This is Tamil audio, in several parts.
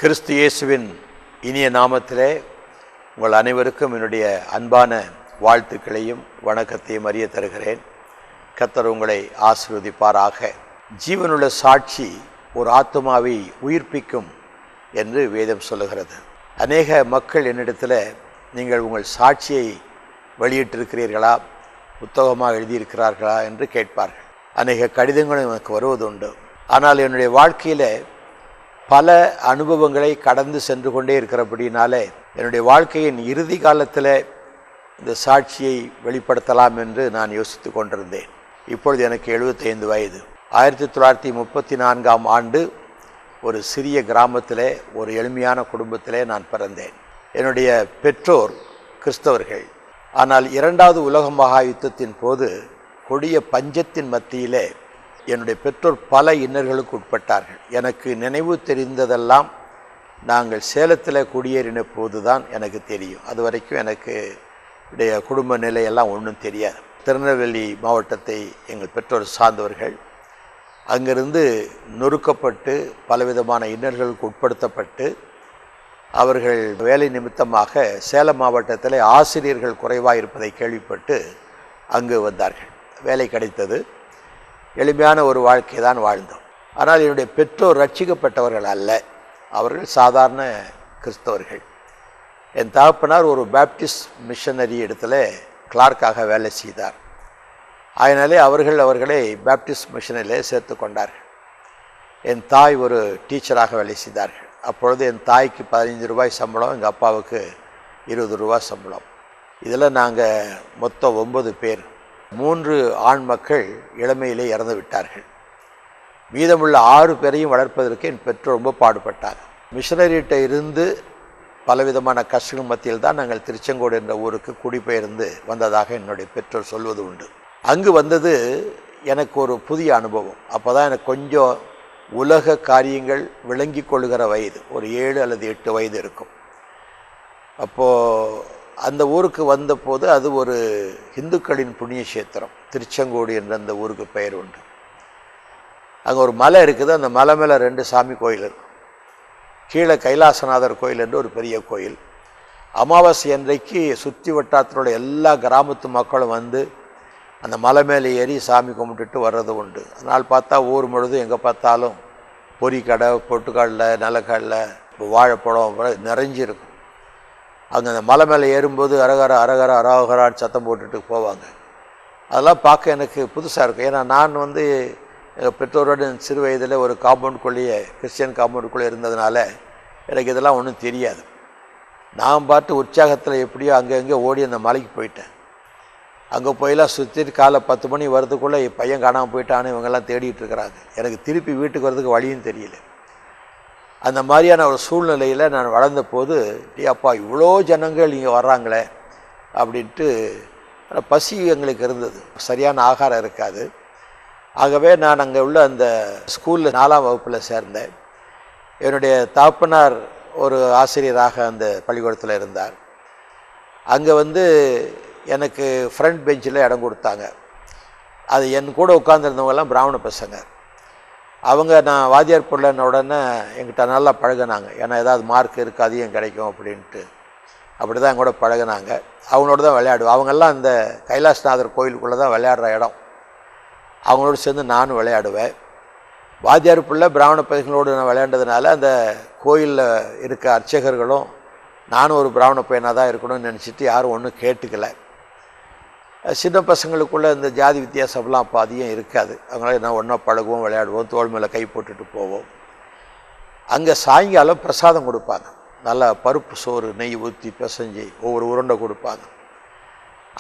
கிறிஸ்து இயேசுவின் இனிய நாமத்திலே உங்கள் அனைவருக்கும் என்னுடைய அன்பான வாழ்த்துக்களையும் வணக்கத்தையும் அறிய தருகிறேன். கர்த்தர் உங்களை ஆசீர்வதிப்பாராக. ஜீவனுள்ள சாட்சி ஒரு ஆத்துமாவை உயிர்ப்பிக்கும் என்று வேதம் சொல்லுகிறது. அநேக மக்கள் என்னிடத்தில் நீங்கள் உங்கள் சாட்சியை வெளியிட்டிருக்கிறீர்களா, புத்தகமாக எழுதியிருக்கிறார்களா என்று கேட்பார்கள். அநேக கடிதங்களும் எனக்கு வருவதுண்டு. ஆனால் என்னுடைய வாழ்க்கையில் பல அனுபவங்களை கடந்து சென்று கொண்டே இருக்கிறபடினாலே என்னுடைய வாழ்க்கையின் இறுதி காலத்தில் இந்த சாட்சியை வெளிப்படுத்தலாம் என்று நான் யோசித்து கொண்டிருந்தேன். இப்பொழுது எனக்கு 75 வயது. 1934ஆம் ஆண்டு ஒரு சிறிய கிராமத்தில் ஒரு எளிமையான குடும்பத்திலே நான் பிறந்தேன். என்னுடைய பெற்றோர் கிறிஸ்தவர்கள். ஆனால் 2வது உலக மகா யுத்தத்தின் போது கொடிய பஞ்சத்தின் மத்தியிலே என்னுடைய பெற்றோர் பல இன்னல்களுக்கு உட்பட்டார்கள். எனக்கு நினைவு தெரிந்ததெல்லாம் நாங்கள் சேலத்தில் குடியேறின போது தான் எனக்கு தெரியும். அது வரைக்கும் எனக்கு உடைய குடும்ப நிலையெல்லாம் ஒன்றும் தெரியாது. திருநெல்வேலி மாவட்டத்தை எங்கள் பெற்றோர் சார்ந்தவர்கள். அங்கிருந்து நொறுக்கப்பட்டு பலவிதமான இன்னல்களுக்கு உட்படுத்தப்பட்டு அவர்கள் வேலை நிமித்தமாக சேலம் மாவட்டத்தில் ஆசிரியர்கள் குறைவாக இருப்பதை கேள்விப்பட்டு அங்கு வந்தார்கள். வேலை கிடைத்தது. எளிமையான ஒரு வாழ்க்கை தான் வாழ்ந்தோம். ஆனால் என்னுடைய பெற்றோர் ரட்சிக்கப்பட்டவர்கள் அல்ல, அவர்கள் சாதாரண கிறிஸ்தவர்கள். என் தகப்பனார் ஒரு பேப்டிஸ்ட் மிஷனரி இடத்துல கிளார்க்காக வேலை செய்தார். அதனாலே அவர்களை பேப்டிஸ்ட் மிஷனரியிலே சேர்த்து கொண்டார்கள். என் தாய் ஒரு டீச்சராக வேலை செய்தார்கள். அப்பொழுது என் தாய்க்கு 15 ரூபாய் சம்பளம், எங்கள் அப்பாவுக்கு 20 ரூபா சம்பளம். இதில் நாங்கள் மொத்தம் 9 பேர். 3 ஆண் மக்கள் இளமையிலே இறந்து விட்டார்கள். மீதமுள்ள 6 பேரையும் வளர்ப்பதற்கு என் பெற்றோர் ரொம்ப பாடுபட்டாங்க. மிஷனரிகிட்ட இருந்து பலவிதமான கஷ்டங்கள் மத்தியில் தான் நாங்கள் திருச்செங்கோடு என்ற ஊருக்கு குடிபெயர்ந்து வந்ததாக என்னுடைய பெற்றோர் சொல்வது உண்டு. அங்கு வந்தது எனக்கு ஒரு புதிய அனுபவம். அப்போ தான் எனக்கு கொஞ்சம் உலக காரியங்கள் விளங்கி கொள்ளுகிற வயது, ஒரு 7 அல்லது 8 வயது இருக்கும். அப்போது அந்த ஊருக்கு வந்தபோது அது ஒரு இந்துக்களின் புண்ணிய கஷேத்திரம், திருச்செங்கோடு என்ற அந்த ஊருக்கு பெயர் உண்டு. அங்கே ஒரு மலை இருக்குது. அந்த மலை மேலே 2 சாமி கோயில் இருக்கும். கீழே கைலாசநாதர் கோயில் என்று ஒரு பெரிய கோயில். அமாவாசை அன்றைக்கு சுற்றி வட்டாரத்தினுடைய எல்லா கிராமத்து மக்களும் வந்து அந்த மலை மேலே ஏறி சாமி கும்பிட்டுட்டு வர்றது உண்டு. அதனால் பார்த்தா ஊர் முழுதும் எங்கே பார்த்தாலும் பொரிக்கடை, பொட்டுக்கடலை, நிலக்கடலை, வாழைப்பழம் நிறைஞ்சிருக்கும். அங்கே அந்த மலை மேலே ஏறும்போது அரகர அரகர அரோகரான்னு சத்தம் போட்டுட்டு போவாங்க. அதெல்லாம் பார்க்க எனக்கு புதுசாக இருக்கும். ஏன்னா நான் எங்கள் பெற்றோரோட சிறு வயதில் ஒரு காம்பவுண்டுக்குள்ளேயே, கிறிஸ்டியன் காம்பவுண்டுக்குள்ளே இருந்ததுனால எனக்கு இதெல்லாம் ஒன்றும் தெரியாது. நான் பாட்டு உற்சாகத்தில் எப்படியோ அங்கங்கே ஓடி அந்த மலைக்கு போயிட்டேன். அங்கே போயெல்லாம் சுற்றிட்டு காலை 10 மணி வரதுக்குள்ளே பையன் காணாமல் போயிட்டான்னு இவங்கெல்லாம் தேடிட்டு இருக்கிறாங்க. எனக்கு திருப்பி வீட்டுக்கு வரதுக்கு வழியும் தெரியல. அந்த மாதிரியான ஒரு சூழ்நிலையில் நான் வளர்ந்த போது, அப்பா இவ்வளோ ஜனங்கள் இங்கே வர்றாங்களே அப்படின்ட்டு பசி எங்களுக்கு இருந்தது. சரியான ஆகாரம் இருக்காது. ஆகவே நான் அங்கே உள்ள அந்த ஸ்கூலில் 4ஆம் வகுப்பில் சேர்ந்தேன். என்னுடைய தகப்பனார் ஒரு ஆசிரியராக அந்த பள்ளிக்கூடத்தில் இருந்தார். அங்கே எனக்கு ஃப்ரண்ட் பெஞ்சில் இடம் கொடுத்தாங்க. அது என் கூட உட்கார்ந்துருந்தவங்கெல்லாம் பிராமண பசங்க. அவங்க நான் வாத்தியார் பிள்ளைன்ன உடனே என்கிட்ட நல்லா பழகினாங்க. ஏன்னா ஏதாவது மார்க் இருக்குது, அதிகம் கிடைக்கும் அப்படின்ட்டு. அப்படி தான் என் கூட பழகினாங்க. அவங்களோட தான் விளையாடுவேன். அவங்கெல்லாம் அந்த கைலாசநாதர் கோயிலுக்குள்ளே தான் விளையாடுற இடம். அவங்களோட சேர்ந்து நானும் விளையாடுவேன். வாத்தியார் பிள்ளை பிராமண பையங்களோடு நான் விளையாண்டதுனால அந்த கோயிலில் இருக்க அர்ச்சகர்களும் நானும் ஒரு பிராமண பையனாக தான் இருக்கணும்னு நினச்சிட்டு யாரும் ஒன்றும் கேட்டுக்கல. சின்ன பசங்களுக்குள்ளே இந்த ஜாதி வித்தியாசம்லாம் அப்போ அதிகம் இருக்காது. அவங்களால என்ன ஒன்றா பழகுவோம், விளையாடுவோம், தோள் மேலே கை போட்டுட்டு போவோம். அங்கே சாயங்காலம் பிரசாதம் கொடுப்பாங்க. நல்லா பருப்பு சோறு நெய் ஊற்றி பிசைஞ்சு ஒவ்வொரு உருண்டை கொடுப்பாங்க.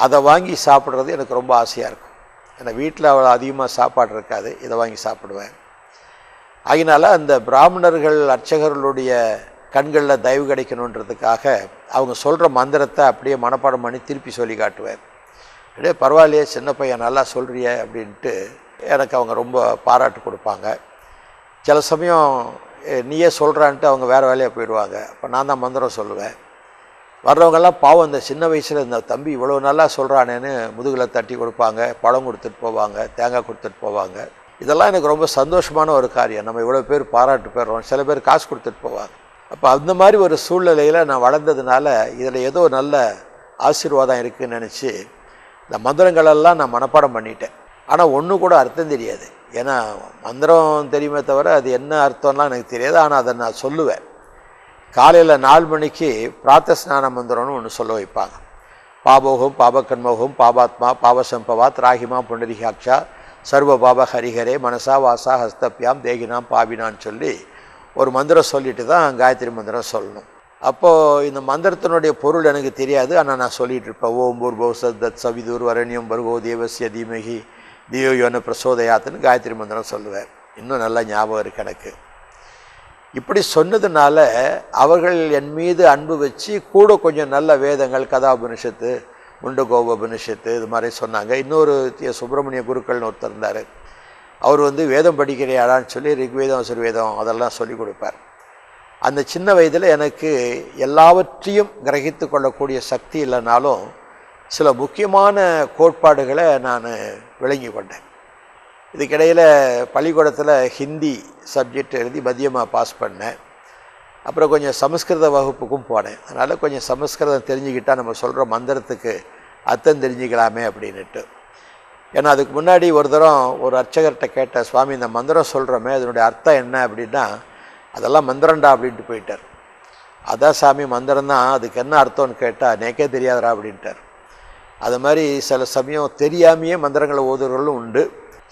அதை வாங்கி சாப்பிட்றது எனக்கு ரொம்ப ஆசையாக இருக்கும். ஏன்னா வீட்டில் அவ்வளோ அதிகமாக சாப்பாடு இருக்காது. இதை வாங்கி சாப்பிடுவேன். அதனால் அந்த பிராமணர்கள் அர்ச்சகர்களுடைய கண்களில் தயவு கிடைக்கணுன்றதுக்காக அவங்க சொல்கிற மந்திரத்தை அப்படியே மனப்பாடம் பண்ணி திருப்பி சொல்லி காட்டுவேன். அப்படியே பரவாயில்லையே சின்ன பையன் நல்லா சொல்கிறிய அப்படின்ட்டு எனக்கு அவங்க ரொம்ப பாராட்டு கொடுப்பாங்க. சில சமயம் நீயே சொல்கிறான்ட்டு அவங்க வேறு வேலையாக போயிடுவாங்க. அப்போ நான் தான் மந்திரம் சொல்லுவேன். வர்றவங்கெல்லாம் பாவம், இந்த சின்ன வயசில் இந்த தம்பி இவ்வளோ நல்லா சொல்கிறானேன்னு முதுகில் தட்டி கொடுப்பாங்க, பழம் கொடுத்துட்டு போவாங்க, தேங்காய் கொடுத்துட்டு போவாங்க. இதெல்லாம் எனக்கு ரொம்ப சந்தோஷமான ஒரு காரியம். நம்ம இவ்வளோ பேர் பாராட்டு பெறுறோம். சில பேர் காசு கொடுத்துட்டு போவாங்க. அப்போ அந்த மாதிரி ஒரு சூழ்நிலையில் நான் வளர்ந்ததுனால இதில் ஏதோ நல்ல ஆசீர்வாதம் இருக்குதுன்னு நினச்சி இந்த மந்திரங்களெல்லாம் நான் மனப்பாடம் பண்ணிட்டேன். ஆனால் ஒன்று கூட அர்த்தம் தெரியாது. ஏன்னா மந்திரம் தெரியுமே தவிர அது என்ன அர்த்தம்லாம் எனக்கு தெரியாது. ஆனால் அதை நான் சொல்லுவேன். காலையில் 4 மணிக்கு பிராத்த ஸ்நான மந்திரம்னு ஒன்று சொல்ல வைப்பாங்க. பாபோகம் பாபகன்மோகம் பாபாத்மா பாவசம்பவாத் ராகிமா புண்டரிகாட்சா சர்வ பாப ஹரிஹரே மனசா வாசா ஹஸ்தப்யாம் தேகினாம் பாபினான்னு சொல்லி ஒரு மந்திரம் சொல்லிட்டு தான் காயத்ரி மந்திரம் சொல்லணும். அப்போது இந்த மந்திரத்தினுடைய பொருள் எனக்கு தெரியாது. ஆனால் நான் சொல்லிகிட்டு இருப்பேன். ஓம் பூர்போசத் தத் சவிதூர் வரண்யம் பர்கோ தேவஸ்ய தீமகி தியோ யோன பிரசோதயாத்துன்னு காயத்ரி மந்திரம் சொல்லுவேன். இன்னும் நல்லா ஞாபகம் இருக்குது எனக்கு. இப்படி சொன்னதுனால அவர்கள் என் மீது அன்பு வச்சு கூட கொஞ்சம் நல்ல வேதங்கள் கதாபனிஷத்து முண்டகோபனிஷத்து இது மாதிரி சொன்னாங்க. இன்னொரு சுப்பிரமணிய குருக்கள்னு ஒருத்தர் இருந்தார். அவர் வேதம் படிக்கிறையாடான்னு சொல்லி ரிக்வேதம் அசுர்வேதம் அதெல்லாம் சொல்லிக் கொடுப்பார். அந்த சின்ன வயதில் எனக்கு எல்லாவற்றையும் கிரகித்து கொள்ளக்கூடிய சக்தி இல்லைனாலும் சில முக்கியமான கோட்பாடுகளை நான் விளங்கி கொண்டேன். இதுக்கிடையில் பள்ளிக்கூடத்தில் ஹிந்தி சப்ஜெக்ட் எழுதி மதியமாக பாஸ் பண்ணேன். அப்புறம் கொஞ்சம் சமஸ்கிருத வகுப்புக்கும் போனேன். அதனால் கொஞ்சம் சமஸ்கிருதம் தெரிஞ்சுக்கிட்டால் நம்ம சொல்கிற மந்திரத்துக்கு அர்த்தம் தெரிஞ்சுக்கலாமே அப்படின்ட்டு. ஏன்னா அதுக்கு முன்னாடி ஒரு தரம் ஒரு அர்ச்சகர்கிட்ட கேட்ட, சுவாமி இந்த மந்திரம் சொல்கிறோமே அதனுடைய அர்த்தம் என்ன அப்படின்னா, அதெல்லாம் மந்திரண்டா அப்படின்ட்டு போயிட்டார். அதான் சாமி மந்திரம் தான், அதுக்கு என்ன அர்த்தம்னு கேட்டால் எனக்கே தெரியாதரா அப்படின்ட்டார். அது மாதிரி சில சமயம் தெரியாமையே மந்திரங்களை ஓதுறவர்களும் உண்டு.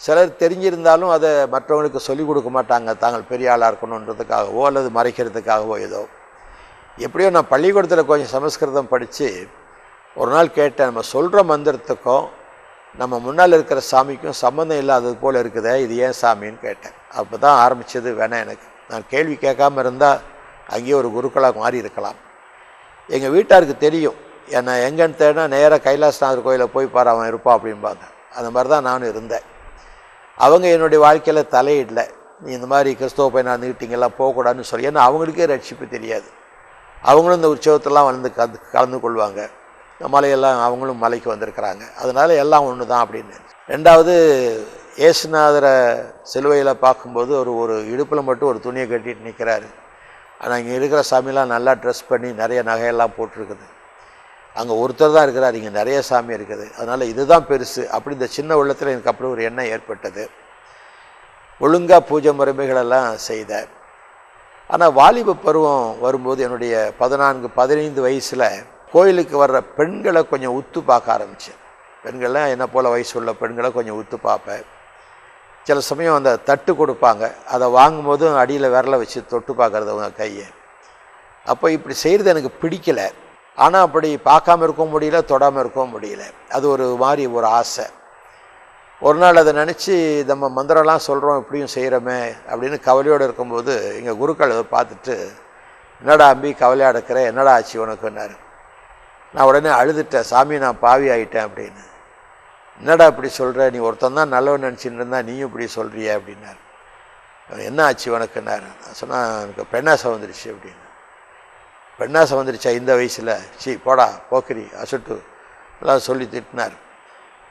சிலர் தெரிஞ்சிருந்தாலும் அதை மற்றவங்களுக்கு சொல்லிக் கொடுக்க மாட்டாங்க, தாங்கள் பெரிய ஆளாக இருக்கணுன்றதுக்காகவோ அல்லது மறைக்கிறதுக்காகவோ ஏதோ. எப்படியோ நான் பள்ளிக்கூடத்தில் கொஞ்சம் சமஸ்கிருதம் படித்து ஒரு நாள் கேட்டேன், நம்ம சொல்கிற மந்திரத்துக்கும் நம்ம முன்னால் இருக்கிற சாமிக்கும் சம்மந்தம் இல்லாதது போல் இருக்குதே, இது ஏன் சாமின்னு கேட்டேன். அப்போ தான் ஆரம்பித்தது வேணாம் எனக்கு. நான் கேள்வி கேட்காமல் இருந்தால் அங்கேயே ஒரு குருக்களாக மாறி இருக்கலாம். எங்கள் வீட்டாருக்கு தெரியும், என்னை எங்கேன்னு தேடினா நேராக கைலாசநாதர் கோயிலில் போய் பாரு அவன் இருப்பான் அப்படின்பாங்க. அந்த மாதிரி தான் நானும் இருந்தேன். அவங்க என்னுடைய வாழ்க்கையில் தலையிடல, நீ இந்த மாதிரி கிறிஸ்தவ பையனாக இருந்துக்கிட்டீங்கெல்லாம் போகக்கூடாதுன்னு சொல்லி. ஏன்னா அவங்களுக்கே ரட்சிப்பு தெரியாது. அவங்களும் இந்த உற்சவத்தெல்லாம் கலந்து கொள்வாங்க. இந்த மலையெல்லாம் அவங்களும் மலைக்கு வந்திருக்கிறாங்க, அதனால் எல்லாம் ஒன்று தான் அப்படின்னு. ரெண்டாவது, ஏசுநாதரை சிலுவையில் பார்க்கும்போது ஒரு இடுப்பில் மட்டும் ஒரு துணியை கட்டிட்டு நிற்கிறாரு. ஆனால் இங்கே இருக்கிற சாமியெல்லாம் நல்லா ட்ரெஸ் பண்ணி நிறைய நகையெல்லாம் போட்டிருக்குது. அங்கே ஒருத்தர் தான் இருக்கிறார், இங்கே நிறைய சாமி இருக்குது. அதனால் இதுதான் பெருசு அப்படி இந்த சின்ன உள்ளத்தில் எனக்கு அப்படி ஒரு எண்ணம் ஏற்பட்டது. ஒழுங்காக பூஜை முறைமைகளெல்லாம் செய்தேன். ஆனால் வாலிப பருவம் வரும்போது என்னுடைய 14-15 வயசில் கோயிலுக்கு வர்ற பெண்களை கொஞ்சம் உத்து பார்க்க ஆரம்பித்தேன். பெண்கள்லாம் என்ன போல் வயசு உள்ள பெண்களை கொஞ்சம் உத்து பார்ப்பேன். சில சமயம் அந்த தட்டு கொடுப்பாங்க, அதை வாங்கும்போதும் அடியில் விரலை வச்சு தொட்டு பார்க்குறது அவங்க கையை. அப்போ இப்படி செய்கிறது எனக்கு பிடிக்கலை. ஆனால் அப்படி பார்க்காம இருக்கவும் முடியல, தொடாமல் இருக்கவும் முடியல. அது ஒரு மாதிரி ஒரு ஆசை. ஒரு நாள் அதை நினச்சி நம்ம மந்திரம்லாம் சொல்கிறோம் இப்படியும் செய்கிறோமே அப்படின்னு கவலையோடு இருக்கும்போது எங்கள் குருக்கள் அதை பார்த்துட்டு, என்னடா அம்பி கவலையாக இருக்கிற, என்னடா ஆச்சு உனக்குன்னாரு. நான் உடனே அழுதுட்டேன், சாமி நான் பாவி ஆகிட்டேன் அப்படின்னு. என்னடா இப்படி சொல்கிற, நீ ஒருத்தன் தான் நல்லவன் நினச்சின்னு இருந்தா நீயும் இப்படி சொல்கிறிய அப்படின்னாரு. என்ன ஆச்சு உனக்குன்னாரு. நான் சொன்னால் எனக்கு பெண்ணாசை வந்துடுச்சு அப்படின்னு. பெண்ணாசை வந்துடுச்சா இந்த வயசில், போடா போக்கிரி அசுட்டு எல்லாம் சொல்லி திட்டினார்.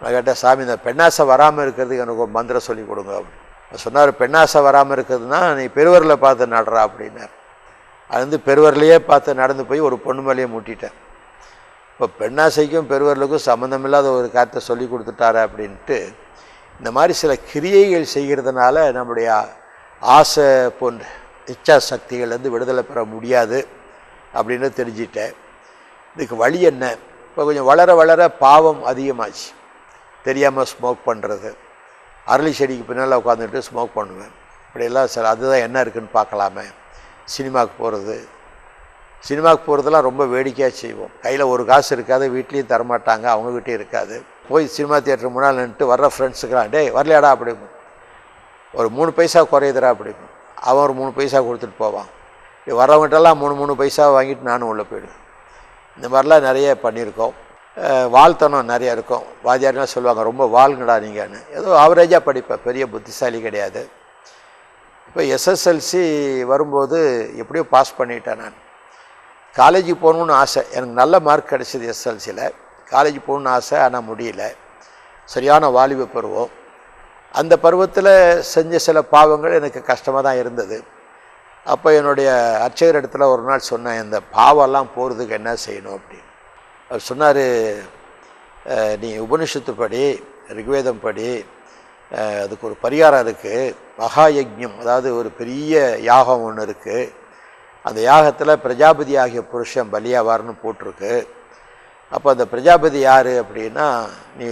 நான் கேட்டேன், சாமி இந்த பெண்ணாசை வராமல் இருக்கிறதுக்கு எனக்கு ஒரு மந்திரம் சொல்லி கொடுங்க அப்படின்னு சொன்னார். பெண்ணாசை வராமல் இருக்கிறதுனா நீ பெருவரில் பார்த்து நடுறா அப்படின்னார். அது பெருவரிலையே பார்த்து நடந்து போய் ஒரு பொண்ணு மேலேயே மூட்டிட்டேன். இப்போ பெண்ணாசைக்கும் பெருவர்களுக்கும் சம்மந்தமில்லாத ஒரு காரியத்தை சொல்லி கொடுத்துட்டாரு அப்படின்ட்டு இந்த மாதிரி சில கிரியைகள் செய்கிறதுனால நம்முடைய ஆசை போன்ற இச்சா சக்திகள்லேருந்து விடுதலை பெற முடியாது அப்படின்னு தெரிஞ்சிட்டேன். இதுக்கு வழி என்ன? இப்போ கொஞ்சம் வளர வளர பாவம் அதிகமாச்சு. தெரியாமல் ஸ்மோக் பண்ணுறது, அரளி செடிக்கு பின்னால் உட்காந்துட்டு ஸ்மோக் பண்ணுவேன். இப்படியெல்லாம் சில அதுதான் என்ன இருக்குதுன்னு பார்க்கலாமே. சினிமாவுக்கு போகிறது, சினிமாவுக்கு போகிறதெல்லாம் ரொம்ப வேடிக்கையாக செய்வோம். கையில் ஒரு காசு இருக்காது, வீட்லேயும் தரமாட்டாங்க, அவங்ககிட்டையும் இருக்காது. போய் சினிமா தியேட்டர் முன்னால் நின்றுட்டு வர்ற ஃப்ரெண்ட்ஸுக்கெல்லாம், டேய் வரலையாடா அப்படிங்கும், ஒரு 3 பைசா குறையுதுரா அப்படிங்கும். அவன் ஒரு 3 பைசா கொடுத்துட்டு போவான். வரவங்கிட்டெல்லாம் 3 பைசா வாங்கிட்டு நானும் உள்ளே போயிடுவேன். இந்த மாதிரிலாம் நிறைய பண்ணியிருக்கோம். வாழ்த்தனம் நிறையா இருக்கும். வாத்தியாரெலாம் சொல்லுவாங்க, ரொம்ப வாழ்ங்கடா நீங்கன்னு. ஏதோ ஆவரேஜாக படிப்பேன், பெரிய புத்திசாலி கிடையாது. இப்போ எஸ்எஸ்எல்சி வரும்போது எப்படியோ பாஸ் பண்ணிட்டேன். நான் காலேஜுக்கு போகணுன்னு ஆசை, எனக்கு நல்ல மார்க் கிடச்சிது எஸ்எல்சியில். காலேஜ் போகணுன்னு ஆசை, ஆனால் முடியல. சரியான வாலிப பருவம். அந்த பருவத்தில் செஞ்ச சில பாவங்கள் எனக்கு கஷ்டமாக தான் இருந்தது. அப்போ என்னுடைய அர்ச்சகர் இடத்துல ஒரு நாள் சொன்னேன், இந்த பாவெல்லாம் போகிறதுக்கு என்ன செய்யணும் அப்படின்னு. அவர் சொன்னார், நீ உபனிஷத்து படி, ரிக்வேதம் படி, அதுக்கு ஒரு பரிகாரம் இருக்குது. மகா யஜ்ஞம், அதாவது ஒரு பெரிய யாகம் ஒன்று இருக்குது. அந்த யாகத்தில் பிரஜாபதி ஆகிய புருஷன் பலியாவார்னு போட்டிருக்கு. அப்போ அந்த பிரஜாபதி யார் அப்படின்னா, நீ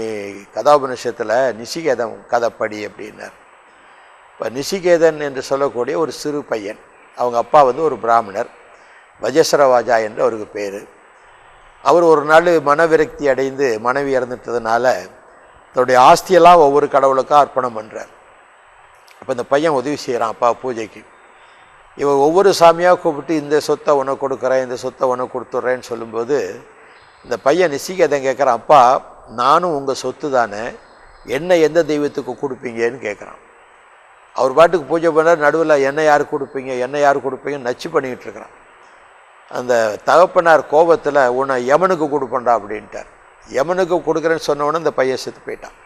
கதாபனிஷத்தில் நிசிகேதன் கதைப்படி அப்படின்னார். இப்போ நிசிகேதன் என்று சொல்லக்கூடிய ஒரு சிறு பையன், அவங்க அப்பா ஒரு பிராமணர், வஜஸ்ரவாஜா என்று அவருக்கு பேர். அவர் ஒரு நாள் மனவிரக்தி அடைந்து மனைவி இறந்துட்டதுனால தன்னுடைய ஆஸ்தியெல்லாம் ஒவ்வொரு கடவுளுக்காக அர்ப்பணம் பண்ணுறார். அப்போ இந்த பையன் உதவி செய்கிறான் அப்பா பூஜைக்கு. இவன் ஒவ்வொரு சாமியாக கூப்பிட்டு இந்த சொத்தை உனக்கு கொடுக்குறேன், இந்த சொத்தை உனக்கு கொடுத்துட்றேன்னு சொல்லும்போது இந்த பையன் நிசிகேதன் கேட்குறான், அப்பா நானும் உங்கள் சொத்து தானே, என்ன எந்த தெய்வத்துக்கு கொடுப்பீங்கன்னு கேட்குறான். அவர் பாட்டுக்கு பூஜை பண்ணார், நடுவில் என்ன யார் கொடுப்பீங்க என்ன யார் கொடுப்பீங்கன்னு நச்சு பண்ணிக்கிட்டு இருக்கிறான். அந்த தகப்பனார் கோபத்தில் உன்னை யமனுக்கு கொடுப்பண்டா அப்படின்ட்டார். யமனுக்கு கொடுக்குறேன்னு சொன்னவொன்னே இந்த பையன் செத்து போயிட்டான்.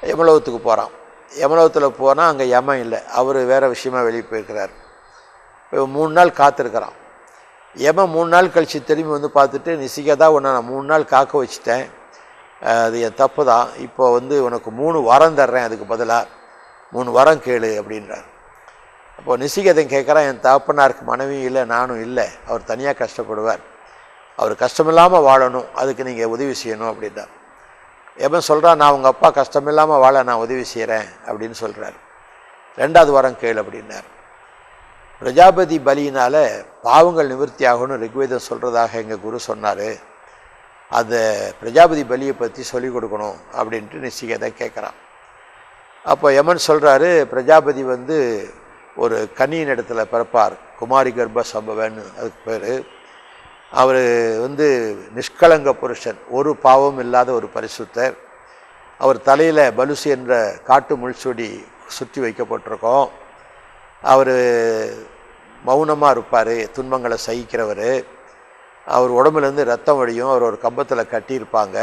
யமலோகத்துக்கு போகிறான். யமலோகத்தில் போனால் அங்கே யமன் இல்லை, அவர் வேறு விஷயமா வெளியே போயிருக்கிறார். இப்போ 3 நாள் காத்திருக்கிறான். யமன் 3 நாள் கழித்து திரும்பி பார்த்துட்டு, நிசிகேதா உன்னை நான் 3 நாள் காக்க வச்சுட்டேன், அது என் தப்பு தான், இப்போ உனக்கு 3 வரம் தர்றேன், அதுக்கு பதிலாக 3 வரம் கேளு அப்படின்றார். அப்போது நிசிகேதன் கேட்குறான், என் தகப்பனாருக்கு மனைவியும் இல்லை நானும் இல்லை, அவர் தனியாக கஷ்டப்படுவார், அவர் கஷ்டமில்லாமல் வாழணும், அதுக்கு நீங்கள் உதவி செய்யணும் அப்படின்றார். யமன் சொல்கிறான், நான் உங்கள் அப்பா கஷ்டமில்லாமல் வாழ நான் உதவி செய்கிறேன் அப்படின்னு சொல்கிறார். 2வது வரம் கேளு அப்படின்னார். பிரஜாபதி பலியினால் பாவங்கள் நிவர்த்தி ஆகணும்னு ரிக்வேதம் சொல்கிறதாக எங்கள் குரு சொன்னார், அந்த பிரஜாபதி பலியை பற்றி சொல்லிக் கொடுக்கணும் அப்படின்ட்டு நிசிகேதன் கேட்குறான். அப்போ யமன் சொல்கிறாரு, பிரஜாபதி ஒரு கன்னியின் இடத்துல பிறப்பார், குமாரி கர்ப்ப சம்பவன்னு அதுக்கு பேர். அவர் நிஷ்கலங்க புருஷன், ஒரு பாவம் இல்லாத ஒரு பரிசுத்தர். அவர் தலையில் பலுசி என்ற காட்டு முள்சொடி சுற்றி வைக்கப்பட்டிருக்கோம். அவர் மௌனமாக இருப்பார், துன்பங்களை சகிக்கிறவர். அவர் உடம்புலேருந்து ரத்தம் வடியும், அவர் ஒரு கம்பத்தில் கட்டியிருப்பாங்க.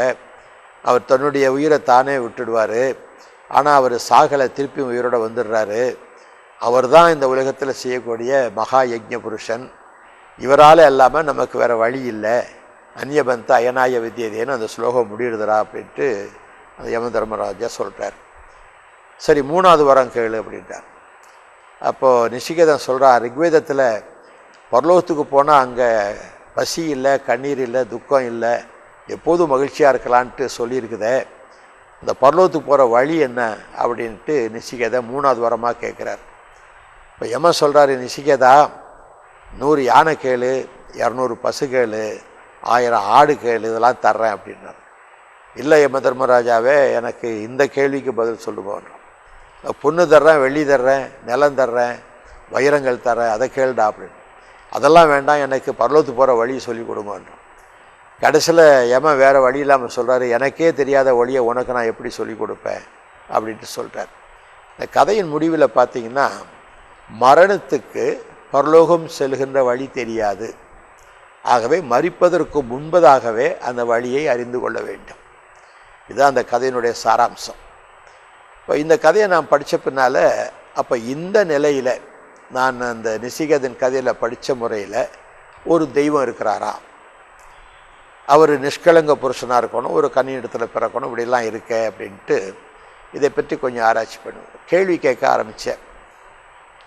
அவர் தன்னுடைய உயிரை தானே விட்டுடுவார். ஆனால் அவர் சாகலை, திருப்பி உயிரோடு வந்துடுறாரு. அவர் தான் இந்த உலகத்தில் செய்யக்கூடிய மகா யஜ்ஞ புருஷன். இவரால் இல்லாமல் நமக்கு வேறு வழி இல்லை, அந்நியபந்த அயனாய வித்தியதேன்னு அந்த ஸ்லோகம் முடியுதுரா அப்படின்ட்டு அந்த யம தர்மராஜா சொல்கிறார். சரி 3வது வரம் கேளு அப்படின்ட்டார். அப்போது நிசிகேதன் சொல்கிறார், ரிக்வேதத்தில் பரலோகத்துக்கு போனால் அங்கே பசி இல்லை, கண்ணீர் இல்லை, துக்கம் இல்லை, எப்போதும் மகிழ்ச்சியாக இருக்கலான்ட்டு சொல்லியிருக்குதே, இந்த பரலோகத்துக்கு போகிற வழி என்ன அப்படின்ட்டு நிசிகேதன் 3வது வரமாக கேட்குறார். இப்போ யமன் சொல்கிறாரு, நிசிகேதா 100 யானை கேளு, 200 பசு கேளு, 1000 ஆடு கேளு, இதெல்லாம் தர்றேன் அப்படின்னார். இல்லை யம தர்மராஜாவே, எனக்கு இந்த கேள்விக்கு பதில் சொல்லுவோம். பொண்ணு தர்றேன், வெள்ளி தர்றேன், நிலம் தர்றேன், வைரங்கள் தர்றேன், அதை கேளுடா அப்படின்னு. அதெல்லாம் வேண்டாம், எனக்கு பரலோகத்துக்கு போகிற வழி சொல்லி கொடுங்கன்றான். கடைசியில் யமன் வேறு வழி இல்லாமல் சொல்கிறாரு, எனக்கே தெரியாத வழியை உனக்கு நான் எப்படி சொல்லிக் கொடுப்பேன் அப்படின்ட்டு சொல்கிறார். இந்த கதையின் முடிவில் பார்த்திங்கன்னா, மரணத்துக்கு பரலோகம் செல்கின்ற வழி தெரியாது, ஆகவே மரிப்பதற்கு முன்பதாகவே அந்த வழியை அறிந்து கொள்ள வேண்டும். இதுதான் அந்த கதையினுடைய சாராம்சம். இப்போ இந்த கதையை நான் படித்த பின்னால், அப்போ இந்த நிலையில் நான் அந்த நிசிகேதன் கதையில் படித்த முறையில் ஒரு தெய்வம் இருக்கிறாரா, அவர் நிஷ்கலங்க புருஷனாக இருக்கணும், ஒரு கன்னியிடத்தில் பிறக்கணும், இப்படிலாம் இருக்கே அப்படின்ட்டு இதை பற்றி கொஞ்சம் ஆராய்ச்சி பண்ணுவேன். கேள்வி கேட்க ஆரம்பித்தேன்.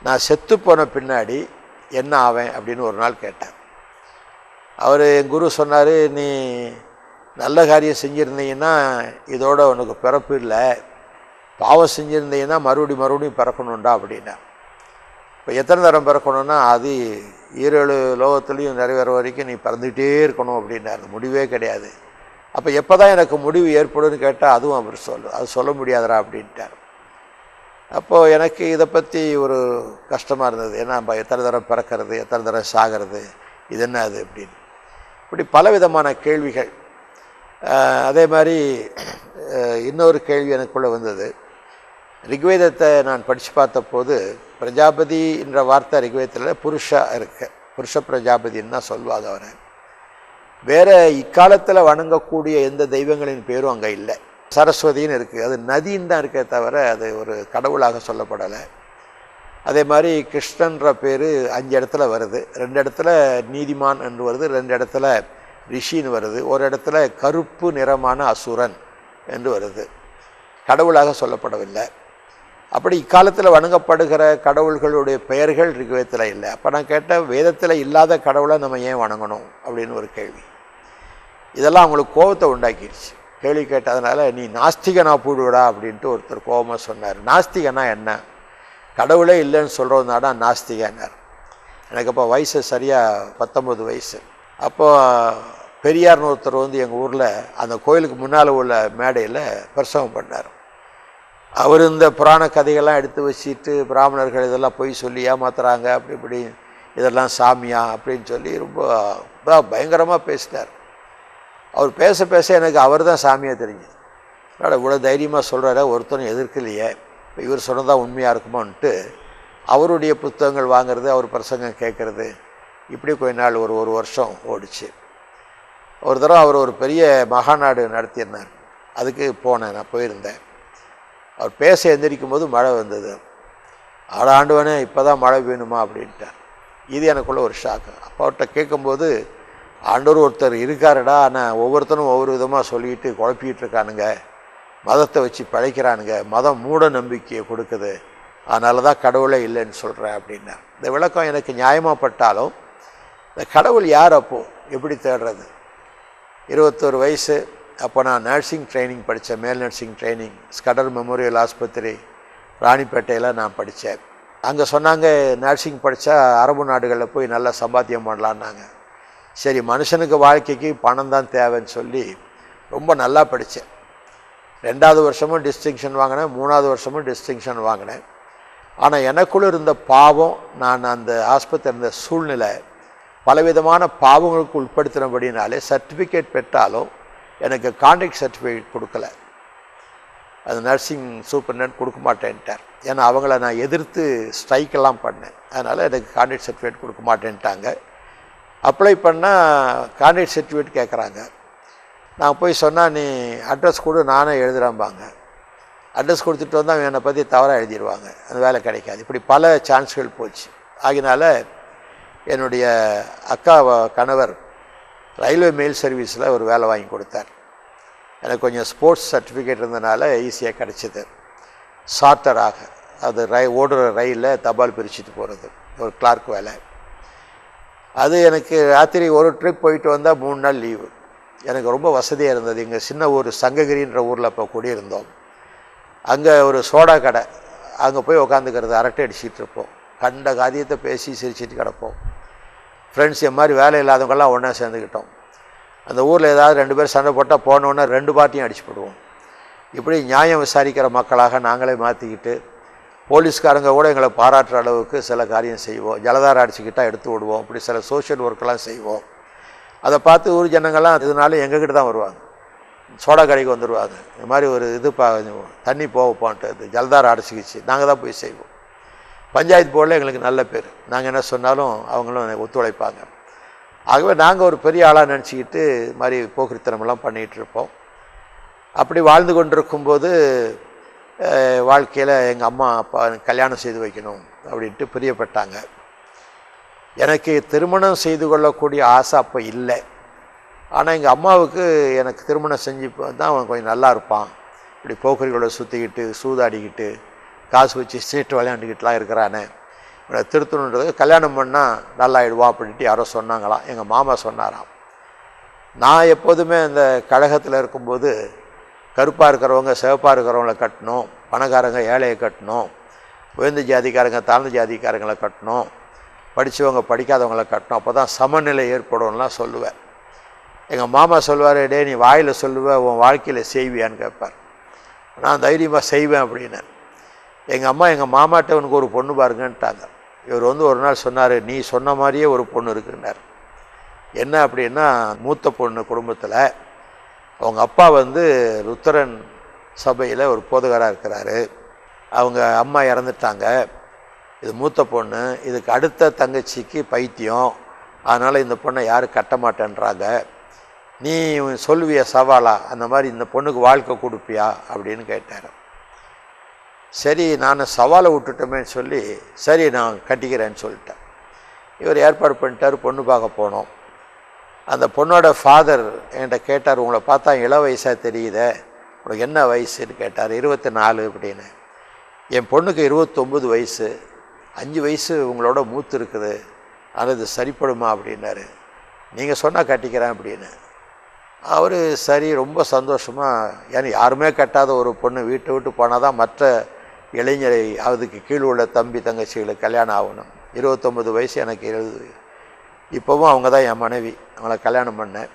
நான் செத்து போன பின்னாடி என்ன ஆவேன் அப்படின்னு ஒரு நாள் கேட்டேன். அவர் என் குரு சொன்னார், நீ நல்ல காரியம் செஞ்சுருந்தீங்கன்னா இதோட உனக்கு பிறப்பு இல்லை, பாவம் செஞ்சுருந்தீங்கன்னா மறுபடியும் பிறக்கணுண்டா அப்படின்னா. இப்போ எத்தனை தரம் பிறக்கணுன்னா, அது 7 லோகத்துலேயும் நிறைவேற வரைக்கும் நீ பிறந்துகிட்டே இருக்கணும் அப்படின்னா, அது முடிவே கிடையாது. அப்போ எப்போ தான் எனக்கு முடிவு ஏற்படும்னு கேட்டால் அதுவும் அவர் அது சொல்ல முடியாதரா அப்படின்ட்டார். அப்போது எனக்கு இதை பற்றி ஒரு கஷ்டமாக இருந்தது. ஏன்னா நம்ம எத்தனை தரம் பிறக்கிறது, எத்தனை தரம் சாகிறது, இது என்ன அது அப்படின்னு, இப்படி பலவிதமான கேள்விகள். அதே மாதிரி இன்னொரு கேள்வி எனக்குள்ளே வந்தது. ரிக்வேதத்தை நான் படித்து பார்த்தபோது பிரஜாபதி என்ற வார்த்தை ரிக்வேதத்தில் புருஷா இருக்கு, புருஷ பிரஜாபதின்னு தான் சொல்லுவாங்க அவரை. வேறு இக்காலத்தில் வணங்கக்கூடிய எந்த தெய்வங்களின் பேரும் அங்கே இல்லை. சரஸ்வதின்னு இருக்குது, அது நதின்னு தான் இருக்கே தவிர அது ஒரு கடவுளாக சொல்லப்படலை. அதே மாதிரி கிருஷ்ணன்ற பேர் 5 இடத்துல வருது. 2 இடத்துல நீதிமான் என்று வருது, 2 இடத்துல ரிஷின்னு வருது, ஒரு இடத்துல கருப்பு நிறமான அசுரன் என்று வருது. கடவுளாக சொல்லப்படவில்லை. அப்படி இக்காலத்தில் வணங்கப்படுகிற கடவுள்களுடைய பெயர்கள் ரிக்வேதத்தில் இல்லை. அப்போ நான் கேட்டேன், வேதத்தில் இல்லாத கடவுளை நம்ம ஏன் வணங்கணும் அப்படின்னு ஒரு கேள்வி. இதெல்லாம் அவங்களுக்கு கோபத்தை உண்டாக்கிடுச்சு. கேள்வி கேட்டதுனால, நீ நாஸ்திகனா போடுவிடா அப்படின்ட்டு ஒருத்தர் கோபமாக சொன்னார். நாஸ்திகனா என்ன? கடவுளே இல்லைன்னு சொல்கிறதுனாடா நாஸ்திகன்னார். எனக்கு அப்போ வயசு சரியாக 19 வயசு. அப்போது பெரியார்னு ஒருத்தர் வந்து எங்கள் ஊரில் அந்த கோயிலுக்கு முன்னால் உள்ள மேடையில் பிரசவம் பண்ணார். அவர் இந்த புராண கதைகள்லாம் எடுத்து வச்சுட்டு பிராமணர்கள் இதெல்லாம் பொய் சொல்லி ஏமாத்துறாங்க, அப்படி இப்படி இதெல்லாம் சாமியா அப்படின்னு சொல்லி ரொம்ப பயங்கரமாக பேசினார். அவர் பேச பேச எனக்கு அவர் தான் சாமியாக தெரிஞ்சுது. இவ்வளோ தைரியமாக சொல்கிறார, ஒருத்தரும் எதிர்க்கலையே, இப்போ இவர் சொன்னதான் உண்மையாக இருக்குமோன்ட்டு அவருடைய புத்தகங்கள் வாங்கிறது, அவர் பிரசங்கம் கேட்குறது, இப்படி கொஞ்ச நாள் ஒரு வருஷம் ஓடிச்சு. ஒரு தடவை அவர் ஒரு பெரிய மகாநாடு நடத்தியிருந்தார். அதுக்கு போனேன், நான் போயிருந்தேன். அவர் பேச எந்திரிக்கும் போது மழை வந்தது. ஆண்டவனே இப்போ தான் மழை வேணுமா அப்படின்ட்டார். இது எனக்குள்ள ஒரு ஷாக்கு. அப்போ அவர்கிட்ட கேட்கும்போது, ஆண்டவர் ஒருத்தர் இருக்காருடா, ஆனால் ஒவ்வொருத்தரும் ஒவ்வொரு விதமாக சொல்லிட்டு குழப்பிக்கிட்டு இருக்கானுங்க, மதத்தை வச்சு பழைக்கிறானுங்க, மதம் மூட நம்பிக்கையை கொடுக்குது, அதனால தான் கடவுளே இல்லைன்னு சொல்கிறேன் அப்படின்னார். இந்த விளக்கம் எனக்கு நியாயமாகப்பட்டாலும் இந்த கடவுள் யார் அப்போது எப்படி தேடுறது? 21 வயசு. அப்போ நான் நர்சிங் ட்ரைனிங் படித்தேன், மேல் நர்சிங் ட்ரைனிங், ஸ்கடர் மெமோரியல் ஆஸ்பத்திரி ராணிப்பேட்டையில் நான் படித்தேன். அங்கே சொன்னாங்க, நர்சிங் படித்தா அரபு நாடுகளில் போய் நல்லா சம்பாத்தியம் பண்ணலான்னாங்க. சரி, மனுஷனுக்கு வாழ்க்கைக்கு பணம் தான் தேவைன்னு சொல்லி ரொம்ப நல்லா படித்தேன். 2வது வருஷமும் டிஸ்டிங்ஷன் வாங்கினேன், 3வது வருஷமும் டிஸ்டிங்ஷன் வாங்கினேன். ஆனால் எனக்குள்ளே இருந்த பாவம், நான் அந்த ஆஸ்பத்திரி இருந்த சூழ்நிலை பலவிதமான பாவங்களுக்கு உட்படுத்தினபடினாலே சர்டிஃபிகேட் பெற்றாலும் எனக்கு கான்ட்ராக்ட் சர்டிஃபிகேட் கொடுக்கல. அது நர்சிங் சூப்பர்டென்ட் கொடுக்க மாட்டேன்ட்டார். ஏன்னா அவங்கள நான் எதிர்த்து ஸ்ட்ரைக்கெல்லாம் பண்ணேன். அதனால் எனக்கு கான்ட்ராக்ட் சர்டிஃபிகேட் கொடுக்க மாட்டேன்ட்டாங்க. அப்ளை பண்ணால் கான்ட்ராக்ட் சர்டிஃபிகேட் கேட்குறாங்க. நான் போய் சொன்னால், நீ அட்ரஸ் கொடு, நானே எழுதுகிறேன்பாங்க. அட்ரஸ் கொடுத்துட்டு வந்தால் என்னை பற்றி தவறாக எழுதிடுவாங்க, அந்த வேலை கிடைக்காது. இப்படி பல சான்ஸ்கள் போச்சு. ஆகினால என்னுடைய அக்கா கணவர் ரயில்வே மெயில் சர்வீஸில் ஒரு வேலை வாங்கி கொடுத்தார். எனக்கு கொஞ்சம் ஸ்போர்ட்ஸ் சர்டிஃபிகேட் இருந்ததுனால ஈஸியாக கிடச்சிது. ஷார்ட்டராக, அது ஓடுற ரயிலில் தபால் பிரிச்சுட்டு போகிறது, ஒரு கிளார்க் வேலை. அது எனக்கு ராத்திரி ஒரு ட்ரிப் போயிட்டு வந்தால் 3 நாள் லீவு. எனக்கு ரொம்ப வசதியாக இருந்தது. எங்கள் சின்ன ஊர் சங்ககிரின்ற ஊரில் அப்போ குடியிருந்தோம். அங்கே ஒரு சோடா கடை, அங்கே போய் உக்காந்துக்கிறது, அரட்டை அடிச்சிட்டு இருப்போம், கண்ட காரியத்தை பேசி சிரிச்சிட்டு கிடப்போம். ஃப்ரெண்ட்ஸ் என் மாதிரி வேலை இல்லாதவங்கெல்லாம் ஒன்றா சேர்ந்துக்கிட்டோம். அந்த ஊரில் ஏதாவது 2 பேர் சண்டை போட்டால் போனோன்னே 2 பார்ட்டியும் அடிச்சு போடுவோம். இப்படி நியாயம் விசாரிக்கிற மக்களாக நாங்களே மாற்றிக்கிட்டு, போலீஸ்காரங்க கூட எங்களை பாராட்டுற அளவுக்கு சில காரியம் செய்வோம். ஜலதாரம் அடிச்சுக்கிட்டால் எடுத்து விடுவோம். இப்படி சில சோஷியல் ஒர்க்கெல்லாம் செய்வோம். அதை பார்த்து ஊர் ஜனங்கள்லாம் இதனால எங்ககிட்ட தான் வருவாங்க, சோடா கடைக்கு வந்துடுவாங்க. இந்த மாதிரி ஒரு இது தண்ணி போவோப்பான்ட்டு ஜலதாரம் அடைச்சிக்கிச்சு, நாங்கள் தான் போய் செய்வோம். பஞ்சாயத்து போர்டில் எங்களுக்கு நல்ல பேர், நாங்கள் என்ன சொன்னாலும் அவங்களும் ஒத்துழைப்பாங்க. ஆகவே நாங்கள் ஒரு பெரிய ஆளாக நினச்சிக்கிட்டு மாதிரி போக்குரித்தனமெல்லாம் பண்ணிகிட்டு இருப்போம். அப்படி வாழ்ந்து கொண்டிருக்கும்போது வாழ்க்கையில் எங்கள் அம்மா அப்பா கல்யாணம் செய்து வைக்கணும் அப்படின்ட்டு பிரியப்பட்டாங்க. எனக்கு திருமணம் செய்து கொள்ளக்கூடிய ஆசை அப்போ இல்லை. ஆனால் எங்கள் அம்மாவுக்கு எனக்கு திருமணம் செஞ்சு தான் அவன் கொஞ்சம் நல்லா இருப்பான், இப்படி போக்குரிகளோட சுற்றிக்கிட்டு சூதாடிக்கிட்டு காசு வச்சு சீட்டு விளையாண்டுக்கிட்டுலாம் இருக்கிறானே, இவனை திருத்தணுன்றது, கல்யாணம் பண்ணால் நல்லாயிடுவான் அப்படின்ட்டு யாரோ சொன்னாங்களாம். எங்கள் மாமா சொன்னாராம். நான் எப்போதுமே அந்த கழகத்தில் இருக்கும்போது கருப்பாக இருக்கிறவங்க சிவப்பாக இருக்கிறவங்கள கட்டணும், பணக்காரங்க ஏழையை கட்டணும், உயர்ந்த ஜாதிக்காரங்க தாழ்ந்த ஜாதிக்காரங்களை கட்டணும், படித்தவங்க படிக்காதவங்களை கட்டணும், அப்போ தான் சமநிலை ஏற்படும்லாம் சொல்லுவேன். எங்கள் மாமா சொல்லுவார், டே நீ வாயில் சொல்லுவேன், உன் வாழ்க்கையில் செய்வியான்னு கேட்பார். நான் தைரியமாக செய்வேன் அப்படின்னு. எங்கள் அம்மா எங்கள் மாமாட்ட உனக்கு ஒரு பொண்ணு பாருங்கன்ட்டாங்க. இவர் ஒரு நாள் சொன்னார், நீ சொன்ன மாதிரியே ஒரு பொண்ணு இருக்குன்னார். என்ன அப்படின்னா, மூத்த பொண்ணு குடும்பத்தில் அவங்க அப்பா லுத்தரன் சபையில் ஒரு போதகராக இருக்கிறாரு, அவங்க அம்மா இறந்துட்டாங்க, இது மூத்த பொண்ணு, இதுக்கு அடுத்த தங்கச்சிக்கு பைத்தியம், அதனால் இந்த பொண்ணை யாரும் கட்ட மாட்டேன்றாங்க, நீ சொல்லுவியா சவாலா, அந்த மாதிரி இந்த பொண்ணுக்கு வாழ்க்கை கொடுப்பியா அப்படின்னு கேட்டார். சரி நான் சவாலை விட்டுட்டோமேன்னு சொல்லி சரி நான் கட்டிக்கிறேன்னு சொல்லிட்டேன். இவர் ஏற்பாடு பண்ணிட்டார். பொண்ணு பார்க்க போனோம். அந்த பொண்ணோட ஃபாதர் என்கிட்ட கேட்டார், உங்களை பார்த்தா இள வயசாக தெரியுதே, உனக்கு என்ன வயசுன்னு கேட்டார். 24 அப்படின்னு. என் பொண்ணுக்கு 29 வயசு, 5 வயசு உங்களோட மூத்து இருக்குது, ஆனால் இது சரிப்படுமா அப்படின்னாரு. நீங்கள் சொன்னால் கட்டிக்கிறேன் அப்படின்னு. அவர் சரி ரொம்ப சந்தோஷமாக, ஏன்னா யாருமே கட்டாத ஒரு பொண்ணு வீட்டை விட்டு போனால் தான் மற்ற இளைஞரை அதுக்கு கீழே உள்ள தம்பி தங்கச்சிகளுக்கு கல்யாணம் ஆகணும். 29 வயசு, எனக்கு 70. இப்போவும் அவங்க தான் என் மனைவி. அவங்கள கல்யாணம் பண்ணேன்.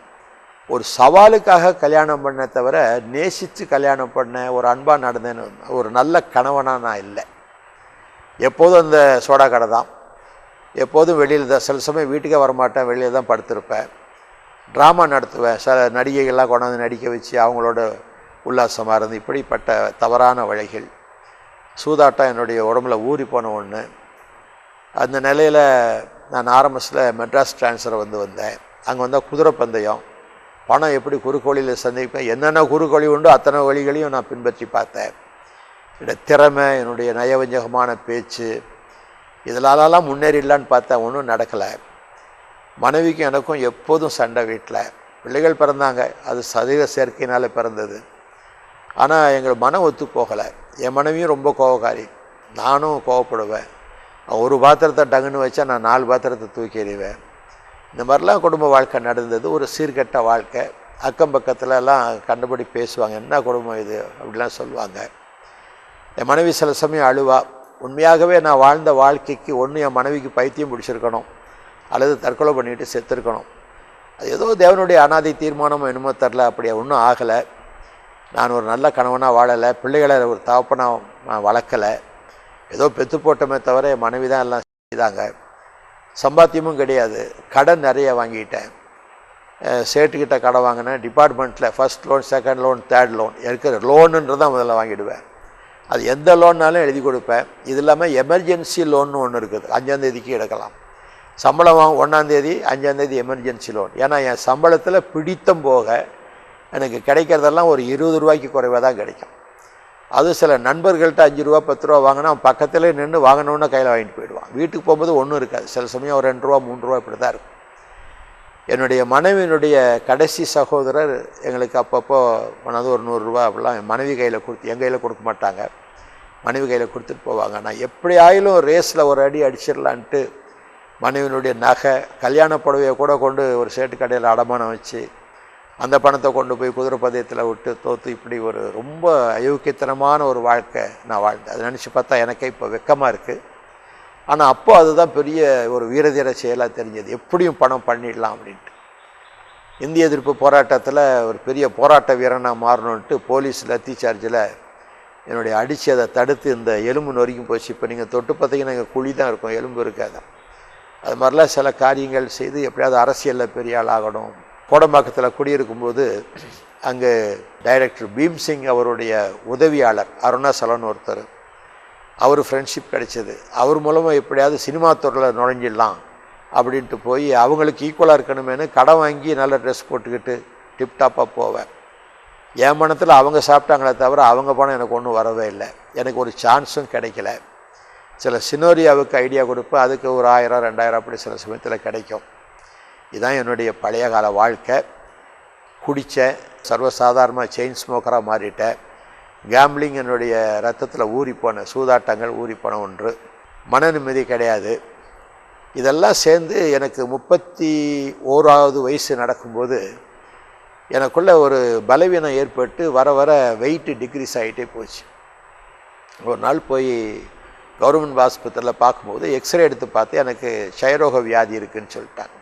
ஒரு சவாலுக்காக கல்யாணம் பண்ண தவிர நேசித்து கல்யாணம் பண்ண, ஒரு அன்பாக நடந்தேன்னு, ஒரு நல்ல கணவனாக நான் இல்லை. எப்போதும் அந்த சோடா கடை தான், எப்போதும் வெளியில் தான். சில சமயம் வீட்டுக்கே வரமாட்டேன், வெளியில் தான் படுத்திருப்பேன். ட்ராமா நடத்துவேன். சில நடிகைகள்லாம் கொண்டாந்து நடிக்க வச்சு அவங்களோட உல்லாசமாக இருந்து, இப்படிப்பட்ட தவறான வழிகள். சூதாட்டம் என்னுடைய உடம்புல ஊறி போன ஒன்று. அந்த நிலையில் நான் ஆரம்பத்தில் மெட்ராஸ் ட்ரான்ஸ்ஃபர் வந்தேன். அங்கே வந்தால் குதிரை பந்தயம், பணம் எப்படி குறுக்கோழியில் சந்திப்பேன், என்னென்ன குறுக்கோழி உண்டோ அத்தனை வழிகளையும் நான் பின்பற்றி பார்த்தேன். என்னுடைய திறமை, என்னுடைய நயவஞ்சகமான பேச்சு, இதனாலலாம் முன்னேறிடலான்னு பார்த்தேன். ஒன்றும் நடக்கலை. மனைவிக்கும் எனக்கும் எப்போதும் சண்டை. வீட்டில் பிள்ளைகள் பிறந்தாங்க, அது சரீர சேர்க்கையினால் பிறந்தது. ஆனால் எங்கள் மனம் ஒத்து போகலை. என் மனைவியும் ரொம்ப கோபக்காரி, நானும் கோவப்படுவேன். ஒரு பாத்திரத்தை டங்குன்னு வச்சா நான் 4 பாத்திரத்தை தூக்கி எறிவேன். இந்த மாதிரிலாம் குடும்ப வாழ்க்கை நடந்தது. ஒரு சீர்கெட்ட வாழ்க்கை. அக்கம் பக்கத்துலலாம் கண்டபடி பேசுவாங்க, என்ன குடும்பம் இது அப்படிலாம் சொல்லுவாங்க. என் மனைவி சில சமயம் அழுவா. உண்மையாகவே நான் வாழ்ந்த வாழ்க்கைக்கு ஒன்று என் மனைவிக்கு பைத்தியம் பிடிச்சிருக்கணும், அல்லது தற்கொலை பண்ணிட்டு செத்துருக்கணும். அது ஏதோ தேவனுடைய அனாதை தீர்மானமோ என்னமோ தெரில, அப்படி ஒன்றும் ஆகலை. நான் ஒரு நல்ல கணவனாக வாழலை, பிள்ளைகளை ஒரு தகப்பனாக நான் வளர்க்கலை. ஏதோ பெற்று போட்டோமே தவிர என் மனைவி தான் எல்லாம் செய்தாங்க. சம்பாத்தியமும் கிடையாது. கடன் நிறைய வாங்கிட்டேன். சேட்டுக்கிட்ட கடன் வாங்கினேன். டிபார்ட்மெண்ட்டில் first loan, second loan, third loan, இருக்கிற லோனுன்றதான் முதல்ல வாங்கிடுவேன். அது எந்த லோன்னாலும் எழுதி கொடுப்பேன். இது இல்லாமல் எமர்ஜென்சி லோன்னு ஒன்று இருக்குது. 5ஆம் தேதிக்கு எடுக்கலாம். சம்பளம் 1ஆம் தேதி, 5ஆம் தேதி எமர்ஜென்சி லோன். ஏன்னா என் சம்பளத்தில் பிடித்தம் போக எனக்கு கிடைக்கிறதெல்லாம் ஒரு 20 ரூபாய்க்கு குறைவாக தான் கிடைக்கும். அது சில நண்பர்கள்ட்ட 5 ரூபா 10 ரூபா வாங்கினா அவன் பக்கத்திலே நின்று வாங்கினோன்னு கையில் வாங்கிட்டு போயிடுவான். வீட்டுக்கு போகும்போது ஒன்றும் இருக்காது. சில சமயம் ஒரு 2 ரூபா 3 ரூபா இப்படி தான் இருக்கும். என்னுடைய மனைவியினுடைய கடைசி சகோதரர் எங்களுக்கு அப்பப்போ மனது ஒரு 100 ரூபா அப்படிலாம் என் மனைவி கையில் கொடுத்து, என் கையில் கொடுக்க மாட்டாங்க, மனைவி கையில் கொடுத்துட்டு போவாங்க. நான் எப்படி ஆயிலும் ரேஸில் ஒரு அடி அடிச்சிடலான்ட்டு மனைவியினுடைய நகை, கல்யாண புடவையை கூட கொண்டு ஒரு சேட்டு கடையில் அடமானம் வச்சு அந்த பணத்தை கொண்டு போய் குதிரை பந்தயத்தில் விட்டு தோற்று, இப்படி ஒரு ரொம்ப அயோக்கியத்தனமான ஒரு வாழ்க்கை நான் வாழ்ந்தேன். அதை நினச்சி பார்த்தா எனக்கே இப்போ வெக்கமாக இருக்குது. ஆனால் அப்போ அதுதான் பெரிய ஒரு வீரதீர செயலாக தெரிஞ்சது. எப்படியும் பணம் பண்ணிடலாம் அப்படின்ட்டு. இந்திய எதிர்ப்பு போராட்டத்தில் ஒரு பெரிய போராட்ட வீரனாக மாறணுன்ட்டு போலீஸ் லத்தி சார்ஜில் என்னுடைய அடித்து அதை தடுத்து இந்த எலும்பு நொறுக்கி போச்சு. இப்போ நீங்கள் தொட்டு பார்த்தீங்கன்னா எங்கள் குழி தான் இருக்கும், எலும்பு இருக்காது. அது மாதிரிலாம் சில காரியங்கள் செய்து எப்படியாவது அரசியலில் பெரிய ஆள் ஆகணும். கோடம்பாக்கத்தில் குடியிருக்கும்போது அங்கே டைரக்டர் பீம்சிங் அவருடைய உதவியாளர் அருணாசலன் ஒருத்தர், அவர் ஃப்ரெண்ட்ஷிப் கிடைச்சது. அவர் மூலமாக எப்படியாவது சினிமா துறையில் நுழைஞ்சிடலாம் அப்படின்ட்டு போய் அவங்களுக்கு ஈக்குவலாக இருக்கணுமேனு கடன் வாங்கி நல்ல ட்ரெஸ் போட்டுக்கிட்டு டிப்டாப்பாக போவேன். என் பணத்தில் அவங்க சாப்பிட்டாங்களே தவிர அவங்க பணம் எனக்கு ஒன்றும் வரவே இல்லை. எனக்கு ஒரு சான்ஸும் கிடைக்கல. சில சினோரியாவுக்கு ஐடியா கொடுப்பேன், அதுக்கு ஒரு 1000 2000 அப்படி சில சமயத்தில் கிடைக்கும். இதுதான் என்னுடைய பழைய கால வாழ்க்கை. குடித்தேன், சர்வசாதாரணமாக செயின் ஸ்மோக்கராக மாறிட்டேன். கேம்பிளிங் என்னுடைய ரத்தத்தில் ஊறிப்போன, சூதாட்டங்கள் ஊறிப்போன ஒன்று. மன நிம்மதி கிடையாது. இதெல்லாம் சேர்ந்து எனக்கு 31வது வயசு நடக்கும்போது எனக்குள்ள ஒரு பலவீனம் ஏற்பட்டு வர வர வெயிட்டு டிக்ரீஸ் ஆகிட்டே போச்சு. ஒரு நாள் போய் கவர்மெண்ட் ஆஸ்பத்திரியில் பார்க்கும்போது எக்ஸ்ரே எடுத்து பார்த்து எனக்கு க்ஷயரோக வியாதி இருக்குதுன்னு சொல்லிட்டாங்க.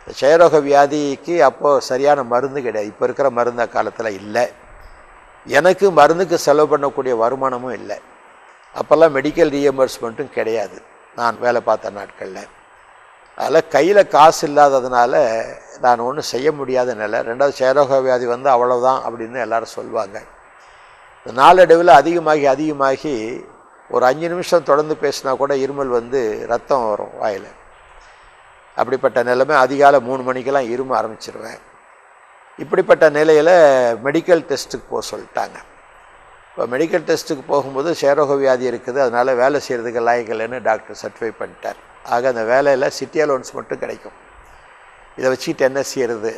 க்ஷயரோக வியாதிக்கு அப்போது சரியான மருந்து கிடையாது. இப்போ இருக்கிற மருந்து காலத்தில் இல்லை. எனக்கு மருந்துக்கு செலவு பண்ணக்கூடிய வருமானமும் இல்லை. அப்போல்லாம் மெடிக்கல் ரீஎம்பர்ஸ்மெண்ட்டும் கிடையாது நான் வேலை பார்த்த நாட்களில். அதில் கையில் காசு இல்லாததுனால நான் ஒன்றும் செய்ய முடியாத நிலை. 2வது க்ஷயரோக வியாதி வந்து அவ்வளோதான் அப்படின்னு எல்லோரும் சொல்லுவாங்க. நாளடைவில் அதிகமாகி ஒரு 5 நிமிஷம் தொடர்ந்து பேசினா கூட இருமல் வந்து ரத்தம் வரும் வாயில். அப்படிப்பட்ட நிலைமை. அதிகாலை 3 மணிக்கெல்லாம் இரும ஆரம்பிச்சிருவேன். இப்படிப்பட்ட நிலையில் மெடிக்கல் டெஸ்ட்டுக்கு போக சொல்லிட்டாங்க. இப்போ மெடிக்கல் டெஸ்ட்டுக்கு போகும்போது சேரோக வியாதி இருக்குது, அதனால் வேலை செய்கிறதுக்கு லாயக்கலைன்னு டாக்டர் சர்டிஃபை பண்ணிட்டார். ஆக அந்த வேலையில் சிட்டி அலோன்ஸ் மட்டும் கிடைக்கும். இதை வச்சுட்டு என்ன செய்கிறது?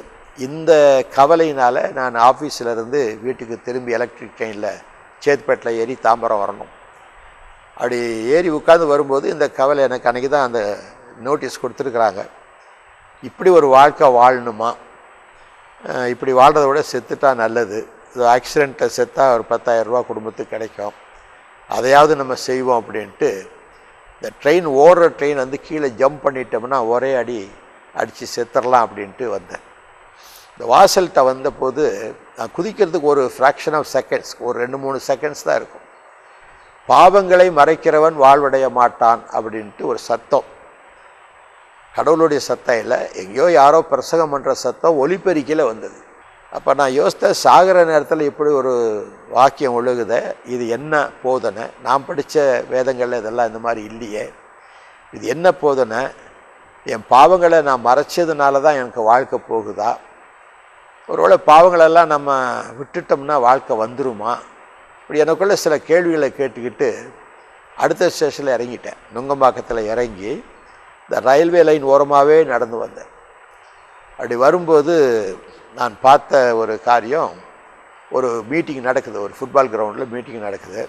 இந்த கவலையினால் நான் ஆஃபீஸிலேருந்து வீட்டுக்கு திரும்பி எலக்ட்ரிக் ட்ரெயினில் சேத்பேட்டில் ஏறி தாம்பரம் வரணும். அப்படி ஏறி உட்காந்து வரும்போது இந்த கவலை எனக்கு அன்றைக்கி தான் அந்த நோட்டீஸ் கொடுத்துருக்குறாங்க. இப்படி ஒரு வாழ்க்கை வாழணுமா? இப்படி வாழ்கிறத விட செத்துட்டா நல்லது. இது ஆக்சிடெண்ட்டை செத்தா ஒரு 10,000 ரூபா குடும்பத்துக்கு கிடைக்கும், அதையாவது நம்ம செய்வோம் அப்படின்ட்டு இந்த ட்ரெயின் ஓடுற ட்ரெயின் வந்து கீழே ஜம்ப் பண்ணிட்டோம்னா ஒரே அடித்து செத்துடலாம் அப்படின்ட்டு வந்தேன். இந்த வாசல்கிட்ட வந்தபோது நான் குதிக்கிறதுக்கு ஒரு ஃப்ராக்ஷன் ஆஃப் செகண்ட்ஸ், ஒரு 2-3 செகண்ட்ஸ் தான் இருக்கும். பாவங்களை மறைக்கிறவன் வாழ்வடைய மாட்டான் அப்படின்ட்டு ஒரு சத்தம், கடவுளுடைய சத்தம் இல்லை, எங்கேயோ யாரோ பிரசங்கம் பண்ணுற சத்தம் ஒலிபெருக்கியில் வந்தது. அப்போ நான் யோசித்த, சாகிற நேரத்தில் இப்படி ஒரு வாக்கியம் ஒழுகுத, இது என்ன போதனை? நான் படித்த வேதங்களில் இதெல்லாம் இந்த மாதிரி இல்லையே, இது என்ன போதனை? என் பாவங்களை நான் மறைச்சதுனால தான் எனக்கு வாழ்க்கை போகுதா? ஒருவேளை பாவங்களெல்லாம் நம்ம விட்டுட்டோம்னா வாழ்க்கை வந்துருமா? இப்படி எனக்குள்ளே சில கேள்விகளை கேட்டுக்கிட்டு அடுத்த ஸ்டேஷனில் இறங்கிட்டேன். நுங்கம்பாக்கத்தில் இறங்கி இந்த ரயில்வே லைன் ஓரமாகவே நடந்து வந்தேன். அப்படி வரும்போது நான் பார்த்த ஒரு காரியம், ஒரு மீட்டிங் நடக்குது, ஒரு ஃபுட்பால் கிரவுண்டில் மீட்டிங் நடக்குது.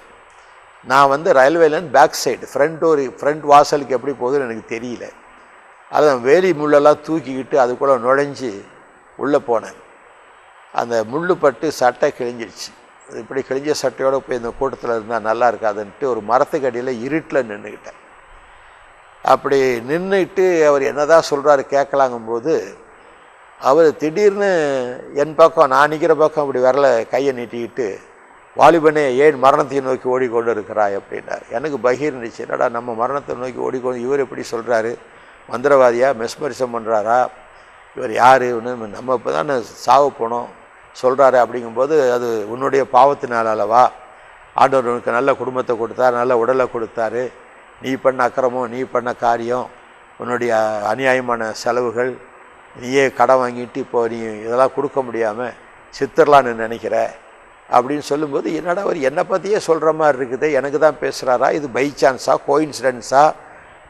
நான் வந்து railway line back side front வாசலுக்கு எப்படி போகுதுன்னு எனக்கு தெரியல. அதை வேலி முள்ளெல்லாம் தூக்கிக்கிட்டு அதுக்குள்ளே நுழைஞ்சி உள்ளே போனேன். அந்த முள் பட்டு சட்டை கிழிஞ்சிடுச்சு. இப்படி கிழிஞ்ச சட்டையோடு போய் இந்த கூட்டத்தில் இருந்தால் நல்லா இருக்காதுன்ட்டு ஒரு மரத்துக்கு அடியில் இருட்டில் நின்றுக்கிட்டேன். அப்படி நின்றுட்டு அவர் என்ன தான் சொல்கிறாரு கேட்கலாங்கும்போது, அவர் திடீர்னு என் பக்கம், நான் நிற்கிற பக்கம் அப்படி வரல கையை நீட்டிக்கிட்டு, வாலிபனே ஏன் மரணத்தை நோக்கி ஓடிக்கொண்டு இருக்கிறாய் அப்படின்னார். எனக்கு பகீர் இருந்துச்சு, என்னடா நம்ம மரணத்தை நோக்கி ஓடிக்கொண்டு இவர் எப்படி சொல்கிறாரு? மந்திரவாதியா, மெஸ்மரிசம் பண்ணுறாரா, இவர் யார்? நம்ம இப்போ தான் சாவு போனோம் சொல்கிறாரு. அப்படிங்கும்போது அது உன்னுடைய பாவத்தினால் அல்லவா? ஆண்டவர் உனக்கு நல்ல குடும்பத்தை கொடுத்தார், நல்ல உடலை கொடுத்தாரு, நீ பண்ண அக்கிரமம், நீ பண்ண காரியம், உன்னுடைய அநியாயமான செலவுகள், நீயே கடன் வாங்கிட்டு இப்போ நீ இதெல்லாம் கொடுக்க முடியாமல் சித்தரலான்னு நினைக்கிற அப்படின்னு சொல்லும்போது, என்னடா அவர் என்னை பற்றியே சொல்கிற மாதிரி இருக்குது, எனக்கு தான் பேசுகிறாரா, இது பை சான்ஸா, கோயின்சிடென்ஸா,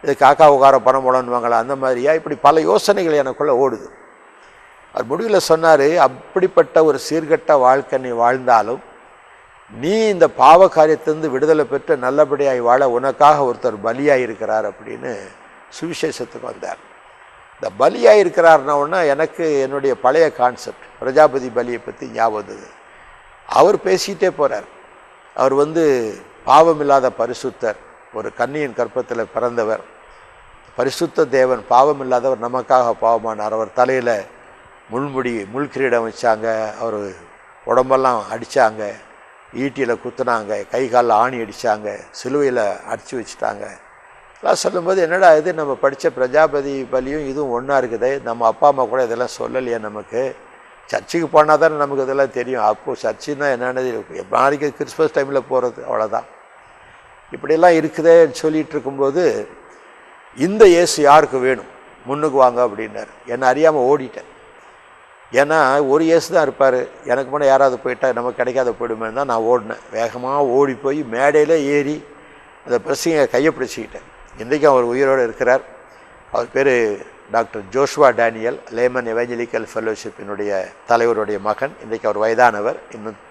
இது காக்கா உகார பணம் முடன்னுவாங்களா, அந்த மாதிரியா? இப்படி பல யோசனைகள் எனக்குள்ளே ஓடுது. அவர் முடிவில் சொன்னார், அப்படிப்பட்ட ஒரு சீர்கட்ட வாழ்க்கை நீ வாழ்ந்தாலும் நீ இந்த பாவ காரியத்திலிருந்து விடுதலை பெற்று நல்லபடியாய் வாழ உனக்காக ஒருத்தர் பலியாக இருக்கிறார் அப்படின்னு சுவிசேஷத்துக்கு வந்தார். இந்த பலியாக இருக்கிறார்னா ஒன்று எனக்கு என்னுடைய பழைய கான்செப்ட் பிரஜாபதி பலியை பற்றி ஞாபகம் வந்தது. அவர் பேசிகிட்டே போகிறார். அவர் வந்து பாவமில்லாத பரிசுத்தர், ஒரு கன்னியின் கற்பத்தில் பிறந்தவர், பரிசுத்த தேவன், பாவமில்லாதவர், நமக்காக பாவமானார். அவர் தலையில் முள் கிரீடம் வச்சாங்க, அவர் உடம்பெல்லாம் அடித்தாங்க, ஈட்டியில் குத்துனாங்க, கை காலில் ஆணி அடித்தாங்க, சிலுவையில் அடித்து வச்சுட்டாங்க. எல்லாம் சொல்லும்போது என்னடா இது, நம்ம படித்த பிரஜாபதி பலியும் இதுவும் ஒன்றா இருக்குது, நம்ம அப்பா அம்மா கூட இதெல்லாம் சொல்லலையே, நமக்கு சர்ச்சுக்கு போனால் தானே நமக்கு இதெல்லாம் தெரியும். அப்போது சர்ச்சுன்னா என்னென்னது, நாளைக்கு கிறிஸ்மஸ் டைமில் போகிறது அவ்வளோதான். இப்படியெல்லாம் இருக்குதேன்னு சொல்லிகிட்டு இருக்கும்போது, இந்த இயேசு யாருக்கு வேணும், முன்னுக்கு வாங்க அப்படின்னார். என்னை அறியாமல் ஓடிட்டேன். ஏன்னா ஒரு இயேசு தான் இருப்பார், எனக்கு முன்னே யாராவது போயிட்டால் நமக்கு கிடைக்காத போயிடுமேன்னு தான் நான் ஓடினேன். வேகமாக ஓடி போய் மேடையில் ஏறி அந்த பிரசங்க கையை பிடிச்சிக்கிட்டேன். இன்றைக்கும் அவர் உயிரோடு இருக்கிறார். அவர் பேர் doctor Joshua Daniel, layman evangelical ஃபெல்லோஷிப்பினுடைய தலைவருடைய மகன். இன்றைக்கு அவர் வயதானவர்,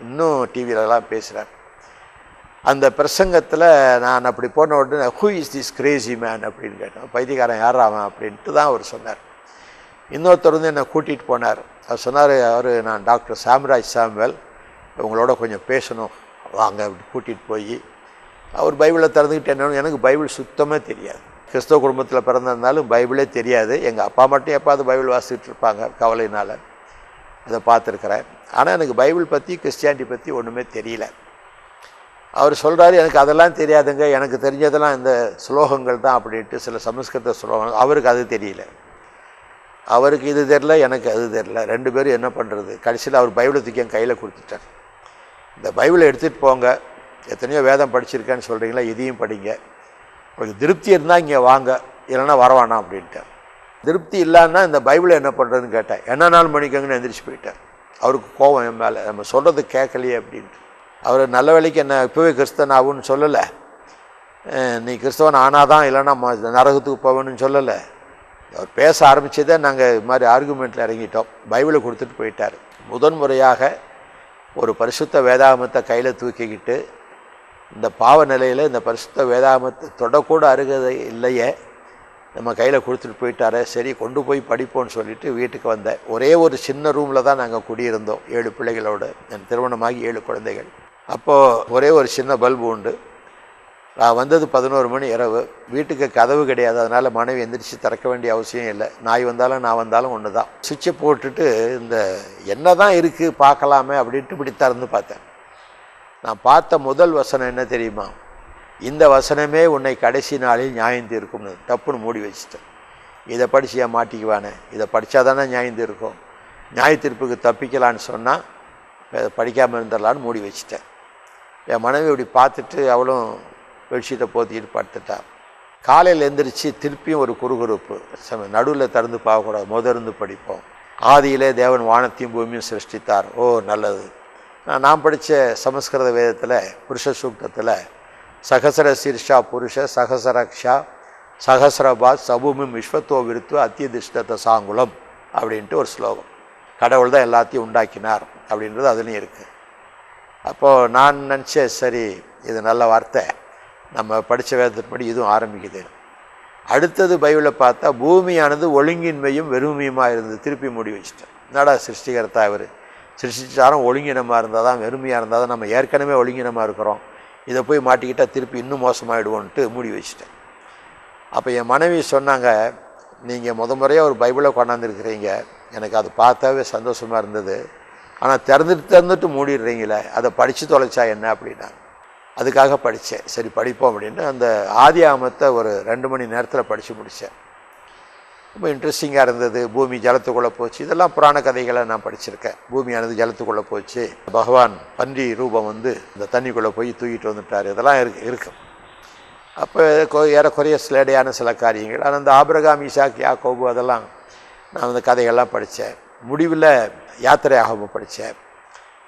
இன்னும் டிவிலெலாம் பேசுகிறார். அந்த பிரசங்கத்தில் நான் அப்படி போன உடனே, who is this Crazy man அப்படின்னு கேட்டேன். பைத்தியக்காரன் யார் அவன் அப்படின்ட்டு தான் அவர் சொன்னார். இன்னொருத்தர் வந்து என்னை கூட்டிகிட்டு போனார். அவர் சொன்னார், நான் டாக்டர் சாம்ராஜ் சாமுவேல், உங்களோட கொஞ்சம் பேசணும் வாங்க அப்படி கூட்டிகிட்டு போய், அவர் பைபிளை திறந்துக்கிட்டு என்னன்னு, எனக்கு பைபிள் சுத்தமாக தெரியாது. கிறிஸ்தவ குடும்பத்தில் பிறந்திருந்தாலும் பைபிளே தெரியாது. எங்கள் அப்பா மட்டும் எப்பாவது பைபிள் வாசிச்சுட்டு இருப்பாங்க, கவலையினால் அதை பார்த்துருக்குறேன். ஆனால் எனக்கு பைபிள் பற்றி, கிறிஸ்டியானிட்டி பற்றி ஒன்றுமே தெரியல. அவர் சொல்கிறாரு, எனக்கு அதெல்லாம் தெரியாதுங்க, எனக்கு தெரிஞ்சதெல்லாம் இந்த ஸ்லோகங்கள் தான் அப்படின்ட்டு, சில சமஸ்கிருத ஸ்லோகங்கள். அவருக்கு அது தெரியல, அவருக்கு இது தெரில, எனக்கு அது தெரில. ரெண்டு பேரும் என்ன பண்ணுறது? கடைசியில் அவர் பைபிளை தூக்கி என் கையில் கொடுத்துட்டார். இந்த பைபிளை எடுத்துகிட்டு போங்க, எத்தனையோ வேதம் படிச்சிருக்கேன்னு சொல்கிறீங்களா, இதையும் படிங்க, உங்களுக்கு திருப்தி இருந்தால் இங்கே வாங்க, இல்லைன்னா வரவானா அப்படின்ட்டார். திருப்தி இல்லைன்னா இந்த பைபிளை என்ன பண்ணுறதுன்னு கேட்டேன். என்ன நாள் மணிக்கங்கன்னு எந்திரிச்சு போயிட்டார். அவருக்கு கோபம் என் மேலே, நம்ம சொல்கிறது கேட்கலையே அப்படின்ட்டு. அவர் நல்ல வேலைக்கு என்ன இப்போவே கிறிஸ்தவன் ஆகுன்னு சொல்லலை, நீ கிறிஸ்தவன் ஆனாதான் இல்லைன்னா நரகத்துக்கு போவேன்னு சொல்லலை. அவர் பேச ஆரம்பித்ததே நாங்கள் இது மாதிரி ஆர்குமெண்ட்டில் இறங்கிட்டோம். பைபிளை கொடுத்துட்டு போயிட்டார். முதன்முறையாக ஒரு பரிசுத்த வேதாகமத்தை கையில் தூக்கிக்கிட்டு இந்த பாவ நிலையில் இந்த பரிசுத்த வேதாகமத்தை தொடக்கூட அருகதை இல்லையே, நம்ம கையில் கொடுத்துட்டு போயிட்டாரே, சரி கொண்டு போய் படிப்போன்னு சொல்லிவிட்டு வீட்டுக்கு வந்தேன். ஒரே ஒரு சின்ன ரூமில் தான் நாங்கள் குடியிருந்தோம், 7 பிள்ளைகளோடு. என் திருமணமாகி 7 குழந்தைகள். அப்போது ஒரே ஒரு சின்ன பல்பு உண்டு. நான் வந்தது 11 மணி இரவு. வீட்டுக்கு கதவு கிடையாது, அதனால் மனைவி எந்திரிச்சு திறக்க வேண்டிய அவசியம் இல்லை. நாய் வந்தாலும் நான் வந்தாலும் ஒன்று தான். சுவிட்சை போட்டுட்டு இந்த என்ன தான் இருக்குது பார்க்கலாமே அப்படின்ட்டு இப்படி திறந்து பார்த்தேன். நான் பார்த்த முதல் வசனம் என்ன தெரியுமா? இந்த வசனமே உன்னை கடைசி நாளில் நியாயம் தீர்க்கும்னு. தப்புன்னு மூடி வச்சுட்டேன். இதை படித்து ஏன் மாட்டிக்குவானே, இதை படித்தா தானே நியாயம் தீர்க்கும், நியாய தீர்ப்புக்கு தப்பிக்கலான்னு சொன்னால் படிக்காமல் இருந்துடலான்னு மூடி வச்சுட்டேன். என் மனைவி இப்படி பார்த்துட்டு அவளும் பெட்ஷீட்டை போத்திக்கிட்டு படுத்துட்டான். காலையில் எழுந்திரிச்சு திருப்பியும் ஒரு குறுகுறுப்பு. நடுவில் திறந்து பார்க்கக்கூடாது, முதலிருந்து படிப்போம். ஆதியிலே தேவன் வானத்தையும் பூமியும் சிருஷ்டித்தார். ஓ நல்லது. நான் படித்த சமஸ்கிருத வேதத்தில் புருஷ சூக்தத்தில் சகசர சீர்ஷா புருஷ சகசரக்ஷா சகசரபாத் சபூமிம் விஸ்வத்தோ விருத்து அத்தியதிஷ்டத்த சாங்குலம் அப்படின்ட்டு ஒரு ஸ்லோகம். கடவுள் தான் எல்லாத்தையும் உண்டாக்கினார் அப்படின்றது அதுலேயும் இருக்குது. அப்போது நான் நினச்சேன், சரி இது நல்ல வார்த்தை, நம்ம படித்த வேதத்தின்படி இதுவும் ஆரம்பிக்குது. அடுத்தது பைபிளை பார்த்தா பூமியானது ஒழுங்கின்மையும் வெறுமையுமாக இருந்தது. திருப்பி மூடி வச்சுட்டேன். என்னடா சிருஷ்டிகர்த்தா இவர் சிருஷ்டிச்சாரம் ஒழுங்கினமாக இருந்தால் தான், வெறுமையாக இருந்தால் தான், நம்ம ஏற்கனவே ஒழுங்கினமாக இருக்கிறோம், இதை போய் மாட்டிக்கிட்டால் திருப்பி இன்னும் மோசமாகிடுவோன்ட்டு மூடி வச்சுட்டேன். அப்போ என் மனைவி சொன்னாங்க, நீங்கள் முறையாக ஒரு பைபிளை கொண்டாந்துருக்கிறீங்க, எனக்கு அது பார்த்தாவே சந்தோஷமாக இருந்தது, ஆனால் திறந்துட்டு மூடிடுறீங்களே, அதை படித்து தொலைச்சா என்ன அப்படின்னா. அதுக்காக படித்தேன். சரி படிப்போம் அப்படின்னு அந்த ஆதியாகமத்தை ஒரு 2 மணி நேரத்தில் படித்து முடித்தேன். ரொம்ப இன்ட்ரெஸ்டிங்காக இருந்தது. பூமி ஜலத்துக்குள்ளே போச்சு, இதெல்லாம் புராண கதைகளை நான் படிச்சிருக்கேன். பூமியானது ஜலத்துக்குள்ளே போச்சு, பகவான் பன்றி ரூபம் வந்து இந்த தண்ணிக்குள்ளே போய் தூக்கிட்டு வந்துட்டார், இதெல்லாம் இருக்கும். அப்போ ஏறக்குறைய ஸ்லேடையான சில காரியங்கள். ஆனால் அந்த ஆபிரகாம் ஈசாக் யாக்கோபு அதெல்லாம் நான் அந்த கதைகள்லாம் படித்தேன். முடிவில் யாத்திரையாகவும் படித்தேன்.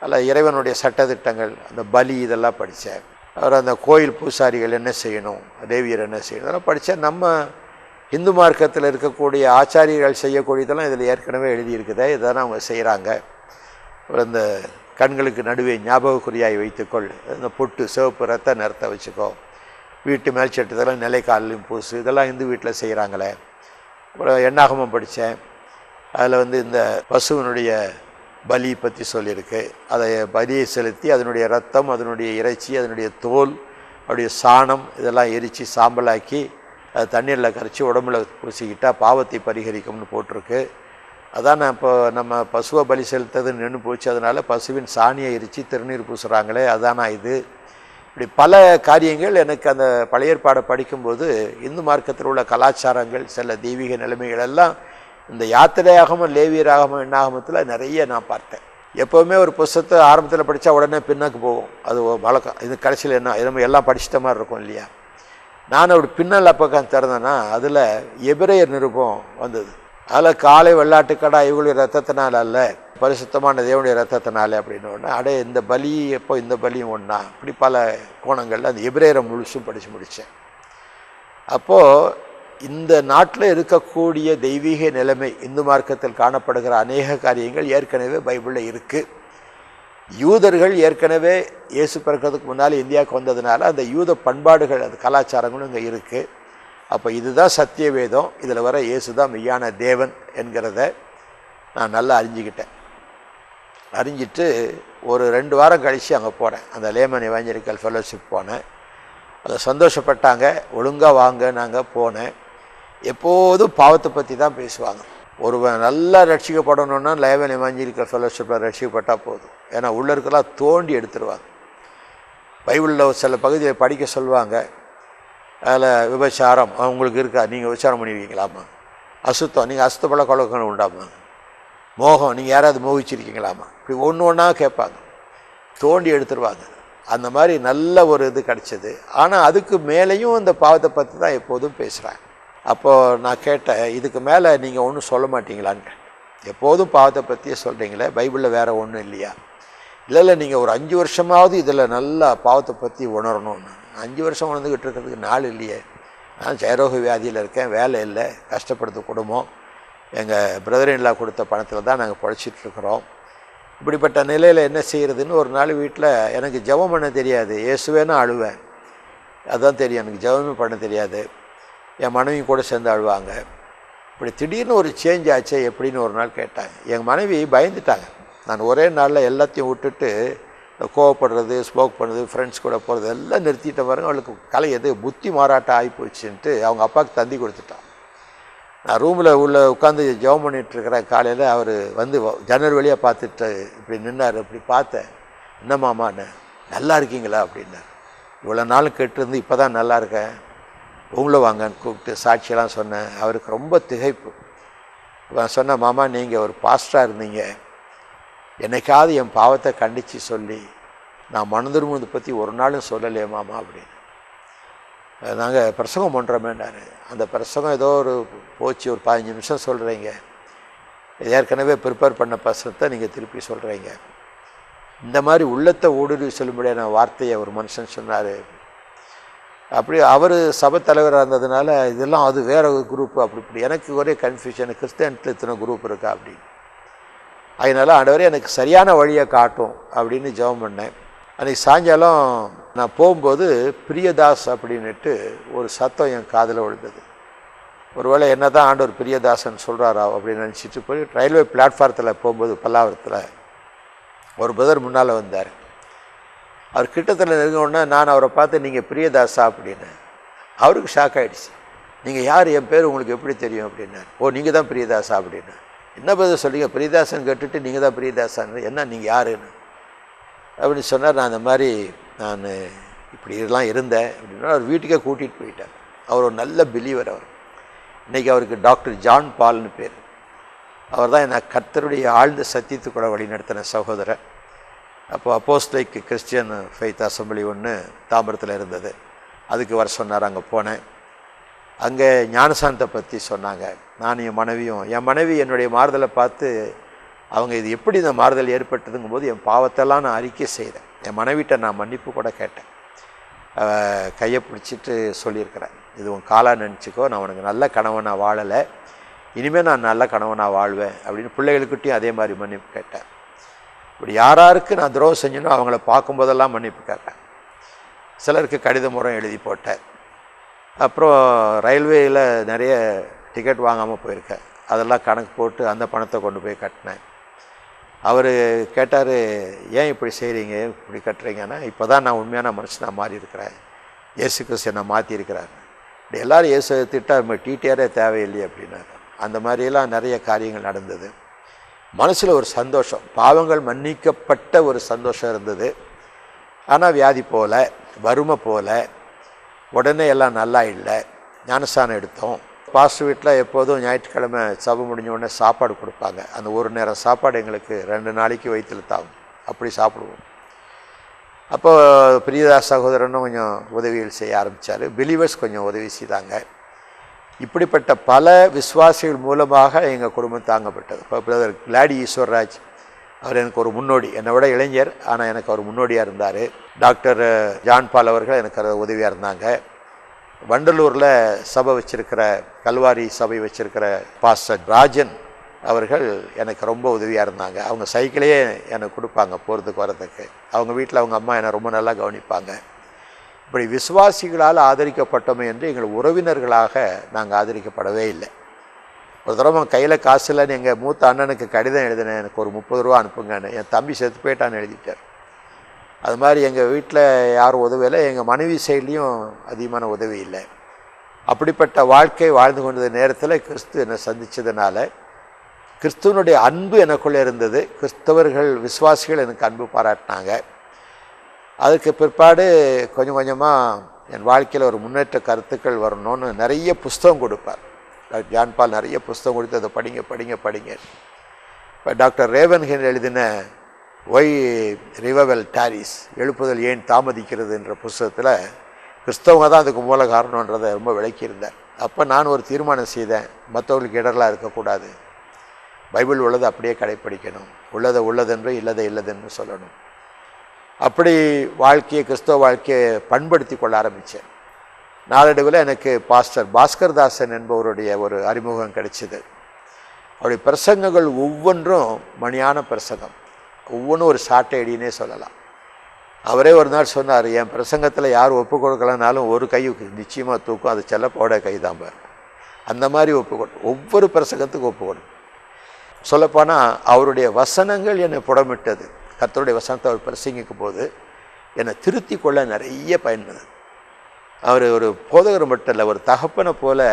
அதில் இறைவனுடைய சட்டத்திட்டங்கள், அந்த பலி இதெல்லாம் படித்தேன். அவர் அந்த கோயில் பூசாரிகள் என்ன செய்யணும், தேவியர் என்ன செய்யணும், அதெல்லாம் படித்தேன். நம்ம இந்து மார்க்கத்தில் இருக்கக்கூடிய ஆச்சாரியர்கள் செய்யக்கூடியதெல்லாம் இதில் ஏற்கனவே எழுதியிருக்குதே, இதெல்லாம் அவங்க செய்கிறாங்க. அப்புறம் இந்த கண்களுக்கு நடுவே ஞாபகக்குறியாய் வைத்துக்கொள், இந்த பொட்டு சிவப்பு ரத்த நிறத்தை வச்சுக்கோ, வீட்டு மேல் சட்டத்தெல்லாம் நிலைக்காலிலும் பூசு, இதெல்லாம் இந்து வீட்டில் செய்கிறாங்களே. அப்புறம் எண்ணாகமம் படித்தேன். அதில் வந்து இந்த பசுவினுடைய பலி பற்றி சொல்லியிருக்கு. அதை பலியை செலுத்தி அதனுடைய ரத்தம், அதனுடைய இறைச்சி, அதனுடைய தோல், அப்படியே சாணம் இதெல்லாம் எரித்து சாம்பலாக்கி அது தண்ணீரில் கரைச்சி உடம்புல பூசிக்கிட்டால் பாவத்தை பரிகரிக்கும்னு போட்டிருக்கு. அதான் நான் இப்போ நம்ம பசுவை பலி செலுத்ததுன்னு நின்று போச்சு, அதனால் பசுவின் சாணியை எரித்து திருநீர் பூசுகிறாங்களே அதானா இது. இப்படி பல காரியங்கள் எனக்கு அந்த பழைய ஏற்பாடை படிக்கும்போது இந்து மார்க்கத்தில் உள்ள கலாச்சாரங்கள், சில தெய்வீக நிலைமைகள் எல்லாம் இந்த யாத்திரையாகமும் லேவியராகமும் எண்ணாகமத்தில் நிறைய நான் பார்த்தேன். எப்போவுமே ஒரு புஸ்தகத்தை ஆரம்பத்தில் படித்தா உடனே பின்னாக்கு போகும், அது வழக்கம். இது கடைசியில் என்ன நம்ம எல்லாம் படிச்சிட்ட மாதிரி இருக்கும் இல்லையா. நான் அப்படி பின்னல் பக்கம் திறந்தேன்னா அதில் எபிரேயர் நிருபம் வந்தது. அதில் காலை வெள்ளாட்டுக்கடா இவங்களுடைய ரத்தத்தினால் அல்ல, பரிசுத்தமான தேவனுடைய ரத்தத்தினாலே அப்படின்னு ஒன்று. அடே இந்த பலி எப்போ இந்த பலியும் ஒன்றா, இப்படி பல கோணங்களில் அந்த எபிரேயரை முழுசும் படித்து முடித்தேன். அப்போது இந்த நாட்டில் இருக்கக்கூடிய தெய்வீக நிலைமை, இந்து மார்க்கத்தில் காணப்படுகிற அநேக காரியங்கள் ஏற்கனவே பைபிளில் இருக்குது. யூதர்கள் ஏற்கனவே இயேசு பிறக்கிறதுக்கு முன்னால் இந்தியாவுக்கு வந்ததுனால அந்த யூத பண்பாடுகள், அந்த கலாச்சாரங்களும் இங்கே இருக்குது. அப்போ இதுதான் சத்திய வேதம், இதில் வர இயேசு தான் மெய்யான தேவன் என்கிறத நான் நல்லா அறிஞ்சிக்கிட்டேன். அறிஞ்சிட்டு ஒரு 2 வாரம் கழித்து அங்கே போனேன், அந்த லேமன் எவாஞ்சலிக்கல் ஃபெலோஷிப் போனேன். அதை சந்தோஷப்பட்டாங்க, ஒழுங்காக வாங்க. நாங்கள் போனேன். எப்போதும் பாவத்தை பற்றி தான் பேசுவாங்க. ஒருவன் நல்லா ரட்சிக்கப்படணுன்னா லேமன் எவாஞ்சலிக்கல் ஃபெலோஷிப்பில் ரட்சிக்கப்பட்டால் போதும். ஏன்னா உள்ளே இருக்கலாம் தோண்டி எடுத்துருவாங்க. பைபிளில் சில பகுதியை படிக்க சொல்லுவாங்க. அதில் விபச்சாரம் அவங்களுக்கு இருக்கா, நீங்கள் விபச்சாரம் பண்ணியிருக்கீங்களாமா? அசுத்தம், நீங்கள் அசுத்தப்பட கொலக்கணும் உண்டாமா? மோகம், நீங்கள் யாராவது மோகிச்சிருக்கீங்களாமா? இப்படி ஒன்று ஒன்றா கேட்பாங்க, தோண்டி எடுத்துருவாங்க. அந்த மாதிரி நல்ல ஒரு இது கிடச்சிது. ஆனால் அதுக்கு மேலேயும் இந்த பாவத்தை பற்றி தான் எப்போதும் பேசுகிறாங்க. அப்போது நான் கேட்டேன், இதுக்கு மேலே நீங்கள் ஒன்றும் சொல்ல மாட்டீங்களான்னு கேட்டேன். எப்போதும் பாவத்தை பற்றியே சொல்கிறீங்களே, பைபிளில் வேறு ஒன்றும் இல்லையா? இல்லை நீங்கள் ஒரு 5 வருஷமாவது இதில் நல்லா பாவத்தை பற்றி உணரணும்னு. 5 வருஷம் உணர்ந்துக்கிட்டு இருக்கிறதுக்கு நாள் இல்லையே. நான் ஜெயரோக வியாதியில் இருக்கேன், வேலை இல்லை, கஷ்டப்படுத்த குடும்பம், எங்கள் பிரதர் இன்லா கொடுத்த பணத்தில் தான் நாங்கள் பொழைச்சிட்ருக்குறோம். இப்படிப்பட்ட நிலையில் என்ன செய்கிறதுன்னு ஒரு நாள் வீட்டில் எனக்கு ஜெபம் பண்ண தெரியாது, இயேசுவேன்னு அழுவேன், அதுதான் தெரியும், எனக்கு ஜெபமே பண்ண தெரியாது. என் மனைவி கூட சேர்ந்து அழுவாங்க. இப்படி திடீர்னு ஒரு சேஞ்ச் ஆச்சு எப்படின்னு ஒரு நாள் கேட்டாங்க. எங்கள் மனைவி பயந்துட்டாங்க. நான் ஒரே நாளில் எல்லாத்தையும் விட்டுட்டு கோவப்படுறது, ஸ்மோக் பண்ணுறது, ஃப்ரெண்ட்ஸ் கூட போகிறது எல்லாம் நிறுத்திட்ட பாருங்க. அவளுக்கு கலை எது புத்தி மாறாட்டம் ஆகிப்போச்சுன்ட்டு அவங்க அப்பாவுக்கு தந்தி கொடுத்துட்டான். நான் ரூமில் உள்ள உட்காந்து ஜெபம் பண்ணிகிட்ருக்கிறேன். காலையில் அவர் வந்து ஜன்னல் வழியாக பார்த்துட்டு இப்படி நின்னார். இப்படி பார்த்தேன், என்ன மாமான்னு, நல்லா இருக்கீங்களா அப்படின்னார். இவ்வளோ நாள் கேட்டிருந்து இப்போ தான் நல்லா இருக்கேன், உங்களை வாங்கன்னு கூப்பிட்டு சாட்சியெல்லாம் சொன்னேன். அவருக்கு ரொம்ப திகைப்பு. நான் சொன்னேன், மாமா நீங்கள் ஒரு பாஸ்டராக இருந்தீங்க, என்னைக்காவது என் பாவத்தை கண்டித்து சொல்லி நான் மனதிரும்புவதை பற்றி ஒரு நாளும் சொல்லலையே மாமா அப்படின்னு. நாங்கள் பிரசங்கம் பண்ணுறோமேன்னாரு. அந்த பிரசங்கம் ஏதோ ஒரு போச்சு, ஒரு 15 நிமிஷம் சொல்கிறீங்க, ஏற்கனவே ப்ரிப்பேர் பண்ண பிரசங்கத்தை நீங்கள் திருப்பி சொல்கிறீங்க. இந்த மாதிரி உள்ளத்தை ஊடுருவி சொல்லும்படியான வார்த்தையை ஒரு மனுஷன் சொன்னார். அப்படி அவர் சபை தலைவராக இருந்ததுனால இதெல்லாம் அது வேறு ஒரு குரூப்பு அப்படி இப்படி எனக்கு ஒரே கன்ஃபியூஷன், கிறிஸ்டியன்ஸில் இத்தனை குரூப் இருக்கா அப்படின்னு. அதனால் ஆண்டவரே எனக்கு சரியான வழியை காட்டும் அப்படின்னு ஜெபம் பண்ணேன். அன்றைக்கி சாயங்காலம் நான் போகும்போது பிரியதாஸ் அப்படின்ட்டு ஒரு சத்தம் என் காதில் விழுந்தது. ஒருவேளை என்ன தான் ஆண்டவர் பிரியதாசன் சொல்கிறாரா அப்படின்னு நினச்சிட்டு போய் ரயில்வே பிளாட்ஃபாரத்தில் போகும்போது பல்லாவரத்தில் ஒரு பிரதர் முன்னால் வந்தார். அவர் கிட்டத்தில் நெருங்கினோடனே நான் அவரை பார்த்து நீங்கள் பிரியதாஸா அப்படின்னு. அவருக்கு ஷாக் ஆகிடுச்சு. நீங்கள் யார், என் பேர் உங்களுக்கு எப்படி தெரியும் அப்படின்னார். ஓ நீங்கள் தான் பிரியதாஸா அப்படின்னு. என்ன பதில் சொல்லிங்க, பிரியதாசன் கேட்டுட்டு நீங்கள் தான் பிரியதாசான்னு, என்ன நீங்கள் யாருன்னு அப்படின்னு சொன்னார். நான் அந்த மாதிரி நான் இப்படி இதெல்லாம் இருந்தேன் அப்படின்னா அவர் வீட்டுக்கே கூட்டிகிட்டு போயிட்டார். அவர் ஒரு நல்ல பிலீவர். அவர் இன்றைக்கி அவருக்கு டாக்டர் ஜான் பால்னு பேர். அவர் தான் நான் கர்த்தருடைய ஆழ்ந்த சத்தியத்துக்குள்ள வழி நடத்தின சகோதரர். அப்போ அப்போஸ்தலிக் கிறிஸ்டியன் ஃபெய்த் அசம்பிளி ஒன்று தாம்பரத்தில் இருந்தது, அதுக்கு வர சொன்னார். அங்கே போனேன். அங்கே ஞானசாந்தத்தை பற்றி சொன்னாங்க. நான் என் மனைவி என்னுடைய மாறுதலை பார்த்து அவங்க இது எப்படி இந்த மாறுதல் ஏற்பட்டதுங்கும் போது என் பாவத்தெல்லாம் நான் அறிக்கை செய்தேன். என் மனைவிட்ட நான் மன்னிப்பு கூட கேட்டேன். கையை பிடிச்சிட்டு சொல்லியிருக்கிறேன், இது உன் காலாக நினச்சிக்கோ, நான் உனக்கு நல்ல கணவனாக வாழலை, இனிமேல் நான் நல்ல கணவனாக வாழ்வேன் அப்படின்னு பிள்ளைகளுக்கிட்டையும் அதே மாதிரி மன்னிப்பு கேட்டேன். இப்படி யாராருக்கு நான் துரோகம் செஞ்சனோ அவங்கள பார்க்கும்போதெல்லாம் மன்னிப்பு கேட்டேன். சிலருக்கு கடித முறை எழுதி போட்டேன். அப்புறம் ரயில்வேயில் நிறைய டிக்கெட் வாங்காமல் போயிருக்கேன், அதெல்லாம் கணக்கு போட்டு அந்த பணத்தை கொண்டு போய் கட்டினேன். அவர் கேட்டார், ஏன் இப்படி செய்கிறீங்க, இப்படி கட்டுறீங்கன்னா, இப்போ தான் நான் உண்மையான மனுஷனாக மாறி இருக்கிறேன், இயேசு கிறிஸ்து என்னை மாற்றிருக்கிறார். இப்படி எல்லோரும் இயேசு திட்டம் டிடிஆரே தேவையில்லை அப்படின்னாரு. அந்த மாதிரியெல்லாம் நிறைய காரியங்கள் நடந்தது. மனசில் ஒரு சந்தோஷம், பாவங்கள் மன்னிக்கப்பட்ட ஒரு சந்தோஷம் இருந்தது. ஆனால் வியாதி போல, வறுமை போல, உடனே எல்லாம் நல்லா இல்லை. ஞானஸ்தானம் எடுத்தோம். பாஸ்டர் வீட்டில் எப்போதும் ஞாயிற்றுக்கிழமை சபை முடிஞ்ச உடனே சாப்பாடு கொடுப்பாங்க. அந்த ஒரு நேரம் சாப்பாடு எங்களுக்கு 2 நாளைக்கு வயிற்றில் தாகும், அப்படி சாப்பிடுவோம். அப்போ பிரியதாஸ் சகோதரனும் கொஞ்சம் உதவிகள் செய்ய ஆரம்பித்தார். பிலீவர்ஸ் கொஞ்சம் உதவி செய்தாங்க. இப்படிப்பட்ட பல விசுவாசிகள் மூலமாக எங்கள் குடும்பம் தாங்கப்பட்டது. இப்போ பிரதர் கிளாடி ஈஸ்வர்ராஜ், அவர் எனக்கு ஒரு முன்னோடி, என்னை விட இளைஞர், ஆனால் எனக்கு அவர் முன்னோடியாக இருந்தார். டாக்டர் ஜான் பால் அவர்கள் எனக்கு உதவியாக இருந்தாங்க. வண்டலூரில் சபை வச்சுருக்கிற, கல்வாரி சபை வச்சுருக்கிற பாஸ்டர் ராஜன் அவர்கள் எனக்கு ரொம்ப உதவியாக இருந்தாங்க. அவங்க சைக்கிளையே எனக்கு கொடுப்பாங்க போகிறதுக்கு வரதுக்கு. அவங்க வீட்டில் அவங்க அம்மா என்னை ரொம்ப நல்லா கவனிப்பாங்க. இப்படி விசுவாசிகளால் ஆதரிக்கப்பட்டோமே என்று எங்கள் உறவினர்களாக நாங்கள் ஆதரிக்கப்படவே இல்லை. ஒரு தடவை கையில் காசு இல்லைன்னு எங்கள் மூத்த அண்ணனுக்கு கடிதம் எழுதினேன், எனக்கு ஒரு 30 ரூபா அனுப்புங்கன்னு. என் தம்பி செத்து போயிட்டான்னு எழுதிட்டார். அது மாதிரி எங்கள் வீட்டில் யாரும் உதவியில்லை, எங்கள் மனைவி சைட்லேயும் அதிகமான உதவி இல்லை. அப்படிப்பட்ட வாழ்க்கை வாழ்ந்து கொண்ட நேரத்தில் கிறிஸ்து என்னை சந்தித்ததுனால கிறிஸ்துவனுடைய அன்பு எனக்குள்ளே இருந்தது. கிறிஸ்தவர்கள் விசுவாசிகள் எனக்கு அன்பு பாராட்டினாங்க. அதுக்கு பிற்பாடு கொஞ்சம் கொஞ்சமாக என் வாழ்க்கையில் ஒரு முன்னேற்ற கருத்துக்கள் வரணும்னு நிறைய புஸ்தகம் கொடுப்பார். டாக்டர் ஜான் பால் நிறைய புஸ்தகம் கொடுத்து அதை படிங்க படிங்க படிங்க. இப்போ டாக்டர் ரேவன்ஹென் எழுதின ஒய் ரிவைவல் டாரிஸ், எழுப்புதல் ஏன் தாமதிக்கிறது என்ற புஸ்தகத்தில் கிறிஸ்தவங்க தான் அதுக்கு மூல காரணன்றதை ரொம்ப விளக்கியிருந்தார். அப்போ நான் ஒரு தீர்மானம் செய்தேன், மற்றவர்களுக்கு இடரெலாம் இருக்கக்கூடாது, பைபிள் உள்ளதை அப்படியே கடைப்பிடிக்கணும், உள்ளதை உள்ளதென்று இல்லதை இல்லதென்று சொல்லணும். அப்படி வாழ்க்கையை, கிறிஸ்தவ வாழ்க்கையை பண்படுத்தி கொள்ள ஆரம்பித்தேன். நாளடைவில் எனக்கு பாஸ்டர் பாஸ்கர் தாசன் என்பவருடைய ஒரு அறிமுகம் கிடைச்சிது. அவருடைய பிரசங்கங்கள் ஒவ்வொன்றும் மணியான பிரசங்கம், ஒவ்வொன்றும் ஒரு சாட்டை அடினே சொல்லலாம். அவரே ஒரு நாள் சொன்னார், என் பிரசங்கத்தில் யார் ஒப்பு கொடுக்கலனாலும் ஒரு கை நிச்சயமாக தூக்கும், அது செல்லப்போட கை தான் பாரு. அந்த மாதிரி ஒவ்வொரு பிரசங்கத்துக்கும் ஒப்பு கொடு. சொல்லப்போனால் அவருடைய வசனங்கள் என்னை புடமிட்டது. கர்த்தருடைய வசனத்தை அவர் பிரசங்கிக்கும் போது என்னை திருத்தி கொள்ள நிறைய பயன்படுது. அவர் ஒரு போதகர் மட்டும் இல்லை, ஒரு தகப்பனை போல்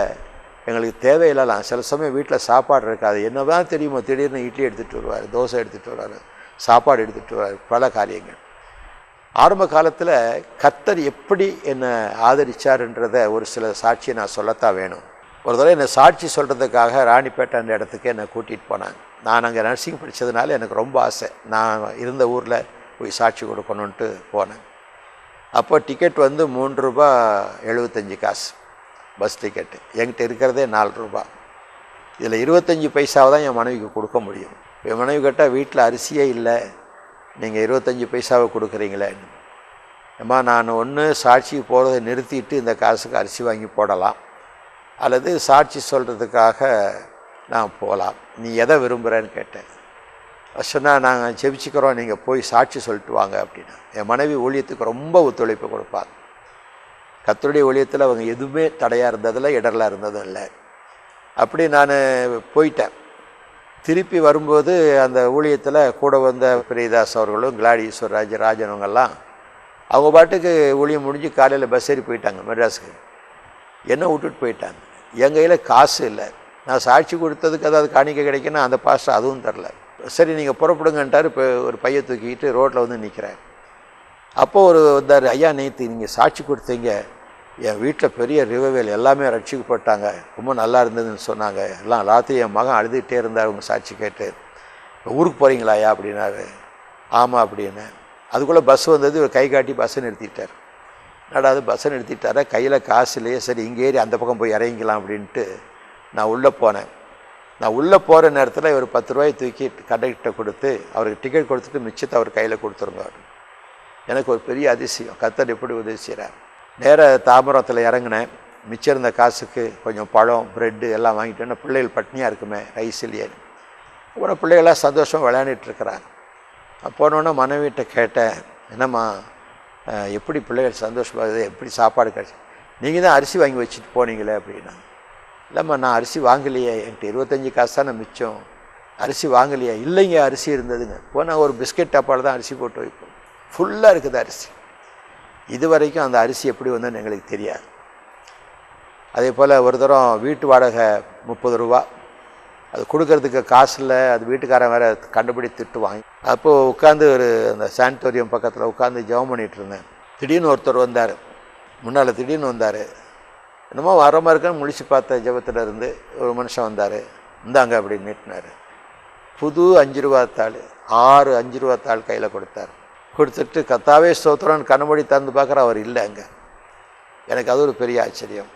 எங்களுக்கு தேவையில்லாம். சில சமயம் வீட்டில் சாப்பாடு இருக்காது, என்னதான் தெரியுமோ திடீர்னு இட்லி எடுத்துகிட்டு வருவார், தோசை எடுத்துகிட்டு வருவார், சாப்பாடு எடுத்துகிட்டு வருவார், பல காரியங்கள். ஆரம்ப காலத்தில் கர்த்தர் எப்படி என்னை ஆதரித்தார்ன்றதை ஒரு சில சாட்சியை நான் சொல்லத்தான் வேணும். ஒரு தடவை என்னை சாட்சி சொல்கிறதுக்காக ராணிப்பேட்டை அந்த இடத்துக்கு என்னை கூட்டிகிட்டு போனாங்க. நான் அங்கே நர்சிங் படித்ததுனால எனக்கு ரொம்ப ஆசை, நான் இருந்த ஊரில் போய் சாட்சி கொடுக்கணுன்ட்டு போனேன். அப்போ டிக்கெட் வந்து ₹3.75 பஸ் டிக்கெட்டு. என்கிட்ட இருக்கிறதே ₹4. இதில் 25 பைசாவை தான் என் மனைவிக்கு கொடுக்க முடியும். என் மனைவி கேட்டால் வீட்டில் அரிசியே இல்லை, நீங்கள் 25 பைசாவை கொடுக்குறீங்களே. ஏம்மா, நான் ஒன்று சாட்சிக்கு போகிறத நிறுத்திட்டு இந்த காசுக்கு அரிசி வாங்கி போடலாம், அல்லது சாட்சி சொல்கிறதுக்காக நான் போகலாம், நீ எதை விரும்புகிறேன்னு கேட்டேன். சொன்னால் நாங்கள் ஜெபிச்சுக்கிறோம், நீங்கள் போய் சாட்சி சொல்லிட்டு வாங்க அப்படின்னா. என் மனைவி ஊழியத்துக்கு ரொம்ப ஒத்துழைப்பு கொடுப்பாங்க. கர்த்தருடைய ஊழியத்தில் அவங்க எதுவுமே தடையாக இருந்ததில்லை, இடரலாக இருந்ததும் இல்லை. அப்படி நான் போயிட்டேன். திருப்பி வரும்போது அந்த ஊழியத்தில் கூட வந்த பிரியதாஸ் அவர்களும் கிளாடிஸ்வர் ராஜனவங்கெல்லாம் அவங்க பாட்டுக்கு ஊழியம் முடிஞ்சு காலையில் பஸ் ஏறி போயிட்டாங்க மெட்ராஸுக்கு. என்ன விட்டுட்டு போயிட்டாங்க. என் கையில் காசு இல்லை. நான் சாட்சி கொடுத்ததுக்கு அதாவது காணிக்கை கிடைக்குன்னா அந்த பாஸ்டர் அதுவும் தரல. சரி நீங்கள் புறப்படுங்கன்ட்டார். இப்போ ஒரு பையை தூக்கிக்கிட்டு ரோட்டில் வந்து நிற்கிறேன். அப்போது ஒரு வந்தார், ஐயா நேற்று நீங்கள் சாட்சி கொடுத்தீங்க, என் வீட்டில் பெரிய ரிவைவல், எல்லாமே ரட்சிக்கப்பட்டாங்க, ரொம்ப நல்லா இருந்ததுன்னு சொன்னாங்க, எல்லாம் ராத்திரி என் மகன் அழுதுகிட்டே இருந்தார் உங்கள் சாட்சி கேட்டு. ஊருக்கு போகிறீங்களா ஐயா அப்படின்னாரு. ஆமாம் அப்படின்னு. அதுக்குள்ளே பஸ் வந்தது, ஒரு கை காட்டி பஸ்ஸை நிறுத்திட்டார். நடாது பஸ்ஸை நிறுத்திட்டார, கையில் காசு இல்லையே, சரி இங்கே ஏறி அந்த பக்கம் போய் இறங்கிக்கலாம் அப்படின்ட்டு நான் உள்ளே போனேன். நான் உள்ளே போகிற நேரத்தில் ஒரு ₹10 தூக்கி கண்டக்டர்கிட்ட கொடுத்து அவருக்கு டிக்கெட் கொடுத்துட்டு மிச்சத்தை அவர் கையில் கொடுத்துருங்க. எனக்கு ஒரு பெரிய அதிசயம், கர்த்தர் எப்படி உதவி செய்கிறார். நேராக தாம்பரத்தில் இறங்கினேன். மிச்சம் இருந்த காசுக்கு கொஞ்சம் பழம், ப்ரெட்டு எல்லாம் வாங்கிட்டேன்னா பிள்ளைகள் பட்னியாக இருக்குமே, ரைஸ் இல்லையே. அப்புறம் பிள்ளைகள்லாம் சந்தோஷம் விளையாண்டுட்டுருக்குறாங்க. போனோன்னே மனைவிட்ட கேட்டேன், என்னம்மா எப்படி பிள்ளைகள் சந்தோஷமாகுது, எப்படி சாப்பாடு கிடச்சி, நீங்கள் தான் அரிசி வாங்கி வச்சுட்டு போனீங்களே அப்படின்னா. இல்லைம்மா நான் அரிசி வாங்கலையே, என்கிட்ட 25 காசு தானே மிச்சம், அரிசி வாங்கலையா. இல்லைங்க அரிசி இருந்ததுங்க. போனால் ஒரு பிஸ்கெட் டப்பாவில் தான் அரிசி போட்டு வைப்போம், ஃபுல்லாக இருக்குது அரிசி. இது வரைக்கும் அந்த அரிசி எப்படி வந்ததுன்னு எங்களுக்கு தெரியாது. அதே போல் ஒரு தரம் வீட்டு வாடகை ₹30, அது கொடுக்கறதுக்கு காசு இல்லை. அது வீட்டுக்காரன் வேறு கண்டுபிடி திட்டுவாங்க. அப்போது உட்காந்து ஒரு அந்த சானிட்டோரியம் பக்கத்தில் உட்காந்து ஜெபம் பண்ணிகிட்டு இருந்தேன். திடீர்னு ஒருத்தர் வந்தார், முன்னால் திடீர்னு வந்தார். என்னமோ வர மாதிரி இருக்குன்னு முழிச்சு பார்த்த ஜெபத்தில் இருந்து ஒரு மனுஷன் வந்தார். இந்தாங்க அப்படின்னு நீட்டினார். புது ₹5 தாள், 6 ₹5 தாள் கையில் கொடுத்தார். கொடுத்துட்டு கர்த்தாவே ஸ்தோத்திரம்னு கண்மூடி திறந்து பார்க்குற அவர் இல்லை அங்கே. எனக்கு அது ஒரு பெரிய ஆச்சரியம்.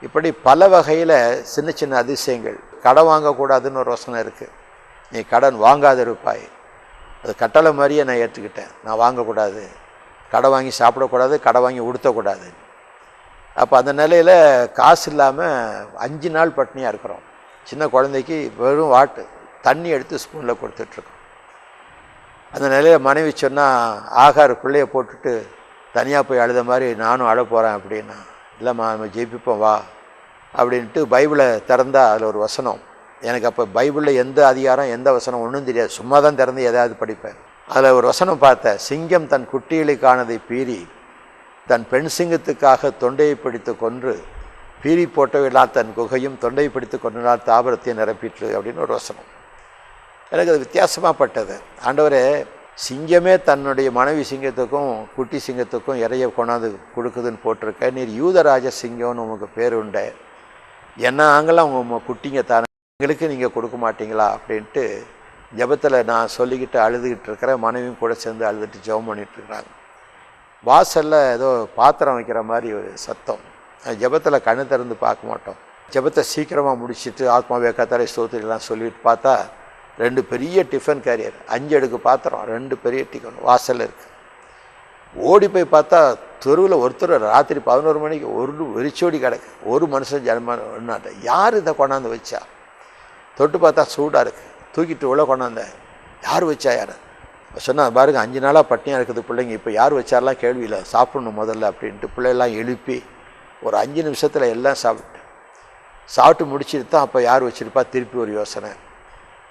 இப்படி பல வகையில் சின்ன சின்ன அதிசயங்கள். கடன் வாங்கக்கூடாதுன்னு ஒரு வசனம் இருக்குது. நீ கடன் வாங்காது இருப்பாய். அது கட்டளை மாதிரியே நான் ஏற்றுக்கிட்டேன். நான் வாங்கக்கூடாது, கடை வாங்கி சாப்பிடக்கூடாது, கடை வாங்கி உடுத்தக்கூடாது. அப்போ அந்த நிலையில் காசு இல்லாமல் 5 நாள் பட்னியாக இருக்கிறோம். சின்ன குழந்தைக்கு வெறும் தண்ணி எடுத்து ஸ்பூனில் கொடுத்துட்ருக்கோம். அந்த நிலையில் மனைவி சொன்னால், ஆகார் பிள்ளையை போட்டுட்டு தனியாக போய் அழுத மாதிரி நானும் அழ போகிறேன் அப்படின்னா. இல்லைம்மா நம்ம ஜெயிப்போம் வா அப்படின்ட்டு பைபிளை திறந்தால் அதில் ஒரு வசனம். எனக்கு அப்போ பைபிளில் எந்த அதிகாரம் எந்த வசனம் ஒன்றும் தெரியாது, சும்மா தான் திறந்து எதாவது படிப்பேன். அதில் ஒரு வசனம் பார்த்தேன், சிங்கம் தன் குட்டிகளை காணதை பீறி தன் பெண் சிங்கத்துக்காக தொண்டையை பிடித்து கொன்று பீறி போட்டவையெல்லாம் தன் குகையும் தொண்டையை பிடித்து கொண்டால் தாபரத்தையும் நிரப்பிட்டு அப்படின்னு ஒரு வசனம். எனக்கு அது வித்தியாசமாக பட்டது. ஆண்டவரே, சிங்கமே தன்னுடைய மனைவி சிங்கத்துக்கும் குட்டி சிங்கத்துக்கும் இறைய கொண்டாந்து கொடுக்குதுன்னு போட்டிருக்க, நீர் யூதராஜ சிங்கம்னு உங்களுக்கு பேர் உண்டு, என்ன நாங்களாம் உங்கள் குட்டிங்க தானே, எங்களுக்கு நீங்கள் கொடுக்க மாட்டிங்களா அப்படின்ட்டு ஜெபத்தில் நான் சொல்லிக்கிட்டு அழுதுகிட்டு இருக்கிறேன். மனைவியும் கூட சேர்ந்து அழுதுட்டு ஜெபம் பண்ணிகிட்ருக்குறாங்க. வாசலில் ஏதோ பாத்திரம் வைக்கிற மாதிரி ஒரு சத்தம். ஜெபத்தில் கண்ணு திறந்து பார்க்க மாட்டோம். ஜெபத்தை சீக்கிரமாக முடிச்சுட்டு ஆத்மாவே கர்த்தரை ஸ்தோத்திரலாம் சொல்லிட்டு பார்த்தா 2 பெரிய டிஃபன் கேரியர், 5 அடுக்கு பாத்திரம், 2 பெரிய டிஃபன் வாசலில் இருக்குது. ஓடி போய் பார்த்தா தெருவில் ஒருத்தர் ராத்திரி 11 மணிக்கு ஒரு வெறிச்சோடி கிடக்கு, ஒரு மனுஷன் ஜனமாட்ட. யார் இதை கொண்டாந்து வச்சா? தொட்டு பார்த்தா சூடாக இருக்குது, தூக்கிட்டு உள்ள கொண்டாந்த. யார் வச்சா? யார் சொன்னால் பாருங்க, 5 நாளாக பட்டினியாக இருக்குது பிள்ளைங்க, இப்போ யார் வச்சாரெலாம் கேள்வியில் சாப்பிடணும் முதல்ல அப்படின்ட்டு பிள்ளையெல்லாம் எழுப்பி ஒரு 5 நிமிஷத்தில் எல்லாம் சாப்பிட்டு முடிச்சுட்டு தான் அப்போ யார் வச்சுருப்பா? திருப்பி ஒரு யோசனை,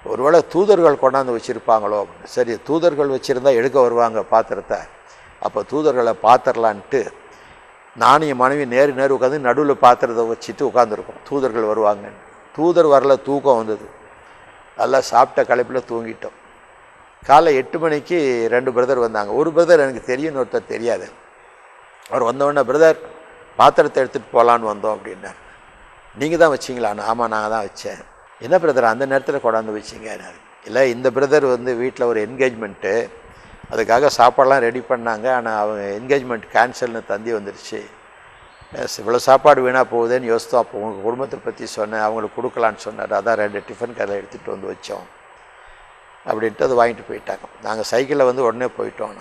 ஒருவேளை தூதர்கள் கொண்டாந்து வச்சுருப்பாங்களோ அப்படின்னு. சரி, தூதர்கள் வச்சுருந்தா எடுக்க வருவாங்க பாத்திரத்தை, அப்போ தூதர்களை பார்த்துடலான்ட்டு நானும் என் மனைவி நேரு உட்காந்து நடுவில் பாத்திரத்தை வச்சுட்டு உட்காந்துருக்கோம், தூதர்கள் வருவாங்கன்னு. தூதர் வரல, தூக்கம் வந்தது, நல்லா சாப்பிட்ட களைப்பில் தூங்கிட்டோம். காலை 8 மணிக்கு 2 பிரதர் வந்தாங்க. ஒரு பிரதர் எனக்கு தெரியும், ஒருத்தர் தெரியாது. அவர் வந்தோடனே, பிரதர் பாத்திரத்தை எடுத்துகிட்டு போகலான்னு வந்தோம் அப்படின்னார். நீங்கள் தான் வச்சிங்களான்னு? ஆமாம், நாங்கள் தான் வச்சேன். என்ன பிரதர் அந்த நேரத்தில் கொண்டாந்து வச்சிங்க? இல்லை, இந்த பிரதர் வீட்டில் ஒரு என்கேஜ்மெண்ட்டு, அதுக்காக சாப்பாடெலாம் ரெடி பண்ணாங்க. ஆனால் அவங்க என்கேஜ்மெண்ட் கேன்சல்னு தந்தி வந்துடுச்சு. இவ்வளோ சாப்பாடு வீணாக போகுதுன்னு யோசித்தோம். அப்போ உங்கள் குடும்பத்தை பற்றி சொன்னேன், அவங்களுக்கு கொடுக்கலான்னு சொன்னார். அதான் 2 டிஃபன் கடையில் எடுத்துகிட்டு வந்து வச்சோம் அப்படின்ட்டு அதை வாங்கிட்டு போயிட்டாங்க. நாங்கள் சைக்கிளில் உடனே போயிட்டோம்.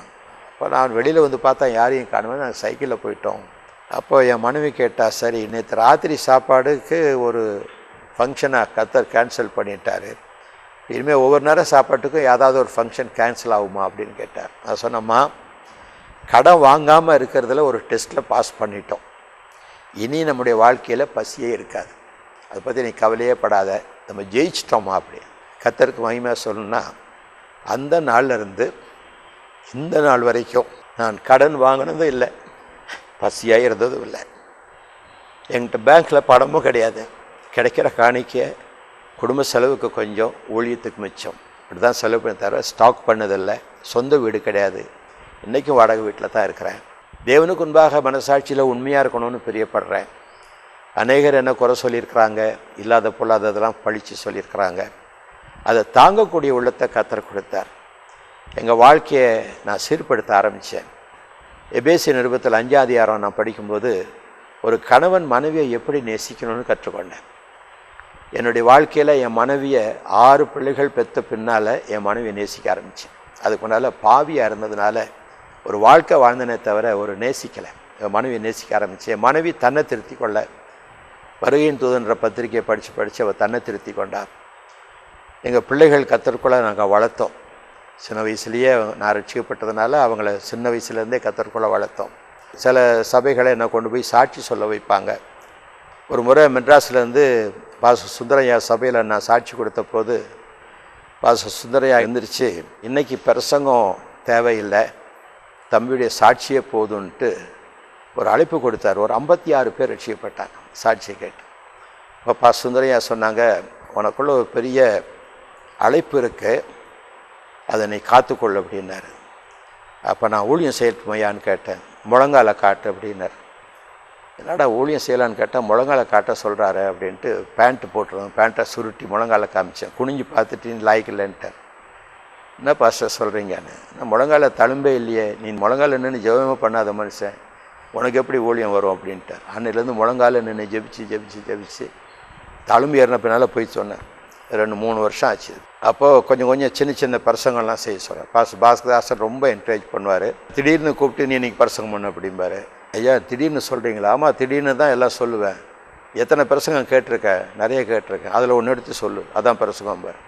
அப்போ நான் வெளியில் பார்த்தா யாரையும் காணுமே, நாங்கள் சைக்கிளில் போயிட்டோம். அப்போ என் மனைவி கேட்டா, சரி நேற்று ராத்திரி சாப்பாடுக்கு ஒரு ஃபங்க்ஷனாக கத்தர் கேன்சல் பண்ணிட்டார், இனிமேல் ஒவ்வொரு நேரம் சாப்பாட்டுக்கும் ஏதாவது ஒரு ஃபங்க்ஷன் கேன்சல் ஆகுமா அப்படின்னு கேட்டார். நான் சொன்னம்மா, கடன் வாங்காமல் இருக்கிறதுல ஒரு டெஸ்ட்டில் பாஸ் பண்ணிட்டோம், இனி நம்முடைய வாழ்க்கையில் பசியே இருக்காது, அதை பற்றி நீ கவலையே படாத, நம்ம ஜெயிச்சிட்டோமா அப்படி. கத்தருக்கு மகிமையாக சொல்லணுன்னா, அந்த நாள்லேருந்து இந்த நாள் வரைக்கும் நான் கடன் வாங்கினதும் இல்லை, பசியாக இருந்ததும் இல்லை. என்கிட்ட பேங்க்கில் பணமும் கிடையாது. கிடைக்கிற காணிக்க குடும்ப செலவுக்கு கொஞ்சம், ஊழியத்துக்கு மிச்சம், இப்படி தான் செலவு பண்ணி தவிர ஸ்டாக் பண்ணதில்லை. சொந்த வீடு கிடையாது, இன்றைக்கும் வாடகை வீட்டில் தான் இருக்கிறேன். தேவனுக்கு முன்பாக மனசாட்சியில் உண்மையாக இருக்கணும்னு பிரியப்படுறேன். அநேகர் என்ன குறை சொல்லியிருக்கிறாங்க, இல்லாத பொல்லாததெல்லாம் பழித்து சொல்லியிருக்கிறாங்க. அதை தாங்கக்கூடிய உள்ளத்தை கத்தர் கொடுத்தார். எங்கள் வாழ்க்கையை நான் சீர்படுத்த ஆரம்பித்தேன். எபேசிய நிருபத்தில் 5ஆம் அதிகாரம் நான் படிக்கும்போது ஒரு கணவன் மனைவியை எப்படி நேசிக்கணும்னு கற்றுக்கொண்டேன். என்னுடைய வாழ்க்கையில் என் மனைவியை 6 பிள்ளைகள் பெற்ற பின்னால் என் மனைவியை நேசிக்க ஆரம்பித்தேன். அதுக்கு முன்னால் பாவியாக இருந்ததுனால ஒரு வாழ்க்கை வாழ்ந்தனே தவிர ஒரு நேசிக்கலை. என் மனைவியை நேசிக்க ஆரம்பித்தேன். என் மனைவி தன்னை திருத்தி கொள்ள வருகையின் தூதன்ற பத்திரிகையை படித்து அவள் தன்னை திருத்தி கொண்டார். எங்கள் பிள்ளைகள் கத்தருக்குள்ளே நாங்கள் வளர்த்தோம். சின்ன வயசுலேயே நான் ரட்சிக்கப்பட்டதுனால அவங்கள சின்ன வயசுலேருந்தே கத்தருக்குள்ளே வளர்த்தோம். சில சபைகளை என்னை கொண்டு போய் சாட்சி சொல்ல வைப்பாங்க. ஒரு முறை மெட்ராஸ்லேருந்து சுந்தரையா சபையில் நான் சாட்சி கொடுத்த போது சுந்தரையா எழுந்திரிச்சு, இன்றைக்கி பிரசங்கம் தேவையில்லை, தம்பியுடைய சாட்சியே போதுன்ட்டு ஒரு அழைப்பு கொடுத்தார். ஒரு 56 பேர் ரட்சிக்கப்பட்டாங்க சாட்சியை கேட்டு. இப்போ சுந்தரையா சொன்னாங்க, உனக்குள்ள ஒரு பெரிய அழைப்பு இருக்குது, அதை நீ காத்துக்கொள் அப்படின்னாரு. அப்போ நான் ஊழியம் செய்யட்டுமையான்னு கேட்டேன். முழங்கால காட்டு அப்படின்னார். என்னடா ஊழியம் செய்யலான்னு கேட்டால் முழங்கால காட்ட சொல்கிறாரு அப்படின்ட்டு பேண்ட்டு போட்டுருவேன். பேண்ட்டை சுருட்டி முழங்கால காமிச்சேன். குனிஞ்சு பார்த்துட்டு லாய்க்கலன்ட்டேன். என்ன பாஸ்டர் சொல்கிறீங்கன்னு. நான் முழங்கால தழும்பே இல்லையே, நீ முழங்கால நின்று ஜெபமே பண்ணாத மனுஷன், உனக்கு எப்படி ஊழியம் வரும் அப்படின்ட்டார். அன்னிலேருந்து முழங்கால நின்று ஜெபிச்சு தழும்பு ஏறின பின்னால் போய் சொன்னேன். 2-3 வருஷம் ஆச்சு. அப்போது கொஞ்சம் சின்ன பிரசங்கம்லாம் செய்ய சொல்கிறேன். பாஸ்கதாசன் ரொம்ப என்கரேஜ் பண்ணுவார். திடீர்னு கூப்பிட்டு நீ இன்றைக்கி பிரசங்கம் பண்ணு அப்படிம்பாரு. ஐயா திடீர்னு சொல்கிறீங்களா? ஆமாம், திடீர்னு தான் எல்லாம் சொல்லுவேன். எத்தனை பிரசங்கம் கேட்டிருக்கேன்? நிறைய கேட்டிருக்கேன். அதில் ஒன்று எடுத்து சொல்லு, அதான் பிரசங்கம் பார்.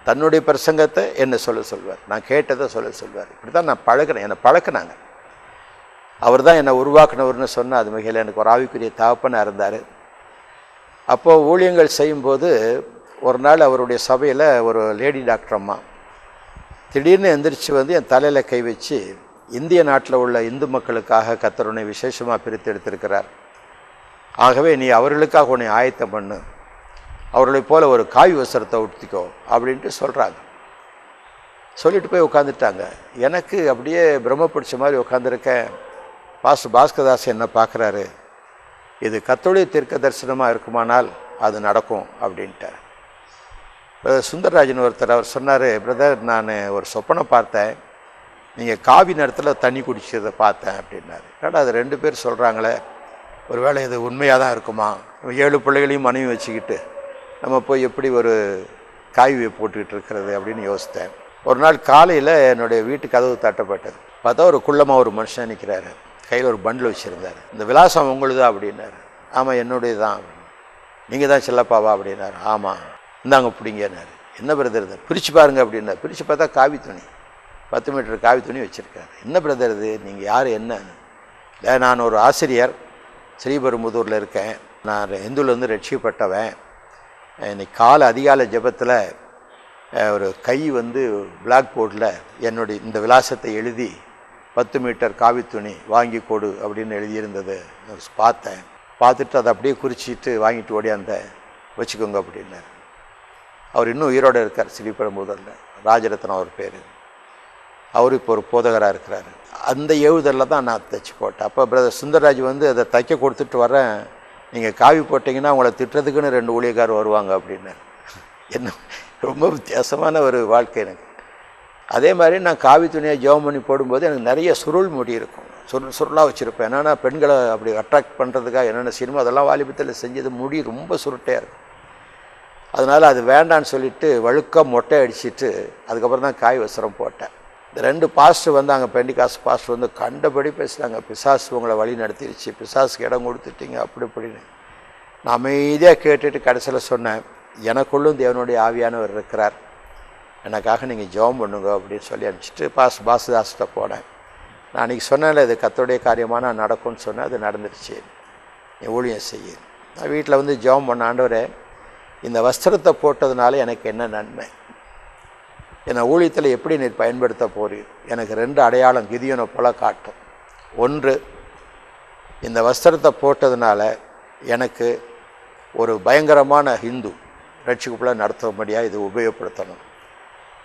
தன்னுடைய பிரசங்கத்தை என்ன சொல்லுவார், நான் கேட்டதை சொல்லுவார். இப்படி தான் நான் பழகிறேன். என்னை பழக்கினாங்க. அவர் தான் என்னை உருவாக்குனவர்னு சொன்னால் அது மிகையில் எனக்கு ஒரு ஆவிக்குரிய தகப்பனாக இருந்தார். அப்போது ஊழியங்கள் செய்யும்போது ஒரு நாள் அவருடைய சபையில் ஒரு லேடி டாக்டர் அம்மா திடீர்னு எந்திரிச்சு என் தலையில் கை வச்சு, இந்திய நாட்டில் உள்ள இந்து மக்களுக்காக கர்த்தர் உன்னை விசேஷமாக பிரித்து எடுத்திருக்கிறார், ஆகவே நீ அவர்களுக்காக உன்னை ஆயத்தம் பண்ணு, அவர்களைப் போல் ஒரு காவி வஸ்திரத்தை உடுத்திக்கோ அப்படின்ட்டு சொல்கிறாங்க. சொல்லிட்டு போய் உட்காந்துட்டாங்க. எனக்கு அப்படியே பிரம்ம பிடிச்ச மாதிரி உட்காந்துருக்கேன். பாஸ்கதாஸ் என்ன பார்க்குறாரு, இது கர்த்தருடைய தீர்க்க தரிசனமாக இருக்குமானால் அது நடக்கும் அப்படின்ட்டார். சுந்தரராஜன் ஒருத்தர் அவர் சொன்னார், பிரதர் நான் ஒரு சொப்பனை பார்த்தேன், நீங்கள் காவி நேரத்தில் தண்ணி குடிச்சதை பார்த்தேன் அப்படின்னாரு. ஏன்னா அது 2 பேர் சொல்கிறாங்களே, ஒரு வேளை இது உண்மையாக தான் இருக்குமா, 7 பிள்ளைகளையும் மனைவி வச்சுக்கிட்டு நம்ம போய் எப்படி ஒரு காய்வை போட்டுக்கிட்டு இருக்கிறது அப்படின்னு யோசித்தேன். ஒரு நாள் காலையில் என்னுடைய வீட்டு கதவு தட்டப்பட்டது. பார்த்தா ஒரு குள்ளமாக ஒரு மனுஷன் நிற்கிறாரு, கையில் ஒரு பண்டில் வச்சுருந்தார். இந்த விலாசம் உங்களுதா அப்படின்னாரு. ஆமாம் என்னுடைய தான். நீங்கள் தான் செல்லப்பாவா அப்படின்னாரு. ஆமாம். இந்தாங்க பிடிங்கன்னாரு. என்ன பிரதர் இது, பிரித்து பாருங்க அப்படின்னாரு. பிரித்து பார்த்தா காவி துணி, 10 மீட்டர் காவி துணி வச்சுருக்காரு. என்ன பிரதர் இது, நீங்கள் யார் என்ன? இல்லை, நான் ஒரு ஆசிரியர், ஸ்ரீபெரும்புதூரில் இருக்கேன். நான் இந்துலேருந்து ரட்சிக்கப்பட்டவன். இன்னைக்கு அதிகாலை ஜெபத்தில் ஒரு கை பிளாக் போர்டில் என்னுடைய இந்த விலாசத்தை எழுதி 10 மீட்டர் காவி துணி வாங்கி கொடு அப்படின்னு எழுதியிருந்தது பார்த்தேன். பார்த்துட்டு அதை அப்படியே குறிச்சிட்டு வாங்கிட்டு ஓடியாந்தேன், வச்சுக்கோங்க அப்படின்னாரு. அவர் இன்னும் உயிரோடு இருக்கார், ஸ்ரீபெரும்புதூரில். ராஜரத்னம் அவர் பேர். அவர் இப்போ ஒரு போதகராக இருக்கிறார். அந்த ஏவுதலில் தான் நான் தைச்சி போட்டேன். அப்போ பிரதர் சுந்தரராஜ் அதை தைக்க கொடுத்துட்டு வரேன், நீங்கள் காவி போட்டிங்கன்னா உங்களை திட்டுறதுக்குன்னு 2 ஊழியக்காரர் வருவாங்க அப்படின்னாரு. என்ன ரொம்ப வித்தியாசமான ஒரு வாழ்க்கை எனக்கு. அதே மாதிரி நான் காவி துணியை ஜெபம் பண்ணி போடும்போது எனக்கு நிறைய சுருள் முடி இருக்கும், சுருளாக வச்சுருப்பேன். என்னென்னா பெண்களை அப்படி அட்ராக்ட் பண்ணுறதுக்காக என்னென்ன சினிமா அதெல்லாம் வாலிபத்தில் செஞ்சது, முடி ரொம்ப சுருட்டையாக இருக்கும். அதனால் அது வேண்டான்னு சொல்லிவிட்டு வழுக்க மொட்டை அடிச்சுட்டு அதுக்கப்புறம் தான் காய் வஸ்திரம் போட்டேன். இந்த 2 பாஸ்டர் அங்கே பெண்டிகாஸ்ட் பாஸ்டர் கண்டபடி பேசுகிறாங்க, பிசாசு உங்களை வழி நடத்திடுச்சு, பிசாசுக்கு இடம் கொடுத்துட்டீங்க அப்படி இப்படின்னு. நான் அமைதியாக கேட்டுட்டு கடைசியில் சொன்னேன், எனக்குள்ளும் தேவனுடைய ஆவியானவர் இருக்கிறார், எனக்காக நீங்கள் ஜெபம் பண்ணுங்க அப்படின்னு சொல்லி அனுப்பிச்சிட்டு பாசுதாஸ்கிட்ட போனேன். நான் அன்றைக்கி சொன்னேன்ல, இது கர்த்தருடைய காரியமாக நான் நடக்கும்னு சொன்னேன், அது நடந்துருச்சு. நீ ஊழியம் செய்ய. நான் வீட்டில் ஜெபம் பண்ண, ஆண்டவரே இந்த வஸ்திரத்தை போட்டதுனால எனக்கு என்ன நன்மை, என்னை ஊழியத்தில் எப்படி நீர் பயன்படுத்த போறீர், எனக்கு 2 அடையாளம் கிதியோனை போல காட்டும். 1, இந்த வஸ்திரத்தை போட்டதுனால எனக்கு ஒரு பயங்கரமான ஹிந்து ரட்சிக்குள்ளே நடத்தும்படியாக இது உபயோகப்படுத்தணும்.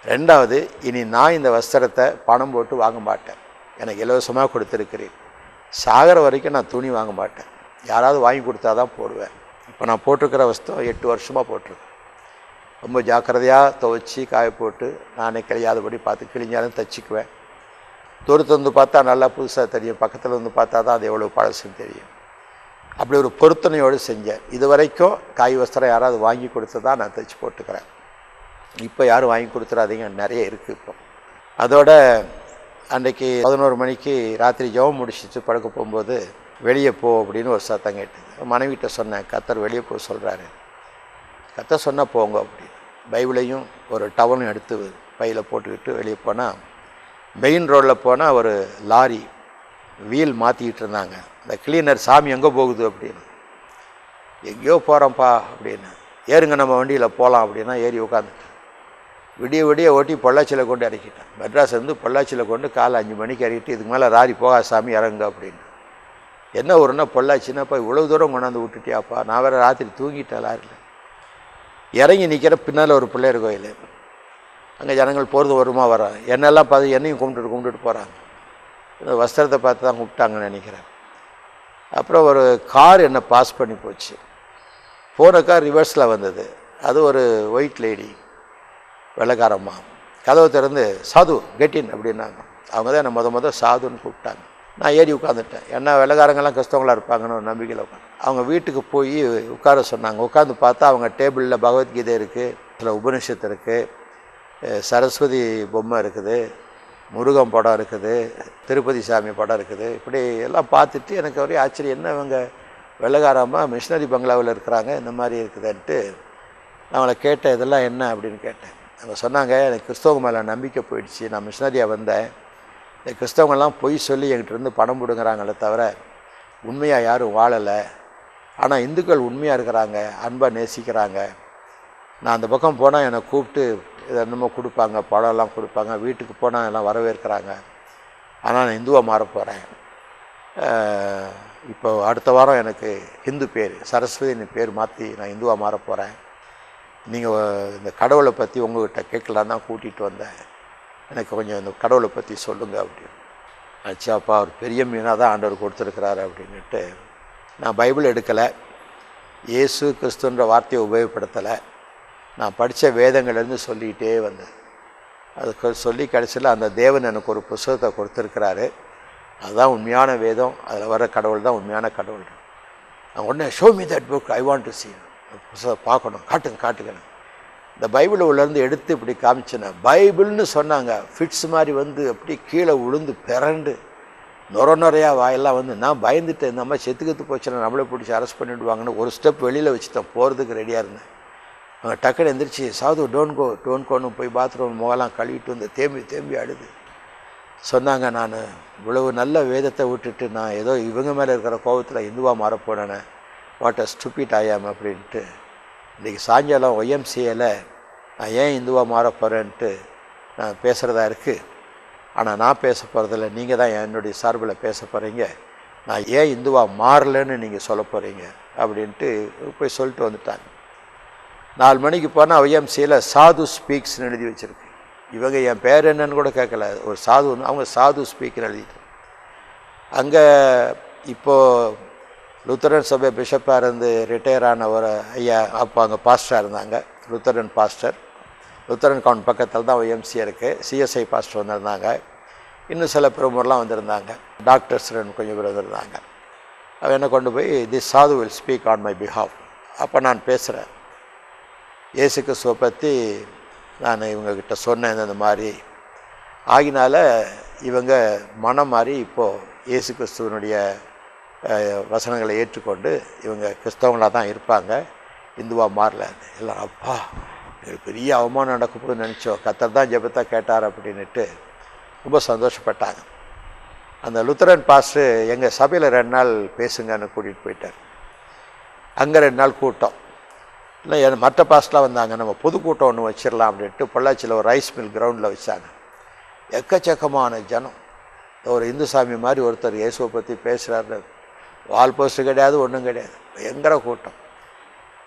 2வது, இனி நான் இந்த வஸ்திரத்தை பணம் போட்டு வாங்க மாட்டேன், எனக்கு இலவசமாக கொடுத்துருக்கிறேன். சாகிற வரைக்கும் நான் துணி வாங்க மாட்டேன், யாராவது வாங்கி கொடுத்தா தான் போடுவேன். இப்போ நான் போட்டிருக்கிற வஸ்திரம் 8 வருஷமாக போட்டிருக்கேன். ரொம்ப ஜாக்கிரதையாக துவைச்சி காய போட்டு நானே கிழியாதபடி பார்த்து, கிழிஞ்சாலும் தைச்சிக்குவேன். தூரத்து பார்த்தா நல்லா புதுசாக தெரியும், பக்கத்தில் பார்த்தா தான் அது எவ்வளோ பழசுன்னு தெரியும். அப்படி ஒரு பொருத்தனையோடு செஞ்சேன். இது வரைக்கும் காய் வஸ்திரம் யாராவது வாங்கி கொடுத்து தான் நான் தைச்சி போட்டுக்கிறேன். இப்போ யாரும் வாங்கி கொடுத்துடாதீங்க, நிறைய இருக்குது இப்போ. அதோட அன்றைக்கி 11 மணிக்கு ராத்திரி ஜெபம் முடிச்சுட்டு படுக்க போகும்போது வெளியே போ அப்படின்னு ஒரு சத்தம் கேட்டது. மனைவிட்ட சொன்னேன், கர்த்தர் வெளியே போக சொல்கிறாரு. கர்த்தர் சொன்னால் போங்க அப்படின்னு. பைபிளையும் ஒரு டவலும் எடுத்து பையில் போட்டுக்கிட்டு வெளியே போனால், மெயின் ரோடில் போனால் ஒரு லாரி வீல் மாற்றிக்கிட்டு இருந்தாங்க. இந்த கிளீனர், சாமி எங்கே போகுது அப்படின்னு. எங்கேயோ போகிறோம்ப்பா அப்படின்னு. ஏறுங்க நம்ம வண்டியில் போகலாம் அப்படின்னா ஏறி உட்காந்துட்டேன். விடிய விடிய ஓட்டி பொள்ளாச்சியில் கொண்டு இறக்கிட்டேன். மெட்ராஸ் பொள்ளாச்சியில் கொண்டு காலை 5 மணிக்கு இறக்கிட்டு, இதுக்கு மேலே ராரி போகா சாமி இறங்க அப்படின்னு. என்ன ஒருன்னா பொள்ளாச்சின்னாப்பா இவ்வளோ தூரம் கொண்டாந்து விட்டுட்டியாப்பா, நான் வேறு ராத்திரி தூங்கிட்டேன் லாரியில். இறங்கி நிற்கிற பின்னால் ஒரு பிள்ளையார் கோயில், அங்கே ஜனங்கள் போகிறது வருமா வராங்க, என்னெல்லாம் பார்த்து என்னையும் கும்பிட்டுட்டு போகிறாங்க. இந்த வஸ்திரத்தை பார்த்து தான் கூப்பிட்டாங்கன்னு நினைக்கிறேன். அப்புறம் ஒரு கார் என்னை பாஸ் பண்ணி போச்சு. போன கார் ரிவர்ஸில் வந்தது. அது ஒரு ஒயிட் லேடி, வெள்ளைக்காரம்மா. கதவை திறந்து சாது கெட்டின் அப்படின்னாங்க. அவங்க தான் என்னை முத சாதுன்னு கூப்பிட்டாங்க. நான் ஏறி உட்காந்துட்டேன். ஏன்னா வெள்ளைக்காரங்கெல்லாம் கிறிஸ்தவங்களாக இருப்பாங்கன்னு ஒரு நம்பிக்கையில் உட்காந்து. அவங்க வீட்டுக்கு போய் உட்கார சொன்னாங்க. உட்காந்து பார்த்தா அவங்க டேபிளில் பகவத்கீதை இருக்குது, சில உபனிஷத்து இருக்குது, சரஸ்வதி பொம்மை இருக்குது, முருகன் படம் இருக்குது, திருப்பதி சாமி படம் இருக்குது. இப்படி எல்லாம் பார்த்துட்டு எனக்கு ஒரே ஆச்சரியம், என்ன இவங்க வெள்ளைக்காரம்மா மிஷினரி பங்களாவில் இருக்கிறாங்க, இந்த மாதிரி இருக்குதுன்ட்டு நான் அவளை கேட்டேன், இதெல்லாம் என்ன அப்படின்னு கேட்டேன். அவங்க சொன்னாங்க, எனக்கு கிறிஸ்தவங்க மேலே நம்பிக்கை போயிடுச்சு, நான் மிஷினரியாக வந்தேன், இந்த கிறிஸ்தவங்கள்லாம் பொய் சொல்லி என்கிட்ட பணம் பிடுங்குறாங்களே தவிர உண்மையாக யாரும் வாழலை. ஆனால் இந்துக்கள் உண்மையாக இருக்கிறாங்க, அன்பாக நேசிக்கிறாங்க. நான் அந்த பக்கம் போனால் என்னை கூப்பிட்டு இதை என்னமோ கொடுப்பாங்க, பழம்லாம் கொடுப்பாங்க, வீட்டுக்கு போனால் எல்லாம் வரவேற்கிறாங்க. ஆனால் நான் இந்துவாக மாற போகிறேன். இப்போ அடுத்த வாரம் எனக்கு ஹிந்து பேர் சரஸ்வதினு பேர் மாற்றி நான் இந்துவாக மாற போகிறேன். நீங்கள் இந்த கடவுளை பற்றி உங்கள்கிட்ட கேட்கலாம் தான் கூட்டிகிட்டு வந்தேன், எனக்கு கொஞ்சம் இந்த கடவுளை பற்றி சொல்லுங்கள் அப்படின்னு. ஆச்சாப்பா அவர் பெரிய மீனாக தான் ஆண்டவர் கொடுத்துருக்கிறாரு அப்படின்ட்டு நான் பைபிள் எடுக்கலை, இயேசு கிறிஸ்துன்ற வார்த்தையை உபயோகப்படுத்தலை. நான் படித்த வேதங்கள்லேருந்து சொல்லிக்கிட்டே வந்தேன். அதுக்கு சொல்லி கடைசியில் அந்த தேவன் எனக்கு ஒரு புஸ்தகத்தை கொடுத்துருக்கிறாரு, அதுதான் உண்மையான வேதம், அதில் வர கடவுள் தான் உண்மையான கடவுள். நான் உடனே show me that book, I want to see, புஸ்தகம் பார்க்கணும், காட்டுங்க. இந்த பைபிள் உள்ளேருந்து எடுத்து இப்படி காமிச்சினேன். பைபிள்னு சொன்னாங்க. ஃபிட்ஸ் மாதிரி வந்து அப்படி கீழே விழுந்து பிறண்டு நுரையா வாயெல்லாம் வந்து நான் பயந்துட்டேன். இந்த மாதிரி செத்துக்கத்து போச்சுன்னா நம்மளை பிடிச்சி அரெஸ்ட் பண்ணிவிடுவாங்கன்னு ஒரு ஸ்டெப் வெளியில் வச்சுட்டேன். போகிறதுக்கு ரெடியாக இருந்தேன். அவங்க டக்குன்னு எந்திரிச்சு சாது டோன்ட் கோன்னு போய் பாத்ரூம் முகலாம் கழுவிட்டு வந்து தேம்பி அழுது சொன்னாங்க, நான் இவ்வளவு நல்ல வேதத்தை விட்டுட்டு நான் ஏதோ இவங்க மேலே இருக்கிற கோபத்தில் இந்துவாக மாறப்போனேனே, வாட் அ ஸ்டூபிட் ஐ ஆம் அப்படின்ட்டு. இன்றைக்கி சாயங்காலம் ஒய்எம்சிஏல நான் ஏன் இந்துவாக மாறப்போகிறேன்ட்டு நான் பேசுகிறதா இருக்குது. ஆனால் நான் பேச போகிறதில்ல, நீங்கள் தான் என்னுடைய சார்பில் பேச போகிறீங்க. நான் ஏன் இந்துவாக மாறலைன்னு நீங்கள் சொல்ல போகிறீங்க அப்படின்ட்டு போய் சொல்லிட்டு வந்துட்டாங்க. 4 மணிக்கு போனால் ஒய்எம்சியில் சாது ஸ்பீக்ஸ்னு எழுதி வச்சுருக்கு. இவங்க என் பேர் என்னன்னு கூட கேட்கல, ஒரு சாது வந்து அவங்க சாது ஸ்பீக்னு எழுதிட்டு. அங்கே இப்போது லுத்தரன் சபை பிஷப்பாக இருந்து ரிட்டையர் ஆன ஒரு ஐயா அப்போ அங்கே பாஸ்டராக இருந்தாங்க. Lutheran pastor. லுத்தரன் கவுண்ட் பக்கத்தில் தான் ஒய்எம்சி இருக்குது. சிஎஸ்ஐ பாஸ்டர் வந்திருந்தாங்க. இன்னும் சில பிரமுகர்லாம் வந்திருந்தாங்க. டாக்டர்ஸ் கொஞ்சம் பேர் வந்திருந்தாங்க. அவன் என்னை கொண்டு போய் திஸ் சாது will speak on my behalf. அப்போ நான் பேசுகிறேன். இயேசு கிறிஸ்துவை பற்றி நான் இவங்கக்கிட்ட சொன்னேன். இந்த மாதிரி ஆகினால இவங்க மனம் மாறி இப்போது இயேசு கிறிஸ்துவனுடைய வசனங்களை ஏற்றுக்கொண்டு இவங்க கிறிஸ்தவங்களாக தான் இருப்பாங்க, இந்துவாக மாறல. எல்லாம் அப்பா எங்களுக்கு பெரிய அவமானம் நடக்கும்போது நினச்சோம், கர்த்தர் தான் ஜெபத்தை கேட்டார் அப்படின்ட்டு ரொம்ப சந்தோஷப்பட்டாங்க. அந்த லுத்தரன் பாஸ்டர் எங்கள் சபையில் 2 நாள் பேசுங்கன்னு கூட்டிகிட்டு போயிட்டார். அங்கே 2 நாள் கூட்டம் இல்லை, மற்ற பாஸ்டெலாம் வந்தாங்க. நம்ம பொதுக்கூட்டம் ஒன்று வச்சிடலாம் அப்படின்ட்டு பொள்ளாச்சியில் ஒரு ரைஸ் மில் கிரவுண்டில் வச்சாங்க. எக்கச்சக்கமான ஜனம். ஒரு இந்து சாமி மாதிரி ஒருத்தர் இயேசுவை பற்றி பேசுகிறாரு. வால் போஸ்ட்டு கிடையாது, ஒன்றும் கிடையாது. பயங்கர கூட்டம்.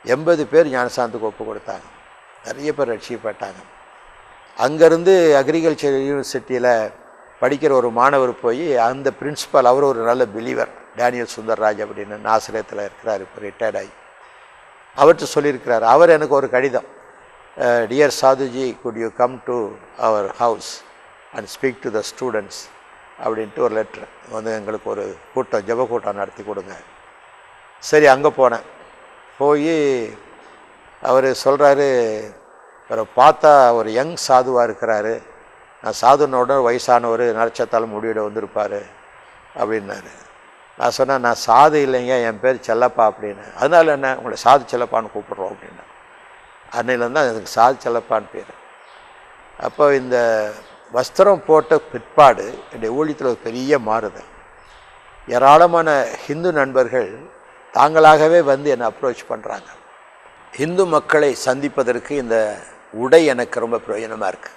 80 பேர் ஞானசாந்தத்துக்கு ஒப்பு கொடுத்தாங்க. நிறைய பேர் ரட்சிக்கப்பட்டாங்க. அங்கேருந்து அக்ரிகல்ச்சர் யூனிவர்சிட்டியில் படிக்கிற ஒரு மாணவர் போய் அந்த பிரின்ஸிபால், அவர் ஒரு நல்ல பிலீவர், டேனியல் சுந்தர்ராஜ் அப்படின்னு நாசரேத்தில் இருக்கிறார், இப்போ ரிட்டையர்ட் ஆகி. அவர்கிட்ட சொல்லியிருக்கிறார். அவர் எனக்கு ஒரு கடிதம், dear Sadhuji could you come to our house and speak to the students அப்படின்ட்டு ஒரு லெட்ரு வந்து எங்களுக்கு ஒரு கூட்டம், ஜெப கூட்டம் நடத்தி கொடுங்க. சரி, அங்கே போனேன். போய் அவர் சொல்கிறாரு, அவரை பார்த்தா ஒரு யங் சாதுவாக இருக்கிறாரு. நான் சாதுனோட வயசானவர், நரச்சத்தாலும் முடிவிட வந்திருப்பார் அப்படின்னாரு. நான் சொன்னேன், நான் சாது இல்லைங்க, என் பேர் செல்லப்பா அப்படின்னு. அதனால என்ன, உங்களை சாது செல்லப்பான்னு கூப்பிட்றோம் அப்படின்னா. அன்னையிலேருந்து தான் எனக்கு சாது செல்லப்பான்னு பேர். அப்போ இந்த வஸ்திரம் போட்ட பிற்பாடு என்னுடைய ஊழியத்தில் ஒரு பெரிய மாறுதல். ஏராளமான ஹிந்து நண்பர்கள் தாங்களாகவே வந்து என்னை அப்ரோச் பண்ணுறாங்க. ஹிந்து மக்களை சந்திப்பதற்கு இந்த உடை எனக்கு ரொம்ப பிரயோஜனமாக இருக்குது.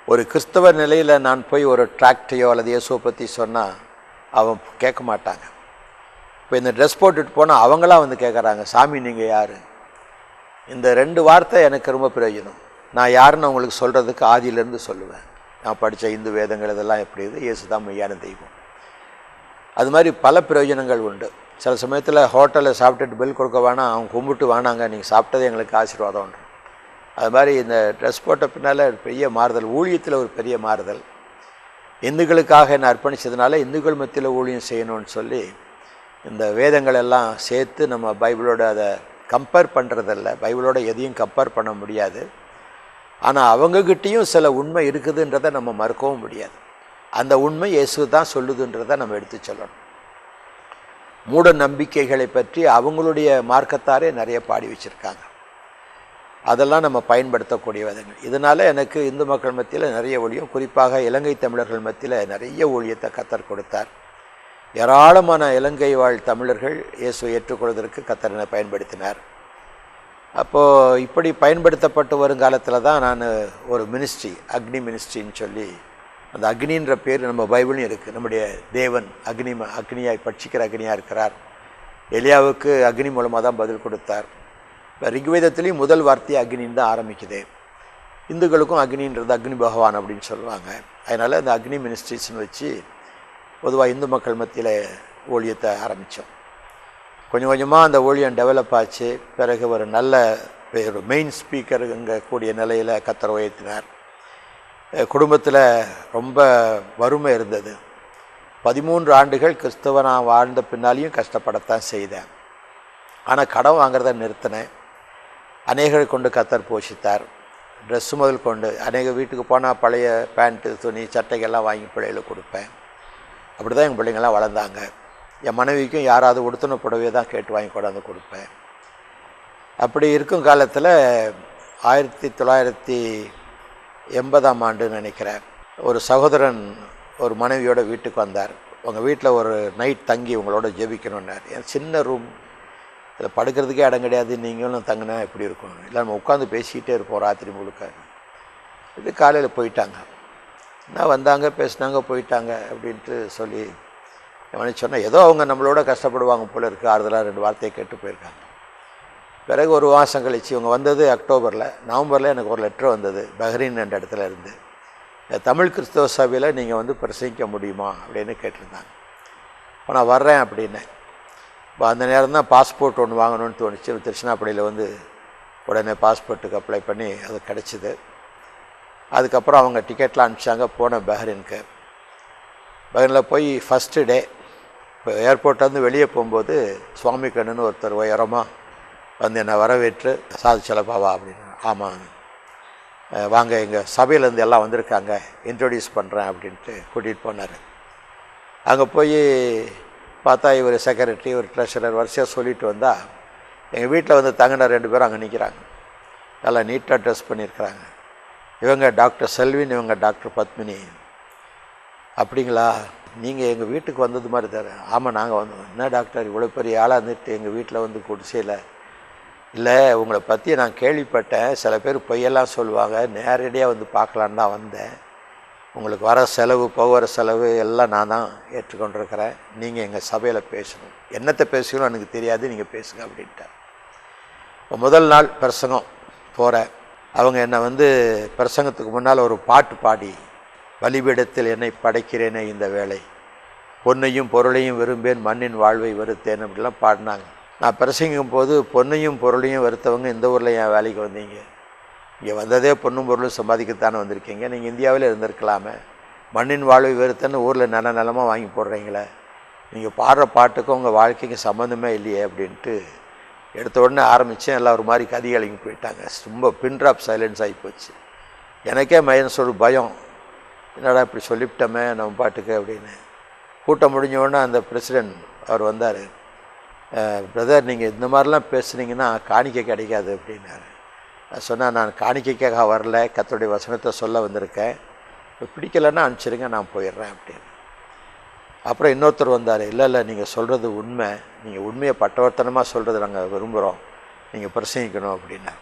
ஒரு கிறிஸ்தவ நிலையில் நான் போய் ஒரு டிராக்டையோ அல்லது இயேசுவை பற்றி சொன்னால் அவன் கேட்க மாட்டாங்க. இப்போ இந்த ட்ரெஸ் போட்டுட்டு போனால் அவங்களாம் வந்து கேட்குறாங்க, சாமி நீங்கள் யார்? இந்த 2 வார்த்தை எனக்கு ரொம்ப பிரயோஜனம். நான் யாருன்னு அவங்களுக்கு சொல்கிறதுக்கு ஆதியிலேருந்து சொல்லுவேன். நான் படித்த இந்து வேதங்கள் இதெல்லாம் எப்படி இருக்குது, இயேசு தான் மெய்யான தெய்வம். அது மாதிரி பல பிரயோஜனங்கள் உண்டு. சில சமயத்தில் ஹோட்டலில் சாப்பிட்டுட்டு பில் கொடுக்க வேணாம், அவங்க கும்பிட்டு வேணாங்க, நீங்கள் சாப்பிட்டதே எங்களுக்கு ஆசீர்வாதம்ன்ற. அது மாதிரி இந்த ட்ரெஸ் போட்ட பின்னால் பெரிய மாறுதல், ஊழியத்தில் ஒரு பெரிய மாறுதல். இந்துக்களுக்காக என்னை அர்ப்பணித்ததுனால இந்துக்கள் மத்தியில் ஊழியம் செய்யணும்னு சொல்லி இந்த வேதங்கள் எல்லாம் சேர்த்து நம்ம பைபிளோட அதை கம்பேர் பண்ணுறதில்ல. பைபிளோட எதையும் கம்பேர் பண்ண முடியாது. ஆனால் அவங்கக்கிட்டேயும் சில உண்மை இருக்குதுன்றதை நம்ம மறுக்கவும் முடியாது. அந்த உண்மை இயேசு தான் சொல்லுதுன்றதை நம்ம எடுத்து சொல்லணும். மூட நம்பிக்கைகளை பற்றி அவங்களுடைய மார்க்கத்தாரே நிறைய பாடி வச்சுருக்காங்க. அதெல்லாம் நம்ம பயன்படுத்தக்கூடிய விதங்கள். இதனால் எனக்கு இந்து மக்கள் மத்தியில் நிறைய ஊழியம், குறிப்பாக இலங்கை தமிழர்கள் மத்தியில் நிறைய ஊழியத்தை கர்த்தர் கொடுத்தார். ஏராளமான இலங்கை வாழ் தமிழர்கள் இயேசுவை ஏற்றுக்கொள்வதற்கு கர்த்தர் என்னை பயன்படுத்தினார். அப்போது இப்படி பயன்படுத்தப்பட்டு வருங்காலத்தில் தான் நான் ஒரு மினிஸ்ட்ரி, அக்னி மினிஸ்ட்ரின்னு சொல்லி, அந்த அக்னின்ற பேர் நம்ம பைபிளும் இருக்குது. நம்முடைய தேவன் அக்னியாய் பட்சிக்கிற அக்னியாக இருக்கிறார். எலியாவுக்கு அக்னி மூலமாக தான் பதில் கொடுத்தார். இப்போ ரிக்வேதத்துலேயும் முதல் வார்த்தையை அக்னின்னு தான் ஆரம்பிக்குது. இந்துக்களுக்கும் அக்னின்றது அக்னி பகவான் அப்படின்னு சொல்லுவாங்க. அதனால் இந்த அக்னி மினிஸ்ட்ரிஸ்ன்னு வச்சு பொதுவாக இந்து மக்கள் மத்தியில் ஊழியத்தை ஆரம்பித்தோம். கொஞ்சம் கொஞ்சமாக அந்த ஊழியம் டெவலப் ஆச்சு. பிறகு ஒரு நல்ல ஒரு மெயின் ஸ்பீக்கருங்க கூடிய நிலையில் கர்த்தர் உயர்த்தினார். குடும்பத்தில் ரொம்ப வறுமை இருந்தது. 13 ஆண்டுகள் கிறிஸ்தவனாக வாழ்ந்த பின்னாலேயும் கஷ்டப்படத்தான் செய்தேன். ஆனால் கடன் வாங்குறத நிறுத்தினேன். அநேகரை கொண்டு கர்த்தர் போஷித்தார். ட்ரெஸ்ஸு முதல் கொண்டு அநேக வீட்டுக்கு போனால் பழைய பேண்ட்டு துணி சட்டைகள்லாம் வாங்கி பிள்ளைகளுக்கு கொடுப்பேன். அப்படி தான் எங்கள் பிள்ளைங்கள்லாம் வளர்ந்தாங்க. என் மனைவிக்கும் யாராவது உடுத்தின புடவையை தான் கேட்டு வாங்கி கொண்டாந்து கொடுப்பேன். அப்படி இருக்கும் காலத்தில் 1980ஆம் ஆண்டுன்னு நினைக்கிறேன், ஒரு சகோதரன் ஒரு மனைவியோட வீட்டுக்கு வந்தார். உங்கள் வீட்டில் ஒரு நைட் தங்கி உங்களோட ஜெபிக்கணுன்னார். என் சின்ன ரூம், இதில் படுக்கிறதுக்கே இடம் கிடையாது, நீங்களும் தங்கினா எப்படி இருக்கும், இல்லை நம்ம உட்காந்து பேசிக்கிட்டே இருப்போம் ராத்திரி முழுக்க. இது காலையில் போயிட்டாங்க. என்ன வந்தாங்க, பேசினாங்க, போயிட்டாங்க அப்படின்ட்டு சொல்லி மனைவி சொன்னால் ஏதோ அவங்க நம்மளோட கஷ்டப்படுவாங்க போல இருக்குது, ஆறுதலாக 2 வார்த்தையை கேட்டு போயிருக்காங்க. பிறகு ஒரு மாதம் கழிச்சு இவங்க வந்தது அக்டோபரில். நவம்பரில் எனக்கு ஒரு லெட்ரு வந்தது பஹ்ரைன் என்ற இடத்துல இருந்து. தமிழ் கிறிஸ்தவ சபையில் நீங்கள் வந்து பிரசங்கிக்க முடியுமா அப்படின்னு கேட்டிருந்தாங்க. இப்போ நான் வர்றேன் அப்படின்னேன். இப்போ அந்த நேரம் தான் பாஸ்போர்ட் ஒன்று வாங்கணும்னு தோணுச்சு. திருச்சினாப்பள்ளியில் வந்து உடனே பாஸ்போர்ட்டுக்கு அப்ளை பண்ணி அது கிடச்சிது. அதுக்கப்புறம் அவங்க டிக்கெட்லாம் அனுப்பிச்சாங்க. போனேன் பஹ்ரைனுக்கு. பஹ்ரைனில் போய் ஃபஸ்ட்டு டே இப்போ ஏர்போர்ட்லேருந்து வெளியே போகும்போது சுவாமி கண்ணுன்னு ஒருத்தர் உயரமாக வந்து என்னை வரவேற்று சாதிச்சலப்பாவா அப்படின்னு. ஆமாம், வாங்க எங்கள் சபையிலேருந்து எல்லாம் வந்திருக்காங்க, இன்ட்ரொடியூஸ் பண்ணுறேன் அப்படின்ட்டு கூட்டிகிட்டு போனார். அங்கே போய் பார்த்தா இவர் செக்ரட்டரி, ஒரு ட்ரெஷரர் வரிசையாக சொல்லிட்டு வந்தால் எங்கள் வீட்டில் வந்து தங்கின 2 பேரும் அங்கே நிற்கிறாங்க. நல்லா நீட்டாக ட்ரெஸ் பண்ணியிருக்கிறாங்க. இவங்க டாக்டர் செல்வின், இவங்க டாக்டர் பத்மினி. அப்படிங்களா, நீங்கள் எங்கள் வீட்டுக்கு வந்தது மாதிரி தர? ஆமாம், நாங்கள் வந்தோம். என்ன டாக்டர் இவ்வளோ பெரிய ஆளாக இருந்துட்டு எங்கள் வீட்டில் வந்து குடிசையில்? இல்லை, உங்களை பற்றி நான் கேள்விப்பட்டேன், சில பேர் பொய்யெல்லாம் சொல்லுவாங்க, நேரடியாக வந்து பார்க்கலான்னு தான் வந்தேன். உங்களுக்கு வர செலவு, போகிற செலவு எல்லாம் நான் தான் ஏற்றுக்கொண்டிருக்கிறேன். நீங்கள் எங்கள் சபையில் பேசணும், என்னத்தை பேசணும் எனக்கு தெரியாது, நீங்கள் பேசுங்க அப்படின்ட்டார். இப்போ முதல் நாள் பிரசங்கம் போகிறேன். அவங்க என்னை வந்து பிரசங்கத்துக்கு முன்னால் ஒரு பாட்டு பாடி, பலிபீடத்தில் என்னை படைக்கிறேனே இந்த வேலை, பொன்னையும் பொருளையும் விரும்பேன், மண்ணின் வாழ்வை வெறுத்தேன் அப்படிலாம் பாடினாங்க. நான் பிரசங்கும் போது பொன்னையும் பொருளையும் வெறுத்தவங்க இந்த ஊரில் என் வேலைக்கு வந்தீங்க, இங்கே வந்ததே பொண்ணும் பொருளும் சம்பாதிக்கத்தானே வந்திருக்கீங்க, நீங்கள் இந்தியாவில் இருந்திருக்கலாமே, மண்ணின் வாழ்வை வெறுத்தன்னு ஊரில் நல்ல நிலமாக வாங்கி போடுறீங்களே, நீங்கள் பாடுற பாட்டுக்கும் உங்கள் வாழ்க்கைக்கு சம்மந்தமே இல்லையே அப்படின்ட்டு எடுத்த உடனே ஆரம்பித்தேன். எல்லாம் ஒரு மாதிரி கதி கலங்கி போயிட்டாங்க. ரொம்ப பின் ட்ராப் சைலன்ஸ் ஆகி போச்சு. எனக்கே மைனஸோட பயம், என்னடா இப்படி சொல்லிவிட்டோமே நம்ம பாட்டுக்கு அப்படின்னு. கூட்டம் முடிஞ்சோடனே அந்த பிரசிடெண்ட் அவர் வந்தார். பிரதர், நீங்கள் இந்த மாதிரிலாம் பேசுனீங்கன்னா காணிக்கை கிடைக்காது அப்படின்னாரு. நான் சொன்னேன், நான் காணிக்கைக்காக வரல, கர்த்தருடைய வசனத்தை சொல்ல வந்திருக்கேன், இப்போ பிடிக்கலைன்னா அனுப்பிச்சிருங்க, நான் போயிடுறேன் அப்படின்னு. அப்புறம் இன்னொருத்தர் வந்தார். இல்லை நீங்கள் சொல்கிறது உண்மை, நீங்கள் உண்மையை பட்டவர்த்தனமாக சொல்கிறது நாங்கள் விரும்புகிறோம், நீங்கள் பிரசங்கிக்கணும் அப்படின்னா.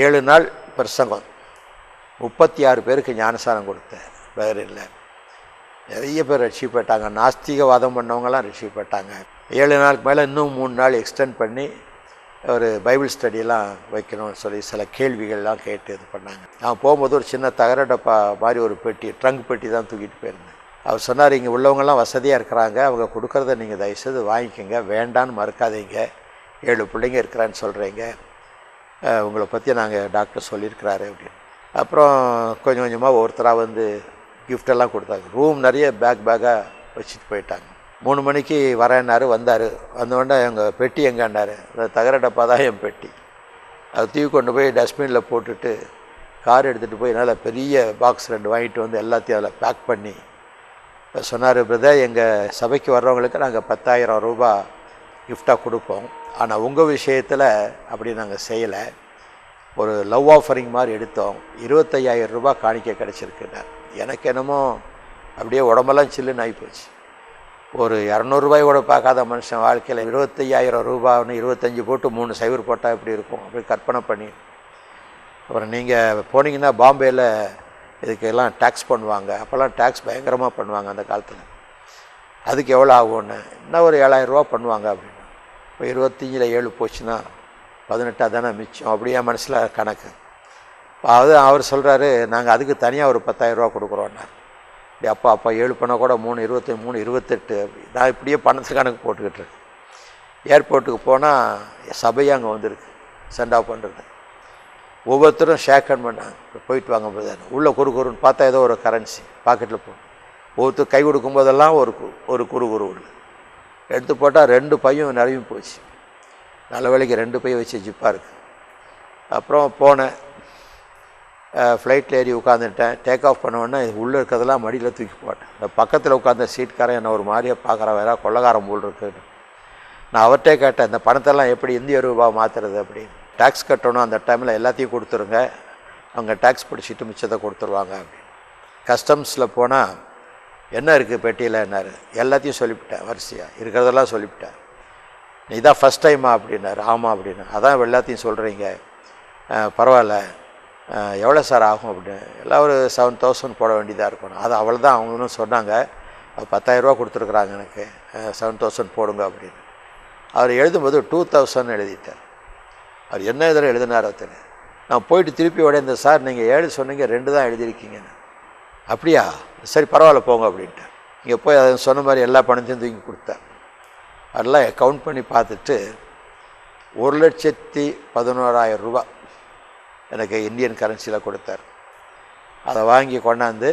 7 நாள் பிரசங்கம், 36 பேருக்கு ஞானசாரம் கொடுத்தேன் பஹ்ரைனில். நிறைய பேர் ரட்சிக்கப்பட்டாங்க. நாஸ்திகவாதம் பண்ணவங்களாம் ரட்சிக்கப்பட்டாங்க. 7 நாளுக்கு மேலே இன்னும் 3 நாள் எக்ஸ்டெண்ட் பண்ணி ஒரு பைபிள் ஸ்டடியெல்லாம் வைக்கணும்னு சொல்லி சில கேள்விகள்லாம் கேட்டு இது பண்ணாங்க. நான் போகும்போது ஒரு சின்ன தகர டப்பா மாதிரி ஒரு பெட்டி, ட்ரங்க் பெட்டி தான் தூக்கிட்டு போயிருந்தேன். அவர் சொன்னார், இங்கே உள்ளவங்கெல்லாம் வசதியாக இருக்கிறாங்க, அவங்க கொடுக்குறத நீங்கள் தயவுசெய்து வாங்கிக்கோங்க, வேண்டான்னு மறுக்காதீங்க, 7 பிள்ளைங்க இருக்கிறான்னு சொல்கிறீங்க, உங்களை பற்றி நாங்கள் டாக்டர் சொல்லியிருக்கிறாரு அப்படின்னு. அப்புறம் கொஞ்சம் கொஞ்சமாக ஒவ்வொருத்தராக வந்து கிஃப்டெல்லாம் கொடுத்தாங்க. ரூம் நிறைய பேக்காக வச்சுட்டு போயிட்டாங்க. 3 மணிக்கு வரேன்னாரு. வந்தார். வந்தோடனே எங்கள் பெட்டி எங்கேண்டாரு. அந்த தகர டப்பா தான் என் பெட்டி. அதை தூக்கி கொண்டு போய் டஸ்ட்பினில் போட்டுட்டு கார் எடுத்துகிட்டு போய் என்னால் பெரிய பாக்ஸ் 2 வாங்கிட்டு வந்து எல்லாத்தையும் அதில் பேக் பண்ணி சொன்னார், பிரதர், எங்கள் சபைக்கு வர்றவங்களுக்கு நாங்கள் 10,000 ரூபா கிஃப்டாக கொடுப்போம், ஆனால் உங்கள் விஷயத்தில் அப்படி நாங்கள் செய்யலை, ஒரு லவ் ஆஃபரிங் மாதிரி எடுத்தோம், 25,000 ரூபா காணிக்க கிடச்சிருக்குன்னார். எனக்கு என்னமோ அப்படியே உடம்பெல்லாம் சில்லுன்னு ஆகிப்போச்சு. ஒரு 200 ரூபாய் கூட பார்க்காத மனுஷன் வாழ்க்கையில் 25,000 ரூபான்னு 25 போட்டு 3 சைவர் போட்டால் எப்படி இருக்கும் அப்படி கற்பனை பண்ணி. அப்புறம் நீங்கள் போனீங்கன்னா பாம்பேயில் இதுக்கெல்லாம் டேக்ஸ் பண்ணுவாங்க. அப்போல்லாம் டேக்ஸ் பயங்கரமாக பண்ணுவாங்க அந்த காலத்தில். அதுக்கு எவ்வளோ ஆகும்னு, இன்னும் ஒரு 7,000 ரூபா பண்ணுவாங்க அப்படின்னு. இப்போ 25ல் 7 போச்சுன்னா 18 தானே மிச்சம். அப்படியே மனசில் கணக்கு. அது அவர் சொல்கிறாரு, நாங்கள் அதுக்கு தனியாக ஒரு 10,000 ரூபா கொடுக்குறோன்னார். இப்படி அப்பா 7 பண்ணால் கூட 3, 23, 28 அப்படி. நான் இப்படியே பணத்து கணக்கு போட்டுக்கிட்டு இருக்கேன். ஏர்போர்ட்டுக்கு போனால் சபையாக அங்கே வந்துருக்கு சென்ட் ஆஃப் பண்ணுறது. ஒவ்வொருத்தரும் ஷேக் ஹேண்ட் பண்ணாங்க, போயிட்டு வாங்க பிரதர். உள்ளே குறுன்னு பார்த்தா ஏதோ ஒரு கரன்சி பாக்கெட்டில் போகணும். ஒவ்வொருத்தர் கை கொடுக்கும்போதெல்லாம் ஒரு குறு உள்ள எடுத்து போட்டால் 2 பையும் நிறையும் போச்சு. நல்ல வேலைக்கு 2 பை வச்சு ஜிப்பாக இருக்குது. அப்புறம் போனேன், ஃப்ளைட்டில் ஏறி உட்காந்துட்டேன். டேக் ஆஃப் பண்ணோடனே உள்ளே இருக்கிறதெல்லாம் மடியில் தூக்கி போட்டேன். இந்த பக்கத்தில் உட்காந்த சீட்காரன் என்னை ஒரு மாதிரியாக பார்க்குறான், வேற கொள்ளக்காரன் போல் இருக்குன்னு. நான் அவர்கிட்டே கேட்டேன், இந்த பணத்தெல்லாம் எப்படி இந்திய ரூபா மாற்றுறது அப்படின்னு. டேக்ஸ் கட்டணும், அந்த டைமில் எல்லாத்தையும் கொடுத்துருங்க, அவங்க டேக்ஸ் பிடிச்சிட்டு மிச்சத்தை கொடுத்துருவாங்க அப்படின்னு. கஸ்டம்ஸில் போனால் என்ன இருக்குது பெட்டியில் என்னாரு, எல்லாத்தையும் சொல்லிவிட்டேன், வரிசையாக இருக்கிறதெல்லாம் சொல்லிவிட்டேன். நீ தான் ஃபஸ்ட் டைமா அப்படின்னாரு. ஆமாம் அப்படின்னு. அதான் எல்லாத்தையும் சொல்கிறீங்க, பரவாயில்ல, எவ்வளோ சார் ஆகும் அப்படின்னு. எல்லாம் ஒரு 7,000 போட வேண்டியதாக இருக்கணும். அது அவள் தான் அவங்களும் சொன்னாங்க, 10,000 கொடுத்துருக்குறாங்க எனக்கு, 7,000 போடுங்க அப்படின்னு. அவர் எழுதும்போது 2,000 எழுதிட்டார். அவர் என்ன இதில் எழுதினார் தெரியும். நான் போயிட்டு திருப்பி உடைந்த, சார் நீங்கள் 7 சொன்னீங்க, 2 தான் எழுதியிருக்கீங்கன்னு. அப்படியா, சரி பரவாயில்ல போங்க அப்படின்ட்டு. இங்கே போய் அதை சொன்ன மாதிரி எல்லா பணத்தையும் தூக்கி கொடுத்தார். அதெல்லாம் கவுண்ட் பண்ணி பார்த்துட்டு 1,11,000 ரூபா எனக்கு இந்தியன் கரன்சியில் கொடுத்தார். அதை வாங்கி கொண்டாந்து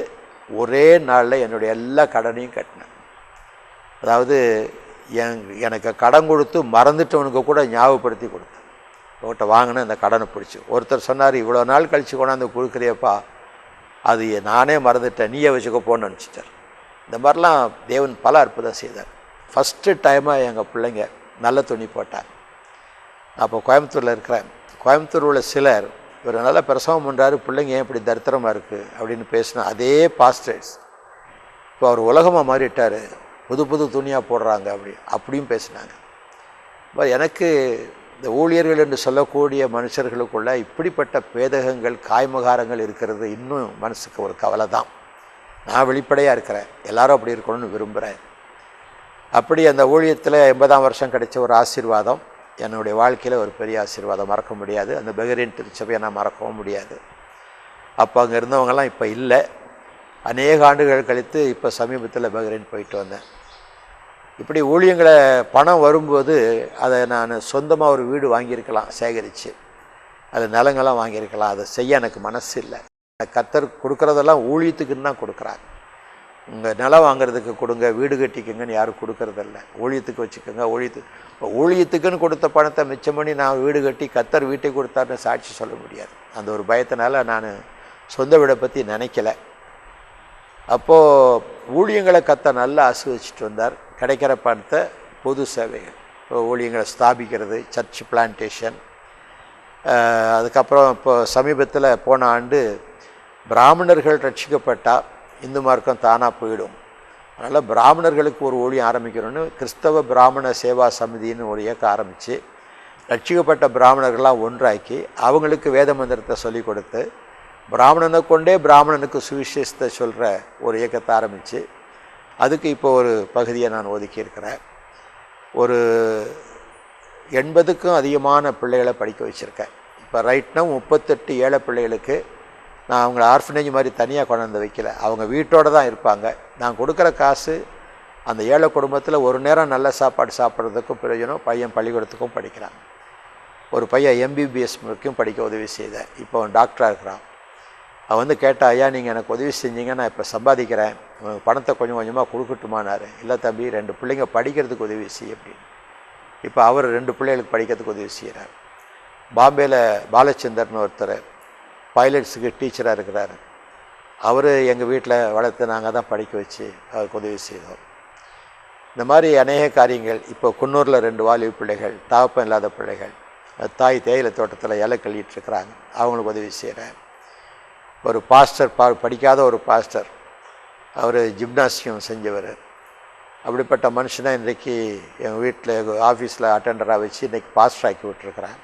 ஒரே நாளில் என்னுடைய எல்லா கடனையும் கட்டினேன். அதாவது எனக்கு கடன் கொடுத்து மறந்துட்டவனுக்கு கூட ஞாபகப்படுத்தி கொடுத்தேன். உங்கள்கிட்ட வாங்கினேன் இந்த கடனை பிடிச்சி. ஒருத்தர் சொன்னார், இவ்வளோ நாள் கழித்து கொண்டாந்து கொடுக்குறியப்பா, அது நானே மறந்துட்டேன், நீயே வச்சுக்க போன்னு நினச்சிட்டார். இந்த மாதிரிலாம் தேவன் பல அற்புதம் செய்தார். ஃபஸ்ட்டு டைமாக எங்கள் பிள்ளைங்க நல்ல துணி போட்டாங்க. அப்போ கோயம்புத்தூரில் இருக்கிறேன். கோயம்புத்தூர் உள்ள சிலர், இவர் நல்லா பிரசவம் பண்ணுறாரு, பிள்ளைங்க ஏன் இப்படி தரித்திரமாக இருக்குது அப்படின்னு பேசினா அதே பாஸ்டர்ஸ் இப்போ அவர் உலகமாக மாறிட்டார், புது புது துணியாக போடுறாங்க அப்படியும் பேசினாங்க. எனக்கு இந்த ஊழியர்கள் என்று சொல்லக்கூடிய மனுஷர்களுக்குள்ள இப்படிப்பட்ட பேதகங்கள், காய்மகாரங்கள் இருக்கிறது இன்னும் மனசுக்கு ஒரு கவலை தான். நான் வெளிப்படையாக இருக்கிறேன், எல்லாரும் அப்படி இருக்கணும்னு விரும்புகிறேன். அப்படி அந்த ஊழியத்தில் 80ஆம் வருஷம் கிடைச்ச ஒரு ஆசீர்வாதம் என்னுடைய வாழ்க்கையில் ஒரு பெரிய ஆசீர்வாதம், மறக்க முடியாது. அந்த பெகரின் திருச்சபையை நான் மறக்கவும் முடியாது. அப்போ அங்கே இருந்தவங்கெல்லாம் இப்போ இல்லை. அநேக ஆண்டுகள் கழித்து இப்போ சமீபத்தில் பெகரின் போயிட்டு வந்தேன். இப்படி ஊழியங்களை பணம் வரும்போது அதை நான் சொந்தமாக ஒரு வீடு வாங்கியிருக்கலாம், சேகரித்து அது நிலங்கள்லாம் வாங்கியிருக்கலாம். அதை செய்ய எனக்கு மனசு இல்லை. கர்த்தர் கொடுக்குறதெல்லாம் ஊழியத்துக்குன்னு தான் கொடுக்குறாங்க. உங்கள் நிலம் வாங்கிறதுக்கு கொடுங்க, வீடு கட்டிக்குங்கன்னு யாரும் கொடுக்கறதில்ல. ஊழியத்துக்கு வச்சுக்கோங்க. ஊழியத்துக்குன்னு கொடுத்த பணத்தை மிச்சம் பண்ணி நான் வீடு கட்டி கர்த்தர் வீட்டை கொடுத்தாருன்னு சாட்சி சொல்ல முடியாது. அந்த ஒரு பயத்தினால நான் சொந்த வீடை பற்றி நினைக்கல. அப்போது ஊழியங்களை கர்த்தர் நல்லா ஆசீர்வதிச்சிட்டு வந்தார். கிடைக்கிற பணத்தை பொது சேவைகள், இப்போ ஊழியங்களை ஸ்தாபிக்கிறது, சர்ச் பிளான்டேஷன். அதுக்கப்புறம் இப்போ சமீபத்தில் போன ஆண்டு பிராமணர்கள் ரட்சிக்கப்பட்டால் இந்து மார்க்கம் தானாக போயிடும், அதனால் பிராமணர்களுக்கு ஒரு ஊழியம் ஆரம்பிக்கணும்னு கிறிஸ்தவ பிராமண சேவா சமிதின்னு ஒரு இயக்கம் ஆரம்பித்து ரட்சிக்கப்பட்ட பிராமணர்கள்லாம் ஒன்றாக்கி அவங்களுக்கு வேத மந்திரத்தை சொல்லிக் கொடுத்து பிராமணனை கொண்டே பிராமணனுக்கு சுவிசேஷத்தை சொல்கிற ஒரு இயக்கத்தை ஆரம்பித்து அதுக்கு இப்போ ஒரு பகுதியை நான் ஒதுக்கியிருக்கிறேன். ஒரு 80க்கும் அதிகமான பிள்ளைகளை படிக்க வச்சுருக்கேன். இப்போ ரைட்னா 38 ஏழை பிள்ளைகளுக்கு நான் அவங்கள ஆர்ஃபனேஜ் மாதிரி தனியாக கொண்டாந்து வைக்கல, அவங்க வீட்டோடு தான் இருப்பாங்க. நான் கொடுக்குற காசு அந்த ஏழை குடும்பத்தில் ஒரு நேரம் நல்ல சாப்பாடு சாப்பிட்றதுக்கும் பிரயோஜனம், பையன் பள்ளிக்கூடத்துக்கும் படிக்கிறான். ஒரு பையன் எம்பிபிஎஸ் வரைக்கும் படிக்க உதவி செய்தேன். இப்போ அவன் டாக்டராக இருக்கிறான். அவன் வந்து கேட்டால், ஐயா நீங்கள் எனக்கு உதவி செஞ்சீங்க, நான் இப்போ சம்பாதிக்கிறேன், பணத்தை கொஞ்சம் கொஞ்சமாக கொடுக்கட்டுமானாரு. இல்லை தம்பி, 2 பிள்ளைங்க படிக்கிறதுக்கு உதவி செய்ய அப்படின்னு. இப்போ அவர் 2 பிள்ளைகளுக்கு படிக்கிறதுக்கு உதவி செய்கிறார். பாம்பேயில் பாலச்சந்தர்னு ஒருத்தர் பைலட்ஸுக்கு டீச்சராக இருக்கிறார். அவர் எங்கள் வீட்டில் வளர்த்து நாங்கள் தான் படிக்க வச்சு அவருக்கு உதவி செய்தோம். இந்த மாதிரி அநேக காரியங்கள். இப்போ குன்னூரில் 2 வாலிப பிள்ளைகள், தகப்பன் இல்லாத பிள்ளைகள், தாய் தேயிலை தோட்டத்தில் இலை கழிட்டுருக்குறாங்க, அவங்களுக்கு உதவி செய்கிறேன். ஒரு பாஸ்டர், படிக்காத ஒரு பாஸ்டர், அவர் ஜிம்னாசியம் செஞ்சவர். அப்படிப்பட்ட மனுஷனை இன்றைக்கி எங்கள் வீட்டில் எங்கள் ஆஃபீஸில் அட்டெண்டராக வச்சு இன்றைக்கி பாஸ்டர் ஆக்கி விட்டுருக்குறேன்.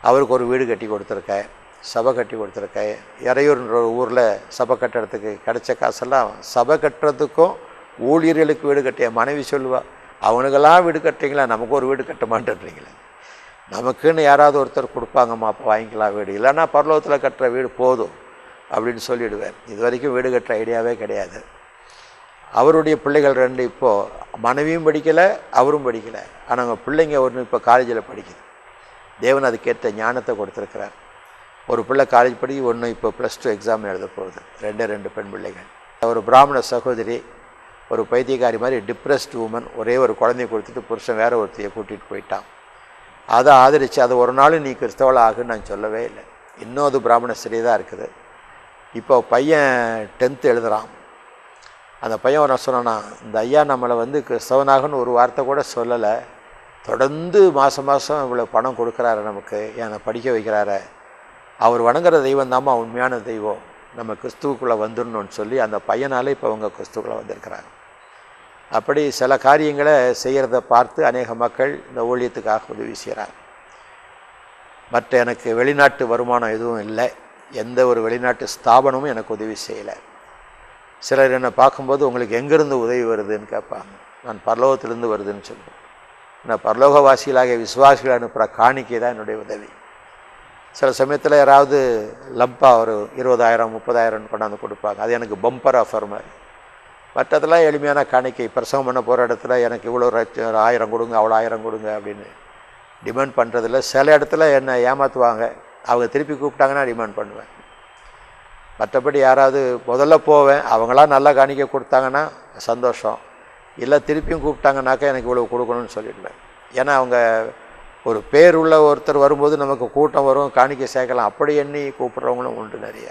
அவருக்கு ஒரு வீடு கட்டி கொடுத்துருக்கேன், சபை கட்டி கொடுத்துருக்கேன். இறையூர்ன்ற ஒரு ஊரில் சபை கட்டுறதுக்கு கிடைச்ச காசெல்லாம் சபை கட்டுறதுக்கும் ஊழியர்களுக்கு வீடு கட்டிய மனைவி சொல்லுவாள், அவனுக்கெல்லாம் வீடு கட்டுறீங்களா, நமக்கு ஒரு வீடு கட்ட மாட்டேன்றீங்களே, நமக்குன்னு யாராவது ஒருத்தர் கொடுப்பாங்கம்மா, அப்போ வாங்கிக்கலாம் வீடு, இல்லைன்னா பரலோகத்தில் கட்டுற வீடு போதும் அப்படின்னு சொல்லிவிடுவேன். இது வரைக்கும் வீடு கட்டுற ஐடியாவே கிடையாது. அவருடைய பிள்ளைகள் 2 இப்போது மனைவியும் படிக்கலை, அவரும் படிக்கலை. ஆனால் அவங்க பிள்ளைங்க ஒன்று இப்போ காலேஜில் படிக்குது. தேவன் அதுக்கேற்ற ஞானத்தை கொடுத்துருக்கிறார். ஒரு பிள்ளை காலேஜ் படிக்க, ஒன்று இப்போ +2 எக்ஸாம் எழுத போகுது. 2 பெண் பிள்ளைகள். ஒரு பிராமண சகோதரி, ஒரு பைத்தியக்காரி மாதிரி டிப்ரெஸ்ட் உமன், ஒரே ஒரு குழந்தைய கொடுத்துட்டு புருஷன் வேறு ஒருத்தையை கூட்டிகிட்டு போயிட்டான். அதை ஆதரித்து அதை ஒரு நாள் நீ கிறிஸ்தவளாக ஆகுன்னு நான் சொல்லவே இல்லை. இன்னும் அது பிராமண ஸ்திரீ தான் இருக்குது. இப்போ பையன் 10th எழுதுகிறான். அந்த பையன் என்ன சொன்னான்னா, இந்த ஐயா நம்மளை கிறிஸ்தவனாகன்னு ஒரு வார்த்தை கூட சொல்லலை, தொடர்ந்து மாதம் மாதம் இவ்வளோ பணம் கொடுக்குறாரு நமக்கு, என்னை படிக்க வைக்கிறாரு, அவர் வணங்குற தெய்வம் தாம்மா உண்மையான தெய்வம், நம்ம கிறிஸ்துவுக்குள்ளே வந்துடணும்னு சொல்லி அந்த பையனால் இப்போ அவங்க கிறிஸ்துவுக்குள்ளே வந்திருக்கிறாங்க. அப்படி சில காரியங்களை செய்கிறத பார்த்து அநேக மக்கள் இந்த ஊழியத்துக்காக உதவி செய்கிறாங்க. மற்ற எனக்கு வெளிநாட்டு வருமானம் எதுவும் இல்லை, எந்த ஒரு வெளிநாட்டு ஸ்தாபனமும் எனக்கு உதவி செய்யலை. சிலர் என்னை பார்க்கும்போது உங்களுக்கு எங்கேருந்து உதவி வருதுன்னு கேட்பாங்க. நான் பரலோகத்திலேருந்து வருதுன்னு சொல்லுவேன். நான் பரலோகவாசிகளாகிய விசுவாசிகள் அனுப்புகிற காணிக்கை தான் என்னுடைய உதவி. சில சமயத்தில் யாராவது லம்பாக ஒரு 20,000 30,000 கொண்டாந்து கொடுப்பாங்க, அது எனக்கு பம்பர் ஆஃபர் மாதிரி. மற்றதெல்லாம் எளிமையான காணிக்கை. பிரசவம் பண்ண போகிற இடத்துல எனக்கு இவ்வளோ 1000 கொடுங்க, அவ்வளோ 1000 கொடுங்க அப்படின்னு டிமாண்ட் பண்ணுறதில்ல. சில இடத்துல என்னை ஏமாற்றுவாங்க, அவங்க திருப்பி கூப்பிட்டாங்கன்னா டிமாண்ட் பண்ணுவேன். மற்றபடி யாராவது முதல்ல போவேன், அவங்களாம் நல்லா காணிக்கை கொடுத்தாங்கன்னா சந்தோஷம், இல்லை திருப்பியும் கூப்பிட்டாங்கனாக்கா எனக்கு இவ்வளோ கொடுக்கணும்னு சொல்லிடுவேன். ஏன்னா அவங்க ஒரு பேர் உள்ள ஒருத்தர் வரும்போது நமக்கு கூட்டம் வரும், காணிக்கை சேர்க்கலாம், அப்படி எண்ணி கூப்பிட்றவங்களும் உண்டு. நிறைய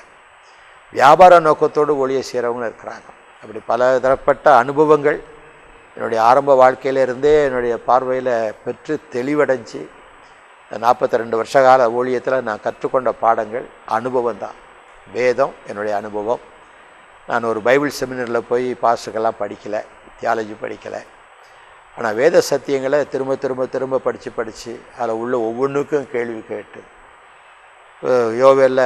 வியாபார நோக்கத்தோடு ஊழிய செய்கிறவங்களும் இருக்கிறாங்க. அப்படி பல தரப்பட்ட அனுபவங்கள் என்னுடைய ஆரம்ப வாழ்க்கையிலிருந்தே என்னுடைய பார்வையில் பெற்று தெளிவடைஞ்சு 42 வருஷ கால ஊழியத்தில் நான் கற்றுக்கொண்ட பாடங்கள் அனுபவம் தான். வேதம் என்னுடைய அனுபவம். நான் ஒரு பைபிள் செமினரில் போய் பாஸ்டருக்கெல்லாம் படிக்கலை, தியாலஜி படிக்கலை. ஆனால் வேத சத்தியங்களை திரும்ப திரும்ப திரும்ப படித்து அதில் உள்ள ஒவ்வொன்றுக்கும் கேள்வி கேட்டு, யோவேலில்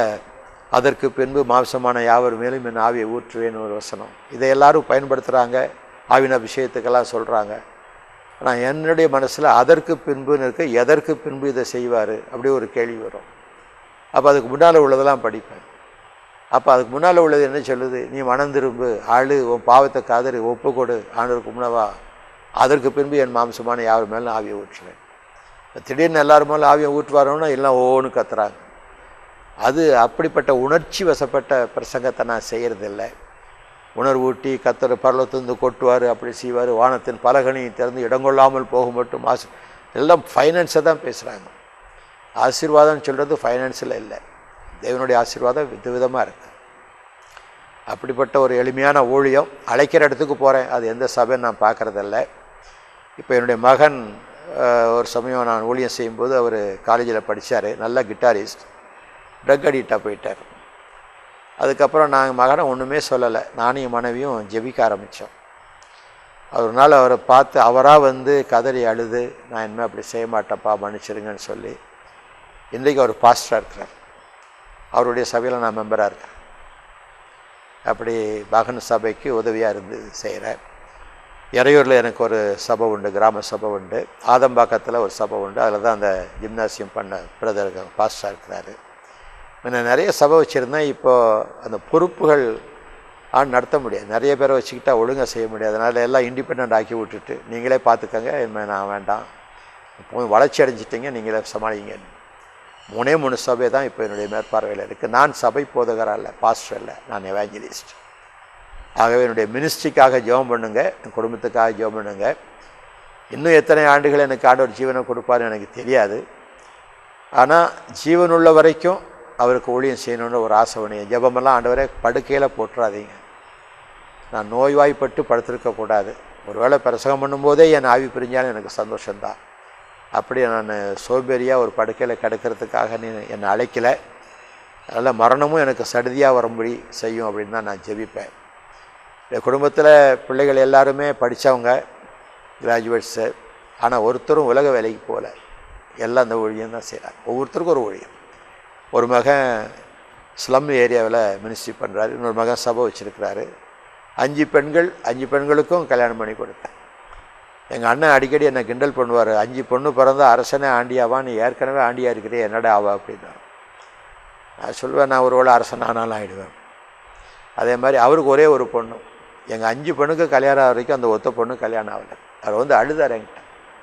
அதற்கு பின்பு மாம்சமான யாவர் மேலும் என் ஆவியை ஊற்றுவேன்னு ஒரு வசனம், இதை எல்லாரும் பயன்படுத்துகிறாங்க, ஆவின விஷயத்துக்கெல்லாம் சொல்கிறாங்க. ஆனால் என்னுடைய மனசில் அதற்கு பின்புன்னு இருக்க, எதற்கு பின்பு இதை செய்வார் அப்படி ஒரு கேள்வி வரும். அப்போ அதுக்கு முன்னால் உள்ளதெல்லாம் படிப்பேன். அப்போ அதுக்கு முன்னால் உள்ளது என்ன சொல்லுது, நீ மனம் திரும்பு, ஆளு, உன் பாவத்தை காதறி ஒப்பு கொடு, ஆண்டவருக்கு முன்னவா, அதற்கு பின்பு என் மாம்சமான யார் மேலும் ஆவியை ஊற்றுவேன். திடீர்னு எல்லாரும் மேலும் ஆவியை ஊற்றுவாரோன்னா எல்லாம் ஓன்னு கத்துறாங்க. அது அப்படிப்பட்ட உணர்ச்சி வசப்பட்ட பிரசங்கத்தை நான் செய்கிறதில்லை. உணர்வூட்டி கத்தர் பரலத்திலிருந்து கொட்டுவார், அப்படி செய்வார், வானத்தின் பலகணியை திறந்து இடங்கொள்ளாமல் போகும் மட்டும் எல்லாம் ஃபைனான்ஸை தான் பேசுகிறாங்க. ஆசீர்வாதம்னு சொல்கிறது ஃபைனான்ஸில் இல்லை, தேவனுடைய ஆசீர்வாதம் விதவிதமாக இருக்குது. அப்படிப்பட்ட ஒரு எளிமையான ஊழியம். அழைக்கிற இடத்துக்கு போகிறேன், அது எந்த சபைன்னு நான் பார்க்குறதில்ல. இப்போ என்னுடைய மகன் ஒரு சமயம் நான் ஊழியம் செய்யும்போது அவர் காலேஜில் படித்தார், நல்ல கிட்டாரிஸ்ட், ட்ரக் அடிக்டாக போயிட்டார். அதுக்கப்புறம் நாங்கள் மகனை ஒன்றுமே சொல்லலை, நானும் என் மனைவியும் ஜெபிக்க ஆரம்பித்தோம். ஒரு நாள் அவரை பார்த்து அவராக கதறி அழுது, நான் இனிமேல் அப்படி செய்ய மாட்டேன்ப்பா, மன்னிச்சிருங்கன்னு சொல்லி, இன்றைக்கு அவர் பாஸ்டராக இருக்கிறார். அவருடைய சபையில் நான் மெம்பராக இருக்கேன். அப்படி மகன் சபைக்கு உதவியாக இருந்து செய்கிறேன். இறையூரில் எனக்கு ஒரு சபை உண்டு, கிராம சபை உண்டு. ஆதம்பாக்கத்தில் ஒரு சபை உண்டு, அதில் தான் அந்த ஜிம்னாசியம் பண்ண பிரதர் பாஸ்டராக இருக்கிறாரு. நான் நிறைய சபை வச்சுருந்தேன். இப்போது அந்த பொறுப்புகள் நடத்த முடியாது, நிறைய பேரை வச்சுக்கிட்டால் ஒழுங்காக செய்ய முடியாது. அதனால் எல்லாம் இண்டிபெண்ட் ஆக்கி விட்டுட்டு, நீங்களே பார்த்துக்கங்க, இனிமேல் நான் வேண்டாம், இப்போ வளர்ச்சி அடைஞ்சிட்டிங்க, நீங்களே சமாளிங்க. 3 சபை தான் இப்போ என்னுடைய மேற்பார்வையில் இருக்குது. நான் சபை போதகராக இல்லை, பாஸ்டர் இல்லை, நான் எவாஞ்சலிஸ்ட். ஆகவே என்னுடைய மினிஸ்ட்ரிக்காக ஜெபம் பண்ணுங்க, என் குடும்பத்துக்காக ஜெபம் பண்ணுங்க. இன்னும் எத்தனை ஆண்டுகள் எனக்கு ஆண்டவர் ஜீவனை கொடுப்பாருன்னு எனக்கு தெரியாது. ஆனால் ஜீவனுள்ள வரைக்கும் அவருக்கு ஊழியம் செய்யணுன்ற ஒரு ஆசை வேணும். ஜெபமெல்லாம் ஆண்டவரே படுக்கையில் போட்டுறாதீங்க, நான் நோய்வாய்ப்பட்டு படுத்திருக்கக்கூடாது, ஒருவேளை பிரசங்கம் பண்ணும்போதே என் ஆவி பிரிஞ்சாலும் எனக்கு சந்தோஷம்தான். அப்படி நான் சோம்பேறியாக ஒரு படுக்கையில் கிடக்கிறதுக்காக நீ என்னை அழைக்கலை. அதனால் மரணமும் எனக்கு சடுதியாக வரும்படி செய்யும் அப்படின்னு தான் நான் ஜெபிப்பேன். என் குடும்பத்தில் பிள்ளைகள் எல்லாருமே படித்தவங்க, கிராஜுவேட்ஸு. ஆனால் ஒருத்தரும் உலக வேலைக்கு போகல, எல்லாம் அந்த ஊழியம் தான் செய்கிறாங்க. ஒவ்வொருத்தருக்கும் ஒரு ஊழியம். ஒரு மகன் ஸ்லம் ஏரியாவில் மினிஸ்ட்ரி பண்ணுறாரு, இன்னொரு மகன் சபை வச்சுருக்கிறாரு. 5 பெண்கள், 5 பெண்களுக்கும் கல்யாணம் பண்ணி கொடுத்தேன். எங்கள் அண்ணன் அடிக்கடி என்னை கிண்டல் பண்ணுவார், 5 பொண்ணு பிறந்தா அரசனே ஆண்டியாவா, நீ ஏற்கனவே ஆண்டியாக இருக்கிறே, என்னடா ஆவா அப்படின்னா. நான் சொல்லுவேன், நான் ஒரு வேளை அரசன் ஆனாலும் ஆகிடுவேன். அதே மாதிரி அவருக்கு ஒரே ஒரு பொண்ணு. எங்கள் 5 பொண்ணுக்கு கல்யாணம் வரைக்கும் அந்த ஒத்த பொண்ணு கல்யாணம் ஆகலை. அவர் அழுதார் என்கிட்ட,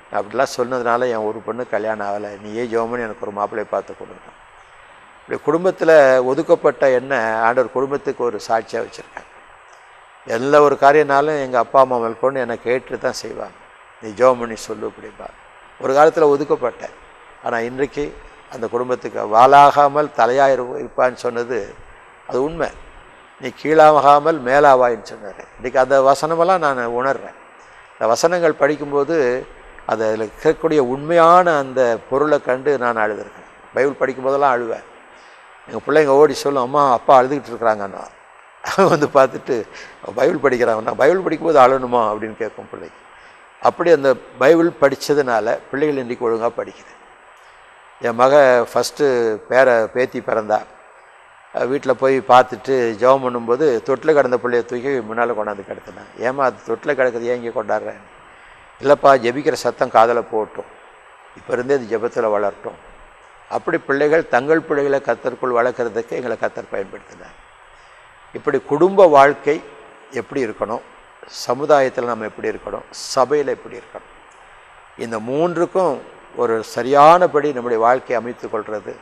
நான் அப்படிலாம் சொன்னதுனால என் ஒரு பொண்ணு கல்யாணம் ஆகலை, நீயே ஜெபம்னு எனக்கு ஒரு மாப்பிள்ளை பார்த்து கொடுங்க. இப்படி குடும்பத்தில் ஒதுக்கப்பட்ட என்ன ஆண்டவர் குடும்பத்துக்கு ஒரு சாட்சியாக வச்சுருக்காங்க. எல்லா ஒரு காரியனாலும் எங்கள் அப்பா அம்மா மேற்கொண்டு என்னை கேட்டு தான் செய்வாங்க, நீ ஜெபம் பண்ணி சொல்லு அப்படிப்பா. ஒரு காலத்தில் ஒதுக்கப்பட்டேன், ஆனால் இன்றைக்கு அந்த குடும்பத்துக்கு வாலாகாமல் தலையாக இருப்பான்னு சொன்னது அது உண்மை. நீ கீழாகாமல் மேலாவாயின்னு சொன்னார். இன்றைக்கி அந்த வசனமெல்லாம் நான் உணர்கிறேன். அந்த வசனங்கள் படிக்கும்போது அதில் இருக்கக்கூடிய உண்மையான அந்த பொருளை கண்டு நான் அழுதுருக்கேன். பைபிள் படிக்கும்போதெல்லாம் அழுவேன். எங்கள் பிள்ளைங்க ஓடி சொல்லும், அம்மா அப்பா அழுதுகிட்டு இருக்கிறாங்கண்ணா. வந்து பார்த்துட்டு பைபிள் படிக்கிறாங்கண்ணா, பைபிள் படிக்கும்போது அழணுமா அப்படின்னு கேட்கும் பிள்ளைக்கு. அப்படி அந்த பைபிள் படித்ததுனால பிள்ளைகள் இன்றைக்கி ஒழுங்காக படிக்குது. என் மக ஃபஸ்ட்டு பேத்தி பிறந்தா. வீட்டில் போய் பார்த்துட்டு ஜெபம் பண்ணும்போது தொட்டில் கிடந்த பிள்ளைய தூக்கி முன்னால் கொண்டாந்து கிடத்தினேன். ஏமா அது தொட்டில் கிடக்குது, ஏன் இங்கே கொண்டாடுறேன்? இல்லைப்பா, ஜெபிக்கிற சத்தம் காதில் போகட்டும், இப்போ இருந்தே அது ஜெபத்தில் வளரட்டும். அப்படி பிள்ளைகள் தங்கள் பிள்ளைகளை கர்த்தருக்குள் வளர்க்குறதுக்கு எங்களை கர்த்தர் பயன்படுத்தினார். இப்படி குடும்ப வாழ்க்கை எப்படி இருக்கணும், சமுதாயத்தில் நம்ம எப்படி இருக்கணும், சபையில் எப்படி இருக்கணும், இந்த மூன்றுக்கும் ஒரு சரியானபடி நம்முடைய வாழ்க்கையை அமைத்து கொள்வது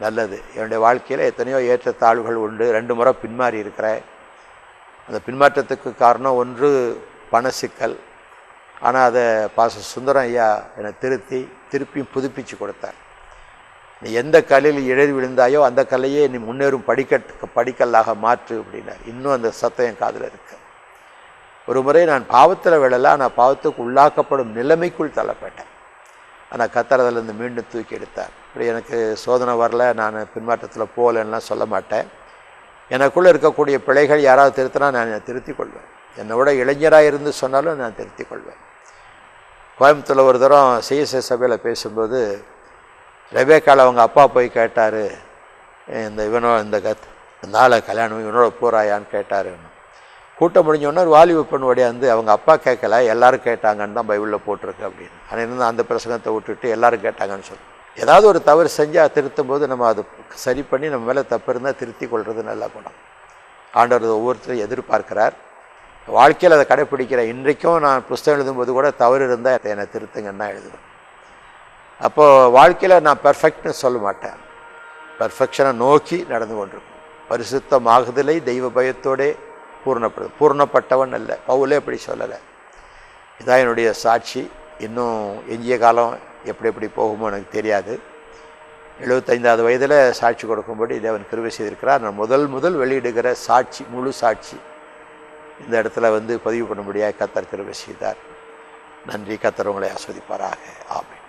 நல்லது. என்னுடைய வாழ்க்கையில் எத்தனையோ ஏற்றத்தாழ்வுகள் உண்டு. 2 முறை பின்மாறி இருக்கிறேன். அந்த பின்மாற்றத்துக்கு காரணம் ஒன்று பண சிக்கல். ஆனால் அதை பாஸ்டர் சுந்தரம் ஐயா என்னை திருப்பியும் புதுப்பிச்சு கொடுத்தார். நீ எந்த கல்லில் இடறி விழுந்தாயோ அந்த கல்லையே நீ முன்னேறும் படிக்கல்லாக மாற்று அப்படின்னார். இன்னும் அந்த சத்தம் என் காதில் இருக்கு. ஒரு முறை நான் பாவத்தில் விழலை, ஆனால் பாவத்துக்கு உள்ளாக்கப்படும் நிலைமைக்குள் தள்ளப்பட்டேன். ஆனால் கர்த்தர் அதிலிருந்து மீண்டும் தூக்கி எடுத்தார். இப்படி எனக்கு சோதனை வரல, நான் பின்மாற்றத்தில் போகலன்னா சொல்ல மாட்டேன். எனக்குள்ளே இருக்கக்கூடிய பிழைகள் யாராவது திருத்தினா நான் திருத்திக் கொள்வேன். என்னை விட இளைஞராக இருந்து சொன்னாலும் நான் திருத்திக் கொள்வேன். கோயம்புத்தூரில் ஒரு தரம் சிஎஸ்ஐ சபையில் பேசும்போது ரெபேக்கால அவங்க அப்பா போய் கேட்டார், இந்த ஆளை கல்யாணம் இவனோட போகிறாயான்னு கேட்டார். கூட்டம் முடிஞ்சோடனே ஒரு வாலிப பெண் ஓடியாந்து அவங்க அப்பா கேட்கல, எல்லாரும் கேட்டாங்கன்னு தான் பைபிளில் போட்டிருக்கு அப்படின்னு. ஆனால் இருந்து அந்த பிரசங்கத்தை விட்டுட்டு எல்லாரும் கேட்டாங்கன்னு சொல்லி ஏதாவது ஒரு தவறு செஞ்சால் திருத்தும் போது நம்ம அது சரி பண்ணி நம்ம மேலே தப்பு இருந்தால் திருத்தி கொள்வது நல்ல குணம். ஆண்டவர் ஒவ்வொருத்தரும் எதிர்பார்க்கிறார். வாழ்க்கையில் அதை கடைப்பிடிக்கிறேன். இன்றைக்கும் நான் புஸ்தகம் எழுதும்போது கூட தவறு இருந்தால் என்னை திருத்துங்கன்னா எழுதுவேன். அப்போது வாழ்க்கையில் நான் பெர்ஃபெக்ட்னு சொல்ல மாட்டேன். பெர்ஃபெக்ஷனை நோக்கி நடந்து கொண்டிருக்கும். பரிசுத்தமாகுதலை தெய்வ பயத்தோடே பூர்ணப்பட்டவன் அல்ல. பவுலே அப்படி சொல்லலை. இதான் என்னுடைய சாட்சி. இன்னும் எஞ்சிய காலம் எப்படி போகுமோ எனக்கு தெரியாது. 75வது வயதில் சாட்சி கொடுக்கும்படி தேவன் கிருபை செய்திருக்கிறார். நான் முதல் வெளியிடுகிற சாட்சி, முழு சாட்சி இந்த இடத்துல பதிவு பண்ண முடியாது. கர்த்தர் கிருபை செய்தார். நன்றி. கர்த்தர் உங்களை ஆஸ்வதிப்பாராக. ஆமென்.